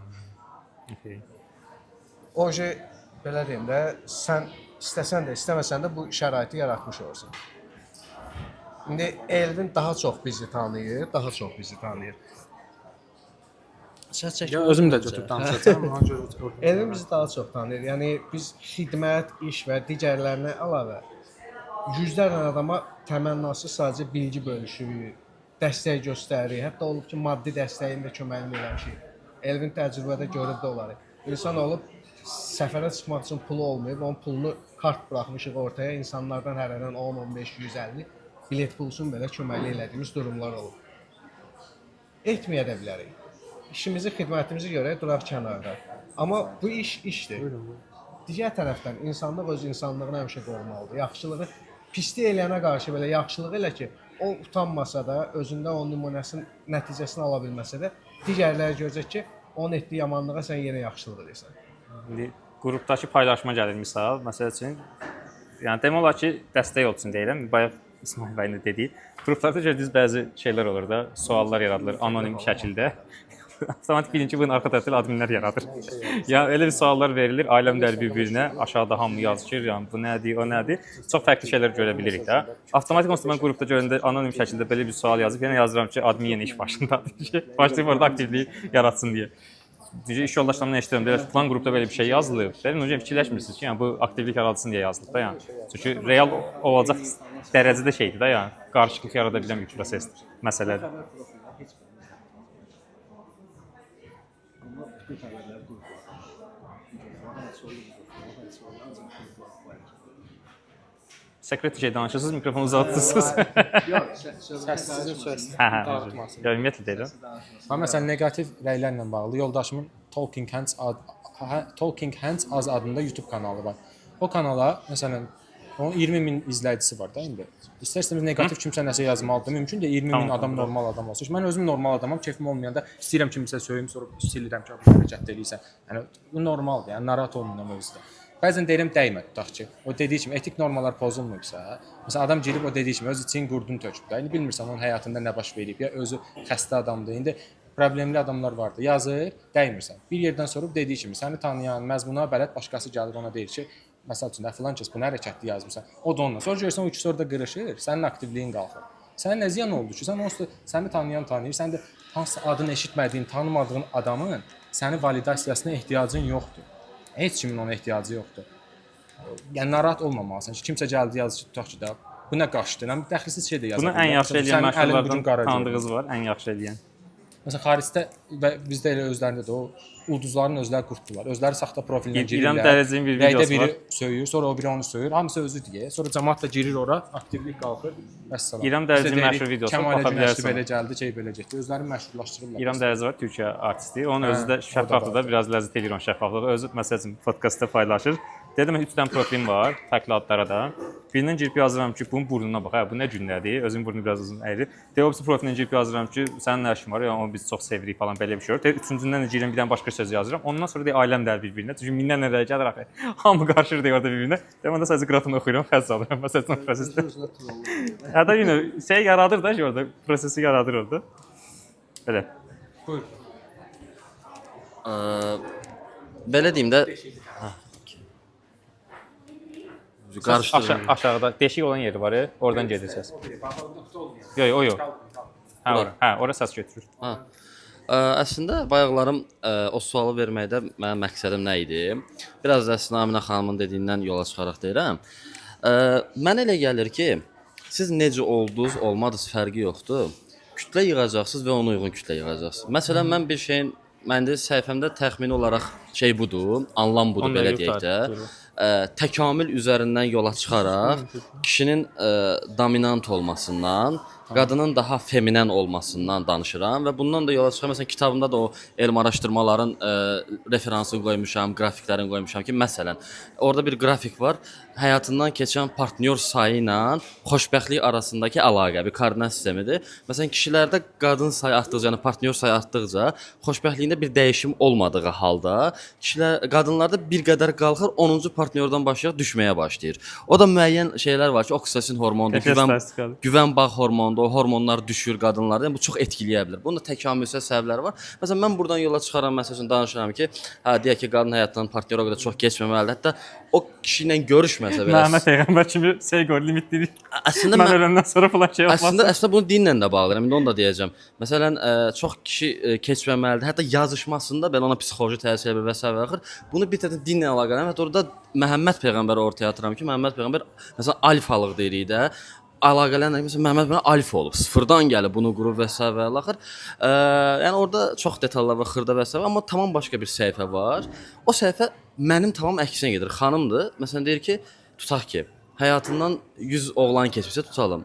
Okay. O belə deyim də, sən istəsən də, istəməsən də bu şəraiti yaratmış olursan. İndi Elvin daha çox bizi tanıyır, Səs çəkmə. Ya özüm də götürüb danışacağam, ona görə. Elvin bizi daha çox tanıyır. Yəni biz xidmət, iş və digərlərinə əlavə yüzlərlə adama təmənnasız sadəcə bilgi bölüşürük, dəstək göstəririk. Hətta olub ki, maddi dəstəyin də köməyini eləmişik. Elvin təcrübədə görüb də olarıq. İnsan olub səfərə çıxmaq üçün pulu olmayıb, onun pulunu kart buraxmışıq ortaya. İnsanlardan hərədən 10, 15, 150 bilet pulsun belə köməkli elədiyimiz durumlar olub. Etməyə də bilərik. İşimizi, xidmətimizi görək, duraq kənarda. Amma bu iş işdir. Digər tərəfdən insanlıq öz insanlığını həmişə qorumalıdır. Yaxşılığı pislik eləyənə qarşı belə yaxşılığı elə ki, o utanmasa da, özündə onun nümunəsinin nəticəsini ala bilməsə də, digərləri görəcək ki, onun etdiyi yamanlığa sən yenə yaxşılıq edirsən. İndi qrupdakı paylaşma gəlir misal. Məsəl üçün, yəni demək olar ki, dəstək olsun deyirəm. Bayaq İsmail bəyin də dediyi, qruplarda gördüyünüz bəzi şeylər olur da, suallar yaradılır anonim şəkildə. Avtomatik bilinci bunun arxa tərəfdə adminlər yaradır. Yəni elə bir suallar verilir, ailəm dəli bir-birinə, aşağıda hamı yazır, yəni bu nədir, o nədir? Çox fərqli şeylər görə bilirik də. Avtomatik olsa mən qrupda görəndə anonim şəkildə belə bir sual yazıb, yenə yazıram ki, admin yenə iş başındadır ki, başlayıb orada aktivliyi yaratsın deyə. Düzü iş yoldaşlarımdan eşidirəm, deyirlər, falan qrupda belə bir şey yazılıb. Dedim, necə fikirləşmirsiniz ki, yəni bu aktivlik yaratsın deyə yazılıb da, yəni. Çünki real olacaq dərəcədə şeydir da, yəni qarışıqlıq yarada bilən bir prosesdir, məsələdir. sekret bir şey danışırsınız, mikrofonu uzatırsınız. Yox, Səssizin sözü Hə, hə. dağıtmasın. Ya ümumiyyətlə deyirəm. Amma məsələn neqativ rəylərlə bağlı yoldaşımın Talking Hands Az adında YouTube kanalı var. O kanala məsələn onun 20.000 izləyicisi var da indi. İstərsəniz neqativ kimsə nəsə yazmalıdır. Mümkün də 20.000 Tamam, adam tamam. normal adam olsun. Mən özüm normal adamam, keyfim olmayanda istəyirəm kimsə söyüm, sonra silirəm ki, bu hərəkət eləyirsən. Yəni bu normaldır. Yəni narahat olmuram özdə. Bəzən deyirəm dəymə tutaq ki, o dediyi kimi etik normalar pozulmursa, məsələn adam girib o dediyi kimi öz için qurdun töküb də. İndi bilmirsən onun həyatında nə baş verib, ya özü xəstə adamdır. İndi problemli adamlar vardı. Yazır, dəymirsən. Bir yerdən sonra dediyi kimi səni tanıyan, məzmuna bələd başqası gəlir ona deyir ki, məsəl üçün filan kəs bunu hərəkətli yazmısan. O da onunla. Sonra görürsən o ikisi orada qırışır, sənin aktivliyin qalxır. Sənin nə ziyan oldu ki, sən onsuz da səni tanıyan tanıyır, sən də hansı adını eşitmədiyin, tanımadığın adamın səni validasiyasına ehtiyacın yoxdur. Heç kimin ona ehtiyacı yoxdur. Yəni narahat olmamalısan ki, kimsə gəldi yazdı ki, tutaq ki da bu nə qaşdı, nə dəxilsiz şey də yazır. Bunu ən yaxşı eləyən məşhurlardan tanıdığınız var, ən yaxşı eləyən. Məsələn xaricdə və bizdə elə özlərində də o ulduzların özləri qurtdular. Özləri saxta profilinə girirlər. İrəm Dərəcinin bir Rəydə videosu biri var. söyür, sonra o biri onu söyür. Hamısı özü deyə. Sonra cəmaət də girir ora, aktivlik qalxır. Vəssalam. İrəm Dərəcinin məşhur videosu, Kəmalə baxa Günəşli bilərsən. belə gəldi, şey belə getdi. Özlərini məşhurlaşdırırlar. İrəm Dərəcə var, Türkiyə artisti. Onun özü də o da şəffaflıqda var. biraz ləzzət edir onun şəffaflığı. Özü məsələn podkastda paylaşır. Dedim 3 dənə profilim var, fərqli adlara da. Birindən girib yazıram ki, bunun burnuna bax, hə bu nə gündədir? Özünün burnu biraz uzun əyri. Deyirəm profilindən girib yazıram ki, sənin nə işin var? Yəni onu biz çox sevirik falan belə bir şey. Üçüncündən də girirəm bir dənə başqa söz yazıram. Ondan sonra deyir ailəm dəl bir-birinə. Çünki minlərlə rəy gəlir axı. Hamı qarışır deyir orada bir-birinə. Deyirəm onda sadəcə qrafını oxuyuram, xəz alıram. Məsələn prosesdə. Hətta yenə şey yaradır da ki, orada prosesi yaradır orada. Belə. Buyur. Belə deyim də Aşağıda deşik olan yeri var, oradan gedirsiniz. Yox, o yox. Hə, ora. Hə, ora səs götürür. Ha. Əslində bayaqlarım o sualı verməkdə mənim məqsədim nə idi? Biraz da əslində Aminə xanımın dediyindən yola çıxaraq deyirəm. Mənə elə gəlir ki, siz necə oldunuz, olmadınız fərqi yoxdur. Kütlə yığacaqsınız və ona uyğun kütlə yığacaqsınız. Məsələn, mən bir şeyin məndə səhifəmdə təxmini olaraq şey budur, anlam budur belə deyək də. Təkamül üzərindən yola çıxaraq kişinin dominant olmasından, qadının daha feminen olmasından danışıram və bundan da yola çıxıram. Məsələn, kitabımda da o elm araşdırmaların referansını qoymuşam, qrafiklərini qoymuşam ki, məsələn, orada bir qrafik var. Həyatından keçən partnyor sayı ilə xoşbəxtlik arasındakı əlaqə, bir koordinat sistemidir. Məsələn, kişilərdə qadın sayı artdıqca, yəni partnyor sayı artdıqca xoşbəxtliyində bir dəyişim olmadığı halda, qadınlarda bir qədər qalxır, 10-cu partnyordan başlayaraq düşməyə başlayır. O da müəyyən şeylər var ki, oksitosin hormonudur, güvən bağ hormonudur, o hormonlar düşür qadınlarda. Yəni bu çox etkiləyə bilər. Bunun da təkamülsüz səbəbləri var. Məsələn, mən buradan yola çıxaram, məsələn, danışıram ki, hə deyək ki, qadın həyatından partnyor o qədər çox keçməməlidir. Hətta o kişi ilə görüşməsə belə. Məhəmməd peyğəmbər kimi şey qoy, limitli. Əslində mən öləndən sonra falan şey olmaz. Əslində bunu dinlə də bağlayıram. İndi onu da deyəcəm. Məsələn, çox kişi keçməməlidir. Hətta yazışmasında belə ona psixoloji təsir və s. axır. Bunu bir təhər dinlə əlaqələnir. Hətta orada Məhəmməd peyğəmbəri ortaya atıram ki, Məhəmməd peyğəmbər məsələn alfalıq deyirik də. Əlaqələnir. Məsələn, Məhəmməd peyğəmbər alfa olub. Sıfırdan gəlib bunu qurub və s. axır. Yəni orada çox detallar var, xırda və s. amma tamam başqa bir səhifə var. O səhifə mənim tamam əksinə gedir. Xanımdır. Məsələn deyir ki, tutaq ki, həyatından 100 oğlan keçibsə tutalım.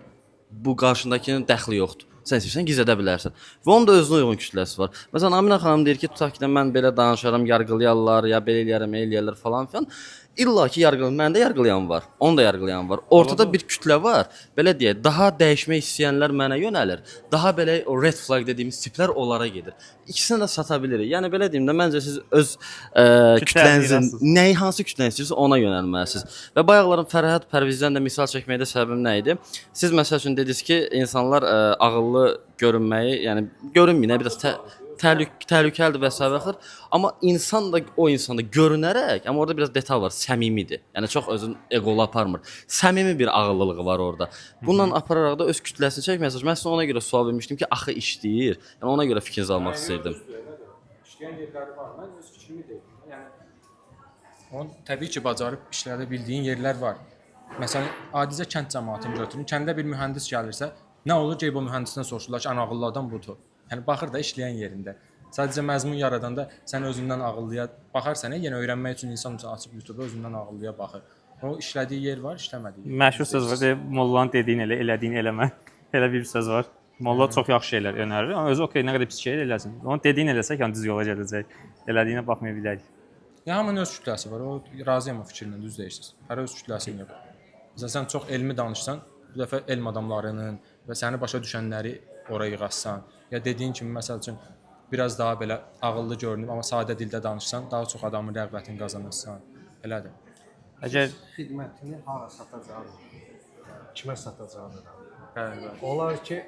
Bu qarşındakının dəxli yoxdur. Sən istəyirsən gizlədə bilərsən. Və onun da özünə uyğun kütləsi var. Məsələn, Aminə xanım deyir ki, tutaq ki, mən belə danışaram, yargılayarlar, ya belə eləyərlər falan filan. İlla ki yargılayan, məndə yargılayan var, onu da yargılayan var. Ortada bir kütlə var. Belə deyək, daha dəyişmək istəyənlər mənə yönəlir. Daha belə o red flag dediyimiz tiplər onlara gedir. İkisini də sata bilirik. Yəni belə deyim də, məncə siz öz kütlənizin nəyi hansı kütləni istəyirsiniz ona yönəlməlisiniz. Və bayaqların Fərhad Pərvizdən də misal çəkməkdə səbəbim nə idi? Siz məsəl üçün dediniz ki, insanlar ağıllı görünməyi, yəni görünməyə biraz təhlükəlidir və s. axır. Amma insan da o insanda görünərək, amma orada biraz detal var, səmimidir. Yəni çox özün eqolu aparmır. Səmimi bir ağıllılığı var orada. Bununla apararaq da öz kütləsini çəkməyəsiniz. Mən sizə ona görə sual vermişdim ki, axı işləyir. Yəni ona görə fikrinizi almaq istəyirdim. İşləyən yerləri var. Mən öz fikrimi deyim. Yəni Onun təbii ki, bacarıb işlədə bildiyin yerlər var. Məsələn, adicə kənd cəmaatını götürün. Kəndə bir mühəndis gəlirsə, nə olur ki, bu mühəndisdən soruşurlar ki, ağıllı adam budur. Yəni baxır da işləyən yerində. Sadəcə məzmun yaradanda sən özündən ağıllıya baxarsan, yenə öyrənmək üçün insan açıb YouTube özündən ağıllıya baxır. O işlədiyi yer var, işləmədiyi yer. Məşhur söz var, mollanın dediyin elə, elədiyin eləmə. Elə bir söz var. Molla çox yaxşı şeylər önərir, amma özü okey, nə qədər pis şey eləsin. Onun dediyin eləsək, yəni düz yola gələcək. Elədiyinə baxmaya bilərik. Ya hamının öz kütləsi var. O razıyam o fikirlə, düz deyirsiniz. Hər öz kütləsini yox. Məsələn sən çox elmi danışsan, bu dəfə elm adamlarının və səni başa düşənləri ora yığasan, ya dediyin kimi məsəl üçün biraz daha belə ağıllı görünüb, amma sadə dildə danışsan, daha çox adamın rəğbətini qazanırsan. Elədir. Əgər Xidmətini hara satacağını, kimə satacağını da. Bəli. Olar ki,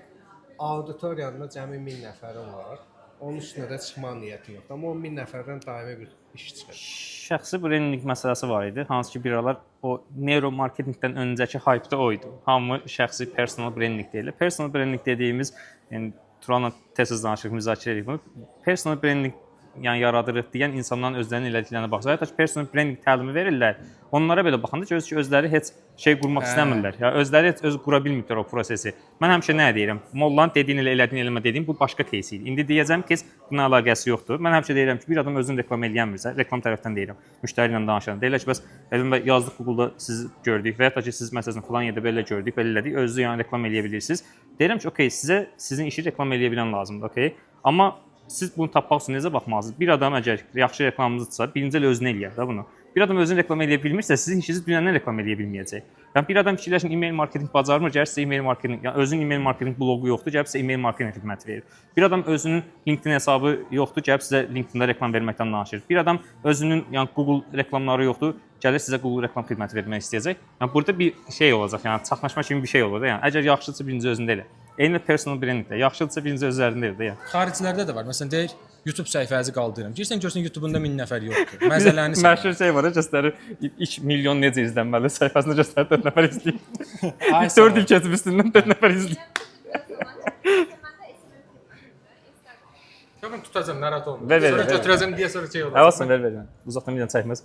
auditoriyanda cəmi 1000 nəfərin var. Onun üstünə də çıxma niyyəti yoxdur. Amma o 1000 nəfərdən daimi bir iş çıxır. şəxsi brendinq məsələsi var idi. Hansı ki bir aralar o neuromarketinqdən öncəki hype-da o idi. Hamı şəxsi personal brendinq deyirlər. Personal brendinq dediyimiz, yəni Turanla tez danışırıq, müzakirə edirik bunu. Personal brendinq yəni yaradırıq deyən insanların özlərinin elədiklərinə baxsaq, hətta ki personal brendinq təlimi verirlər. Onlara belə baxanda görürsüz ki, özləri heç şey qurmaq istəmirlər. Ya özləri heç öz qura bilmirlər o prosesi. Mən həmişə nə deyirəm? Mollanın dediyin elə, elədiyin eləmə dediyim bu başqa кейs idi. İndi deyəcəm ki, bununla əlaqəsi yoxdur. Mən həmişə deyirəm ki, bir adam özünü reklam eləyənmirsə, reklam tərəfdən deyirəm. Müştəri ilə danışanda deyirlər ki, bəs Elvin bəy yazdıq Google-da sizi gördük və hətta ki siz məsələn falan yerdə belə gördük, belə elədik, özünüz yəni reklam eləyə bilirsiniz. Deyirəm ki, okey, sizə sizin işi reklam eləyə bilən lazımdır, okey? Amma siz bunu tapmaq üçün necə baxmalısınız? Bir adam əgər yaxşı reklamınızsa, birinci elə özünə eləyər də bunu. Bir adam özünü reklam eləyə bilmirsə, sizin işinizi dünyanın reklam eləyə bilməyəcək. Yəni bir adam fikirləşin, email marketinq bacarmır, gəlir sizə email marketinq, yəni özünün email marketinq bloqu yoxdur, gəlib sizə email marketinq xidməti verir. Bir adam özünün LinkedIn hesabı yoxdur, gəlib sizə LinkedIn-də reklam verməkdən danışır. Bir adam özünün yəni Google reklamları yoxdur, gəlir sizə Google reklam xidməti vermək istəyəcək. Yəni burada bir şey olacaq, yəni çaxnaşma kimi bir şey olur da. Yəni əgər yaxşıdırsa birinci özündə elə. Eyni personal brandingdə yaxşıdırsa birinci özlərində elə də yəni. Xaricilərdə də var. Məsələn deyir, YouTube səhifənizi qaldırıram. Girsən görsən YouTube-unda 1000 nəfər yoxdur. Məzələni sən. Məşhur şey var, göstərir 2 milyon necə izlənməli səhifəsində göstərir 4 nəfər izləyir. 4 il keçib üstündən 4 nəfər izləyir. Mən tutacağam, narahat olma. Ver, ver, Sonra ver. götürəcəm deyə sonra şey olacaq. Avasın ver. Uzaqdan bir dənə çəkməz.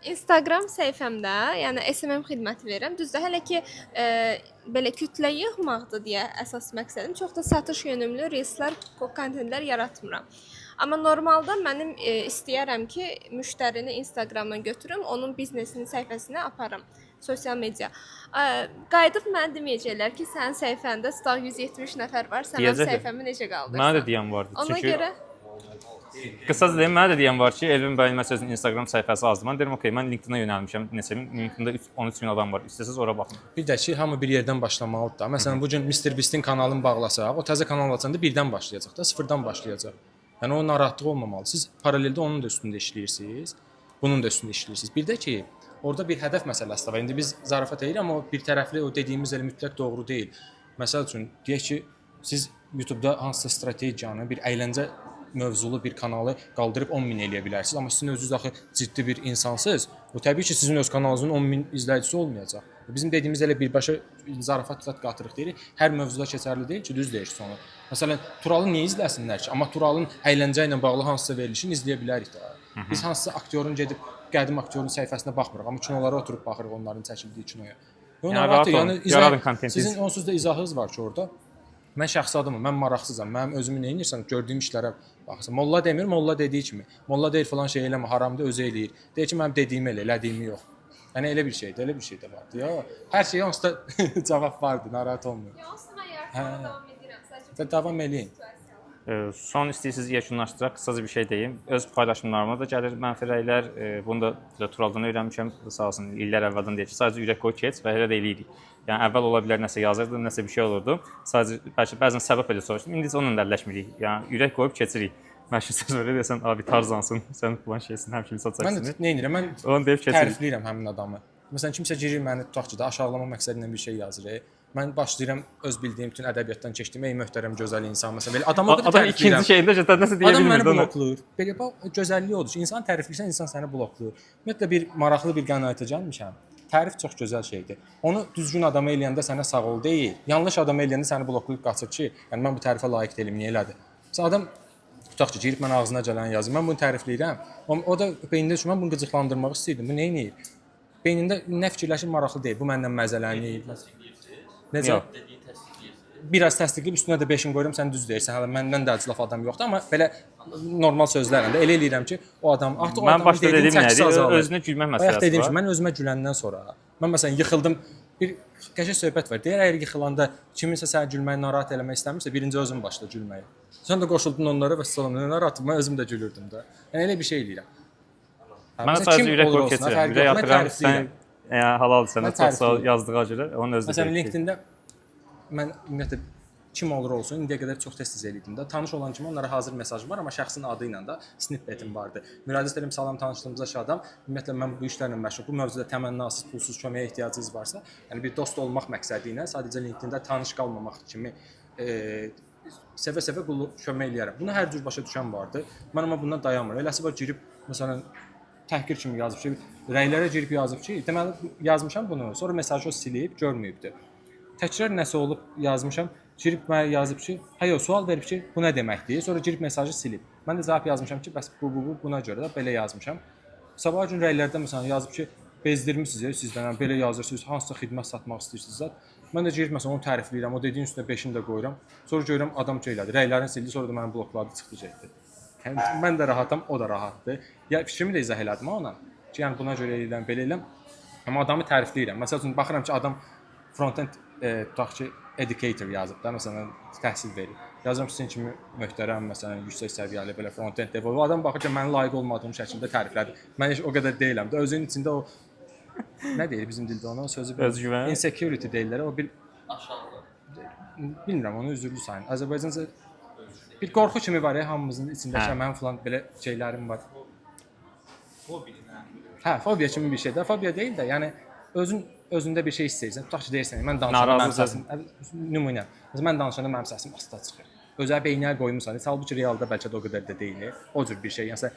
Instagram səhifəmdə, yəni SMM xidməti verirəm. Düzdür, hələ ki belə kütlə yığmaqdır deyə əsas məqsədim. Çox da satış yönümlü reelslər, kontentlər yaratmıram. Amma normalda mənim istəyərəm ki, müştərini Instagramdan götürüm, onun biznesinin səhifəsinə aparım. Sosial media. Qayıdıb mənə deməyəcəklər ki, sənin səhifəndə staq 170 nəfər var, sən mənim səhifəmi necə qaldırsan? Mənə də deyən vardı. Ona görə Qısaca deyim, mənə də deyən var ki, Elvin bəyin məsələn Instagram səhifəsi azdır. Mən deyirəm, okey, mən LinkedIn-a yönəlmişəm. Neçə LinkedIn-də 13 min adam var. İstəsəz ora baxın. Bir də ki, hamı bir yerdən başlamalıdır da. Məsələn, bu gün Mr. Beast-in kanalını bağlasaq, o təzə kanal açanda birdən başlayacaq da, sıfırdan başlayacaq. Yəni o narahatlıq olmamalı. Siz paraleldə onun da üstündə işləyirsiniz, bunun da üstündə işləyirsiniz. Bir də ki, orada bir hədəf məsələsi də var. İndi biz zarafat edirik, amma o bir tərəfli o dediyimiz elə mütləq doğru deyil. Məsəl üçün, deyək ki, siz YouTube-da hansısa strategiyanı, bir əyləncə mövzulu bir kanalı qaldırıb 10 min eləyə bilərsiniz. Amma sizin özünüz axı ciddi bir insansınız. O təbii ki, sizin öz kanalınızın 10 min izləyicisi olmayacaq. Bizim dediyimiz elə birbaşa zarafat qatırıq deyirik. Hər mövzuda keçərli deyil ki, düz deyir sonra. Məsələn, Turalı niyə izləsinlər ki? Amma Turalın əyləncə ilə bağlı hansısa verilişini izləyə bilərik də. Biz hansısa aktyorun gedib qədim aktyorun səhifəsinə baxmırıq, amma kinolara oturub baxırıq onların çəkildiyi kinoya. Sizin onsuz da izahınız var ki, orada. Mən şəxsi adamım, mən maraqsızam. Mənim özümü nə edirsən, gördüyüm işlərə baxırsan. Molla demir, molla dediyi kimi. Molla deyir falan şey eləmə, haramdır, özü eləyir. Deyir ki, mənim dediyimi elə, elədiyimi yox. Yəni elə bir şeydir, elə bir şey də vardı. Ya, hər şeyə onsuz da cavab vardı, narahat olmayın. Yoxsa mən yarışmaya davam edirəm. Sadəcə davam eləyin. Son istəyirsiniz yekunlaşdıraq, qısaca bir şey deyim. Öz paylaşımlarıma da gəlir mənfi rəylər. Bunu da Turaldan öyrənmişəm. Sağ olsun, illər əvvəldən deyir ki, sadəcə ürək qoy keç və elə də eləyirik. Yəni əvvəl ola bilər nəsə yazırdım, nəsə bir şey olurdu. Sadəcə bəlkə bəzən səbəb elə soruşdum. İndi isə onunla əlləşmirik. Yəni ürək qoyub keçirik. Məşhur söz var desən, abi Tarzansın, sən falan şeysin, həmişə saçarsın. Mən nə edirəm? Mən onu deyib keçirik. Tərifləyirəm həmin adamı. Məsələn, kimsə girir məni tutaq ki, aşağılama məqsədi ilə bir şey yazır. Mən başlayıram öz bildiyim bütün ədəbiyyatdan keçdiyim ey möhtərəm gözəl insan məsələn belə adamı da adam ikinci şeyində nəsə deyə bilmir. Adam məni bloklayır. Belə bax gözəlliyi odur ki, insan tərifləyirsən, insan səni bloklayır. Ümumiyyətlə bir maraqlı bir qənaətə gəlmişəm. Tərif çox gözəl şeydir. Onu düzgün adama eləyəndə sənə sağ ol deyil. Yanlış adama eləyəndə səni bloklayıb qaçır ki, yəni mən bu tərifə layiq deyiləm, niyə elədi? Məsələn adam tutaq ki, girib mən ağzına gələn yazır. Mən bunu tərifləyirəm. O da beynində düşmən bunu qıcıqlandırmaq istəyirdim. Bu nə edir? Beynində nə fikirləşir maraqlı deyil. Bu məndən məzələnir. Necə? biraz təsdiqləyib üstünə də 5-in qoyuram, sən düz deyirsən. Hələ məndən də əclaf adam yoxdur, amma belə normal sözlərlə də elə eləyirəm ki, o adam artıq o Mən adamın başda dediyi dediyim çəkisi nədir? azalır. Özünə gülmək Bayaq məsələsi dediyim var. kimi mən özümə güləndən sonra mən məsələn yıxıldım. Bir qəşəng söhbət var. Deyir, əgər yıxılanda kiminsə səni gülməyi narahat eləmək istəmirsə, birinci özün başla gülməyə. Sən də qoşuldun onlara və salam narahatım. Mən özüm də gülürdüm də. Yəni elə bir şey eləyirəm. Mən sadəcə ürək qoyub keçirəm. Ürək atıram, sən halal sənə çox sağ ol yazdığa görə onun özü. Məsələn, LinkedIn-də mən ümumiyyətlə kim olur olsun, indiyə qədər çox tez-tez eləydim də. Tanış olan kimi onlara hazır mesajım var, amma şəxsin adı ilə də snippetim vardı. Müraciət edirəm, salam, tanışdığımıza şadam. Ümumiyyətlə mən bu işlərlə məşğul, bu mövzuda təmənnasız, pulsuz köməyə ehtiyacınız varsa, yəni bir dost olmaq məqsədi ilə sadəcə LinkedIn-də tanış qalmamaq kimi sevə-sevə kömək eləyərəm. Buna hər cür başa düşən vardı. Mən amma bundan dayanmıram. Eləsi var girib məsələn təhqir kimi yazıb ki, rəylərə girib yazıb ki, deməli yazmışam bunu, sonra mesajı o silib, görməyibdi. Təkrar nəsə olub yazmışam, girib mənə yazıb ki, "Hayır, sual verib ki, bu nə deməkdir?" Sonra girib mesajı silib. Mən də cavab yazmışam ki, bəs bu buna görə də belə yazmışam. Sabah gün rəylərdə məsələn yazıb ki, bezdirmisiniz sizdən, belə yazırsınız, hansısa xidmət satmaq istəyirsinizsə. Mən də girib məsələn onu tərifləyirəm, o dediyin üstünə 5-ini də qoyuram. Sonra görürəm adam şey elədi, rəylərini sildi, sonra da məni blokladı, çıxdı getdi. Yəni mən də rahatam, o da rahatdır. Ya fikrimi də izah elədim ona ki, yəni buna görə eləyirəm, belə eləyirəm. Amma adamı tərifləyirəm. Məsələn, baxıram ki, adam front-end tutaq ki, educator yazıb da, məsələn, təhsil verir. Yazıram ki, sizin kimi möhtərəm, məsələn, yüksək səviyyəli belə front-end dev. O adam baxır ki, mən layiq olmadığım şəkildə təriflədi. Mən heç o qədər deyiləm də. Özünün içində o nə deyir bizim dildə ona sözü Özgüvən. insecurity deyirlər. O bir bilmirəm, onu üzürlü sayın. Azərbaycanca bir qorxu kimi var ya hamımızın içində ki, mən falan belə şeylərim var. Hə, fobiya kimi bir şeydir. Fobiya deyil də, yəni özündə bir şey istəyirsən, tutaq ki, deyirsən, mən danışanda mənim səsim nümunə. Məsələn, mən danışanda mənim səsim asta çıxır. Özə beynə qoymusan, halbuki realda bəlkə də o qədər də deyil. O cür bir şey. Yəni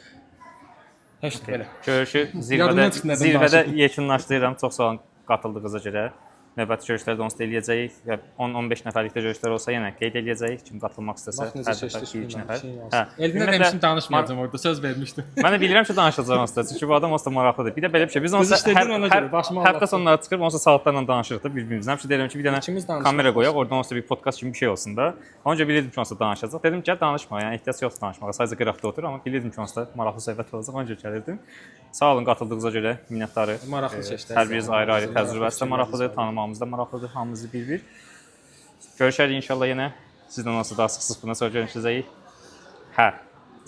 heç belə. Görüşü Yadımdan çıxdı, nədən zirvədə danışırdım. yekunlaşdırıram. Çox sağ olun qatıldığınıza görə. Növbəti görüşlərdə onsuz da eləyəcəyik. 10-15 nəfərlikdə görüşlər olsa yenə qeyd eləyəcəyik. Kim qatılmaq istəsə, hər dəfə 1-2 nəfər. Elvinə demişdim danışmayacağam orada, söz vermişdim. Mən də bilirəm ki, danışacağam onsuz da. Çünki bu adam onsuz da maraqlıdır. Bir də belə bir şey. Biz onsuz həftə sonları çıxır, onsuz saatlarla danışırıq da bir-birimizlə. Həmişə deyirəm ki, bir dənə kamera qoyaq, oradan onsuz bir podkast kimi bir şey olsun da. Onca bilirdim ki, onsuz danışacaq. Dedim ki, danışma, yəni ehtiyac yoxdur danışmağa. Sadəcə qıraqda otur, amma bilirdim ki, onsuz da maraqlı söhbət olacaq. Ona görə gəlirdim. Sağ olun qatıldığınıza görə minnətdarıq. Maraqlı seçdiniz. Hər biriniz ayrı-ayrı təcrübəsi də maraqlıdır, tanımağımız da maraqlıdır, hamımızı bir-bir. Görüşərik inşallah yenə. Sizlə onsuz daha sıx-sıx buna sonra görüşəcəyik. Hə,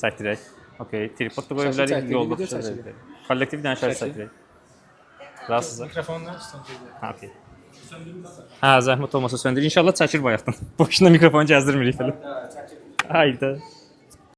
çəkdirək. Okay, tripod da qoya bilərik, yolda çəkdirək. Kollektiv bir dənə şərt çəkdirək. Razısınız? Mikrofonla söndürürəm. Ha, okey. Hə, zəhmət olmasa söndür. İnşallah çəkir bayaqdan. Boşuna mikrofonu gəzdirmirik belə. Hayda.